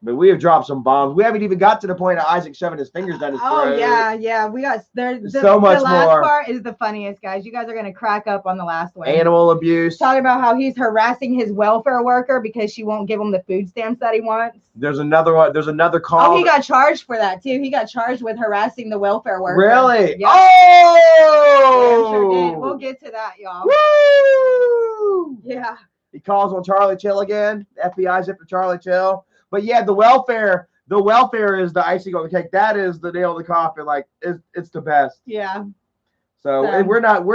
But we have dropped some bombs. We haven't even got to the point of Isaac shoving his fingers down his throat. Oh yeah. We got so much the last more. part is the funniest, guys. You guys are gonna crack up on the last one. Animal abuse. Talking about how he's harassing his welfare worker because she won't give him the food stamps that he wants. There's another one. There's another call. Oh, he got charged for that too. He got charged with harassing the welfare worker. Really? Yep. Oh! Yeah, sure did. We'll get to that, y'all. Woo! Yeah. He calls on Charlie Chill again. The FBI's after Charlie Chill. But yeah, the welfare is the icing on the cake. That is the nail in the coffin. Like it's the best. Yeah. So and we're not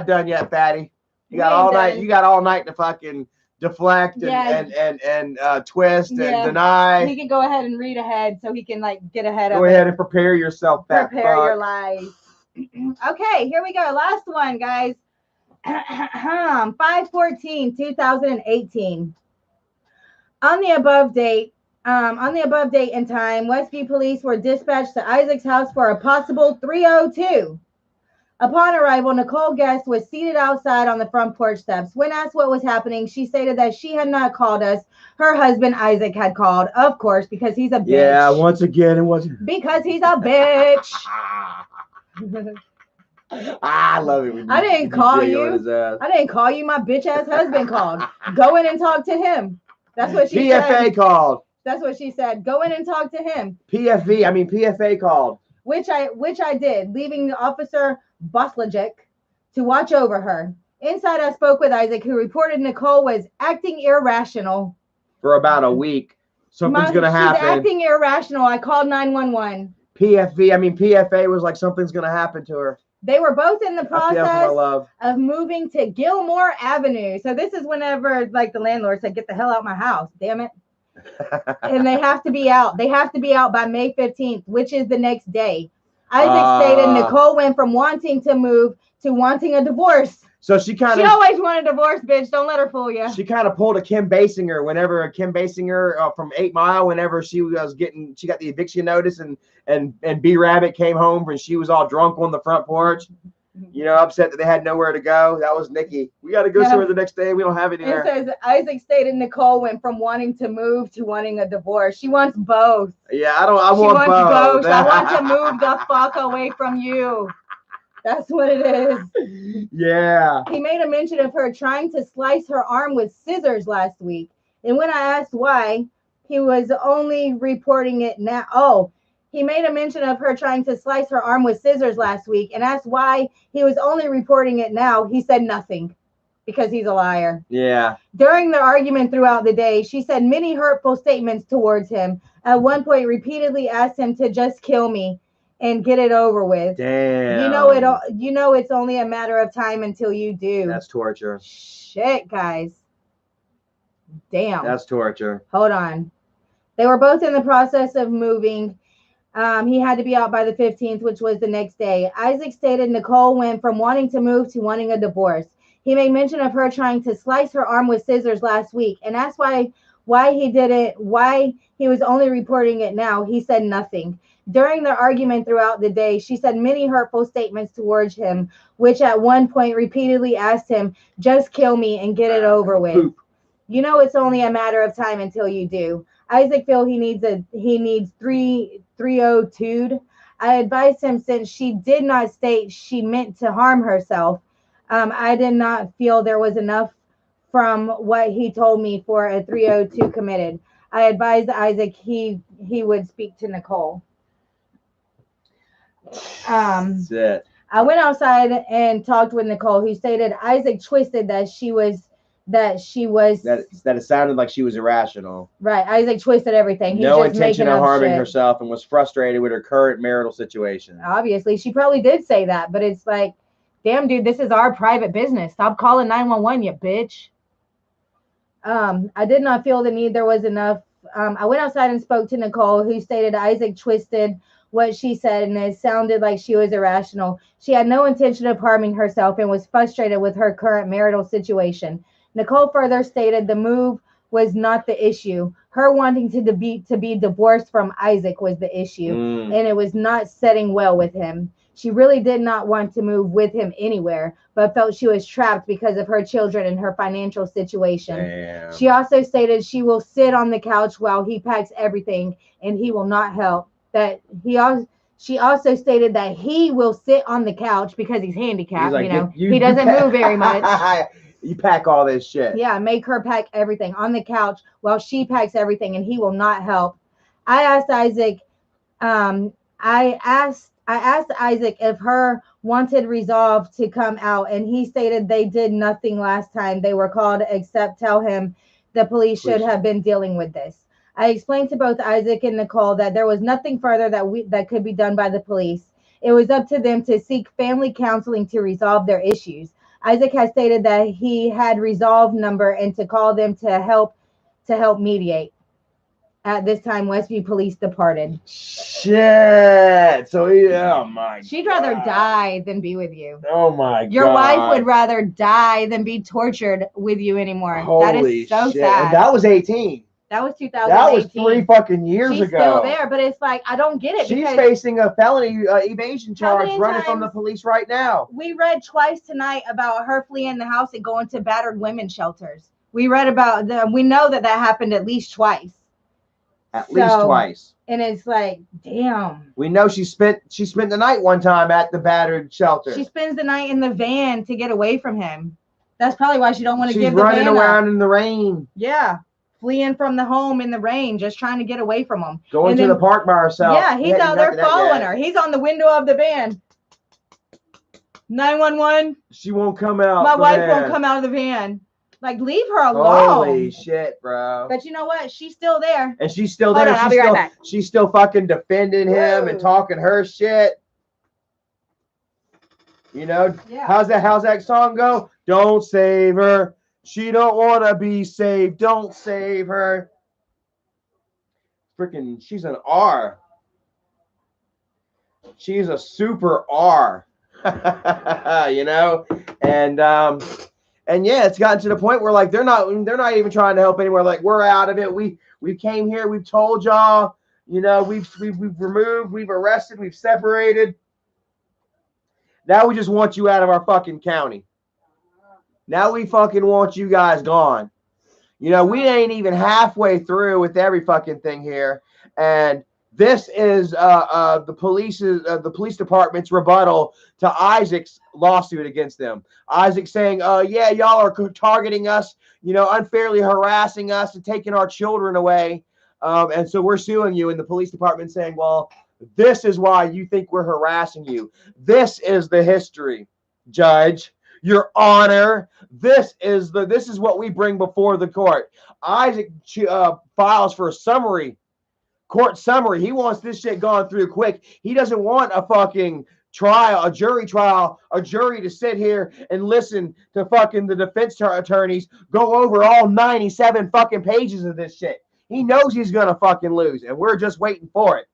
done yet, Fatty. You got all night. You got all night to fucking deflect and twist and deny. He can go ahead and read ahead so he can get ahead of it. Go ahead and prepare yourself. Prepare your lies. Okay, here we go. Last one, guys. 5/14/2018. On the above date and time, Westview police were dispatched to Isaac's house for a possible 302. Upon arrival, Nicole Guest was seated outside on the front porch steps. When asked what was happening, she stated that she had not called us. Her husband, Isaac, had called, of course, because he's a bitch. Yeah, once again, it wasn't. Because he's a bitch. I love it. I didn't call you. I didn't call you. My bitch-ass husband called. Go in and talk to him. That's what she said. PFA called. That's what she said. Go in and talk to him. PFA called. Which I did, leaving the officer Boslajic to watch over her. Inside, I spoke with Isaac, who reported Nicole was acting irrational. For about a week. Something's going to happen. She's acting irrational. I called 911. PFA was like something's going to happen to her. They were both in the process of moving to Gilmore Avenue. So this is whenever the landlord said, get the hell out of my house. Damn it. And they have to be out. They have to be out by May 15th, which is the next day. Isaac stated Nicole went from wanting to move to wanting a divorce. So she always wanted a divorce, bitch. Don't let her fool you. She kind of pulled a Kim Basinger whenever Kim Basinger from 8 Mile, whenever she got the eviction notice and B Rabbit came home and she was all drunk on the front porch, upset that they had nowhere to go. That was Nikki. We got to go somewhere the next day. We don't have anywhere. It says Isaac stated Nicole went from wanting to move to wanting a divorce. She wants both. Yeah, I want both. I want to move the fuck away from you. That's what it is. Yeah. He made a mention of her trying to slice her arm with scissors last week. And when I asked why, he was only reporting it now. Oh, he made a mention of her trying to slice her arm with scissors last week and asked why he was only reporting it now. He said nothing because he's a liar. Yeah. During the argument throughout the day, she said many hurtful statements towards him. At one point, repeatedly asked him to just kill me and get it over with. Damn. You know it's only a matter of time until you do. That's torture. Shit, guys. Damn. That's torture. Hold on. They were both in the process of moving. He had to be out by the 15th, which was the next day. Isaac stated Nicole went from wanting to move to wanting a divorce. He made mention of her trying to slice her arm with scissors last week and asked why he was only reporting it now. He said nothing. During the argument throughout the day, she said many hurtful statements towards him, which at one point repeatedly asked him, just kill me and get it over with. Poop. You know it's only a matter of time until you do. Isaac feels he needs 302'd. I advised him since she did not state she meant to harm herself. I did not feel there was enough from what he told me for a 302 committed. I advised Isaac he would speak to Nicole. That's it. I went outside and talked with Nicole, who stated Isaac twisted that she was that she was that it sounded like she was irrational. Right. Isaac twisted everything. He's No just intention making of up harming shit. herself and was frustrated with her current marital situation. Obviously, she probably did say that, but it's like, damn, dude, this is our private business. Stop calling 911, you bitch. I did not feel the need there was enough. I went outside and spoke to Nicole, who stated Isaac twisted what she said, and it sounded like she was irrational. She had no intention of harming herself and was frustrated with her current marital situation. Nicole further stated the move was not the issue. Her wanting to be divorced from Isaac was the issue, and it was not setting well with him. She really did not want to move with him anywhere, but felt she was trapped because of her children and her financial situation. Damn. She also stated she will sit on the couch while he packs everything and he will not help. She also stated that he will sit on the couch because he's handicapped. Like, he doesn't move very much. You pack all this shit. Yeah, make her pack everything on the couch while she packs everything and he will not help. I asked Isaac, I asked Isaac if her wanted resolve to come out, and he stated they did nothing last time they were called except tell him the police should have been dealing with this. I explained to both Isaac and Nicole that there was nothing further that could be done by the police. It was up to them to seek family counseling to resolve their issues. Isaac has stated that he had resolve number and to call them to help mediate. At this time, Westview police departed. Shit. So, yeah, oh my God. She'd rather die than be with you. Oh my God. Your wife would rather die than be tortured with you anymore. Holy that is so shit. sad. And that was 18. That was 2018. That was 3 fucking years ago. She's still there, but it's like, I don't get it. She's facing a felony evasion charge running from the police right now. We read twice tonight about her fleeing the house and going to battered women's shelters. We read about we know that happened at least twice. At least twice. And it's like, damn. We know she spent the night one time at the battered shelter. She spends the night in the van to get away from him. That's probably why she don't want to give the van up. She's running around in the rain. Yeah. Fleeing from the home in the rain, just trying to get away from him. Going to the park by herself. Yeah, he's out there following her. He's on the window of the van. 911. She won't come out. My wife won't come out of the van. Like, leave her alone. Holy shit, bro. But you know what? She's still there. And she's still there. I'll be right back. She's still fucking defending him and talking her shit. You know? Yeah. How's that song go? Don't save her. She don't want to be saved. Don't save her. Freaking, she's an R. She's a super R. You know? And yeah, it's gotten to the point where like they're not even trying to help anymore. Like, we're out of it. We came here, we've told y'all, you know, we've removed, we've arrested, we've separated. Now we just want you out of our fucking county. Now we fucking want you guys gone. You know, we ain't even halfway through with every fucking thing here. And this is the police department's rebuttal to Isaac's lawsuit against them. Isaac saying, yeah, y'all are targeting us, you know, unfairly harassing us and taking our children away. And so we're suing you. And the police department saying, well, this is why you think we're harassing you. This is the history, Judge. Your Honor, this is what we bring before the court. Isaac files for a court summary. He wants this shit gone through quick. He doesn't want a fucking trial, a jury trial, a jury to sit here and listen to fucking the defense attorneys go over all 97 fucking pages of this shit. He knows he's gonna fucking lose, and we're just waiting for it.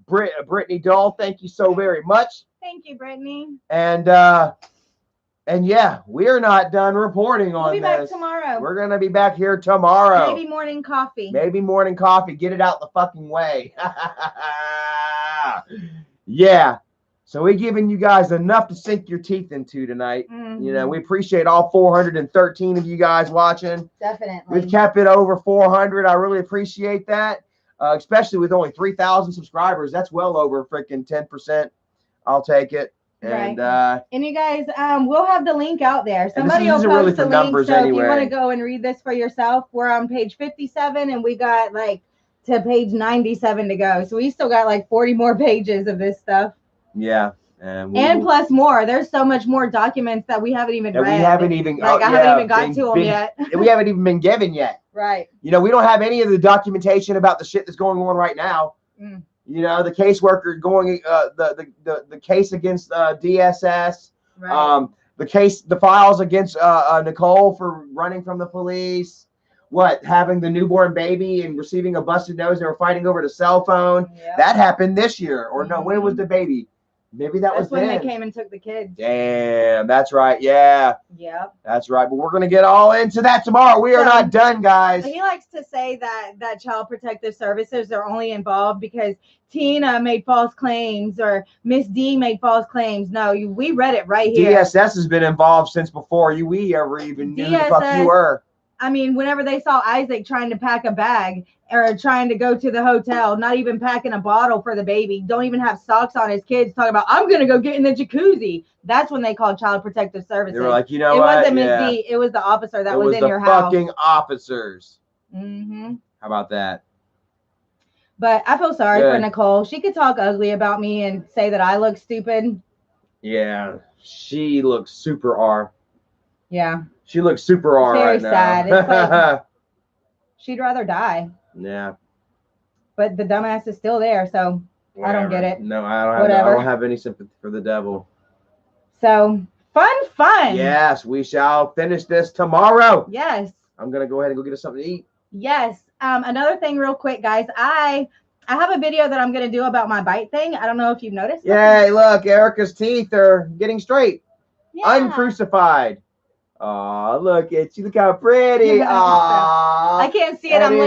Brittany Dahl, thank you so very much. Thank you, Brittany. And yeah, we're not done reporting on this. We'll be back tomorrow. We're going to be back here tomorrow. Maybe morning coffee. Get it out the fucking way. Yeah. So we're giving you guys enough to sink your teeth into tonight. Mm-hmm. You know, we appreciate all 413 of you guys watching. Definitely. We've kept it over 400. I really appreciate that. Especially with only 3,000 subscribers. That's well over freaking 10%. I'll take it. And you guys, we'll have the link out there. Somebody will post really the link. So if you want to go and read this for yourself, we're on page 57 and we got like to page 97 to go. So we still got like 40 more pages of this stuff. Yeah. And plus more. There's so much more documents that we haven't even read. We haven't even, I haven't even got to them yet. We haven't even been given yet. Right. You know, we don't have any of the documentation about the shit that's going on right now. You know, the caseworker going, the case against DSS. Right. The files against Nicole for running from the police. Having the newborn baby and receiving a busted nose. They were fighting over the cell phone. Yep. That happened this year. Or no, when was the baby? Maybe that's when they came and took the kids. Damn, that's right. Yeah. Yep. That's right. But we're going to get all into that tomorrow. We are not done, guys. He likes to say that Child Protective Services are only involved because Tina made false claims or Miss D made false claims. No, we read it right here. DSS has been involved since before we ever even knew who the fuck you were. I mean, whenever they saw Isaac trying to pack a bag or trying to go to the hotel, not even packing a bottle for the baby, don't even have socks on his kids, talking about, I'm going to go get in the jacuzzi. That's when they called Child Protective Services. They were like, you know what? It wasn't Miss D. It was the officer that was in your house. It was the fucking officers. Mm-hmm. How about that? But I feel sorry for Nicole. She could talk ugly about me and say that I look stupid. Yeah. She looks super R. Yeah. She looks super R right now. Very sad. It's like she'd rather die. Yeah. But the dumbass is still there, so whatever. I don't get it. No, I don't have any sympathy for the devil. So fun. Yes, we shall finish this tomorrow. Yes. I'm gonna go ahead and go get us something to eat. Yes. Another thing real quick, guys. I have a video that I'm gonna do about my bite thing. I don't know if you've noticed. Yay, look, Erica's teeth are getting straight. Yeah. Uncrucified. Aw, look at you. Look how pretty. Aw. I can't see it. I'm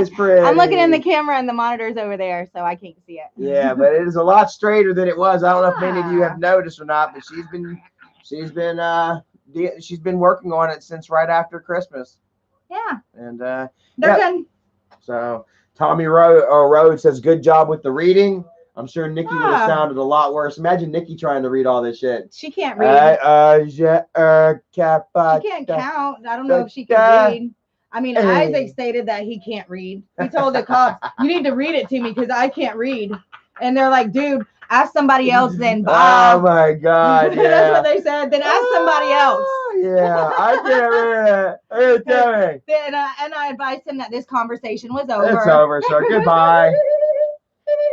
looking in the camera and the monitor's over there, so I can't see it. Yeah, but it is a lot straighter than it was. I don't know if many of you have noticed or not, but she's been working on it since right after Christmas. Yeah. And they're done. So Tommy Rhodes says good job with the reading. I'm sure Nikki would have sounded a lot worse. Imagine Nikki trying to read all this shit. She can't read. She can't count. I don't know if she can read. I mean, Isaac stated that he can't read. He told the cops, you need to read it to me because I can't read. And they're like, dude, ask somebody else then. Bye. Oh, my God. Yeah. That's what they said. Then ask somebody else. Yeah, I can't read it. Hey, tell me. And I advised him that this conversation was over. It's over, so goodbye.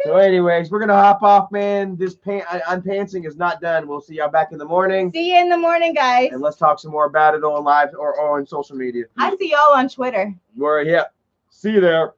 So anyways, we're going to hop off, man. This unpantsing is not done. We'll see y'all back in the morning. See you in the morning, guys. And let's talk some more about it on live or on social media. I see y'all on Twitter. Yeah. See you there.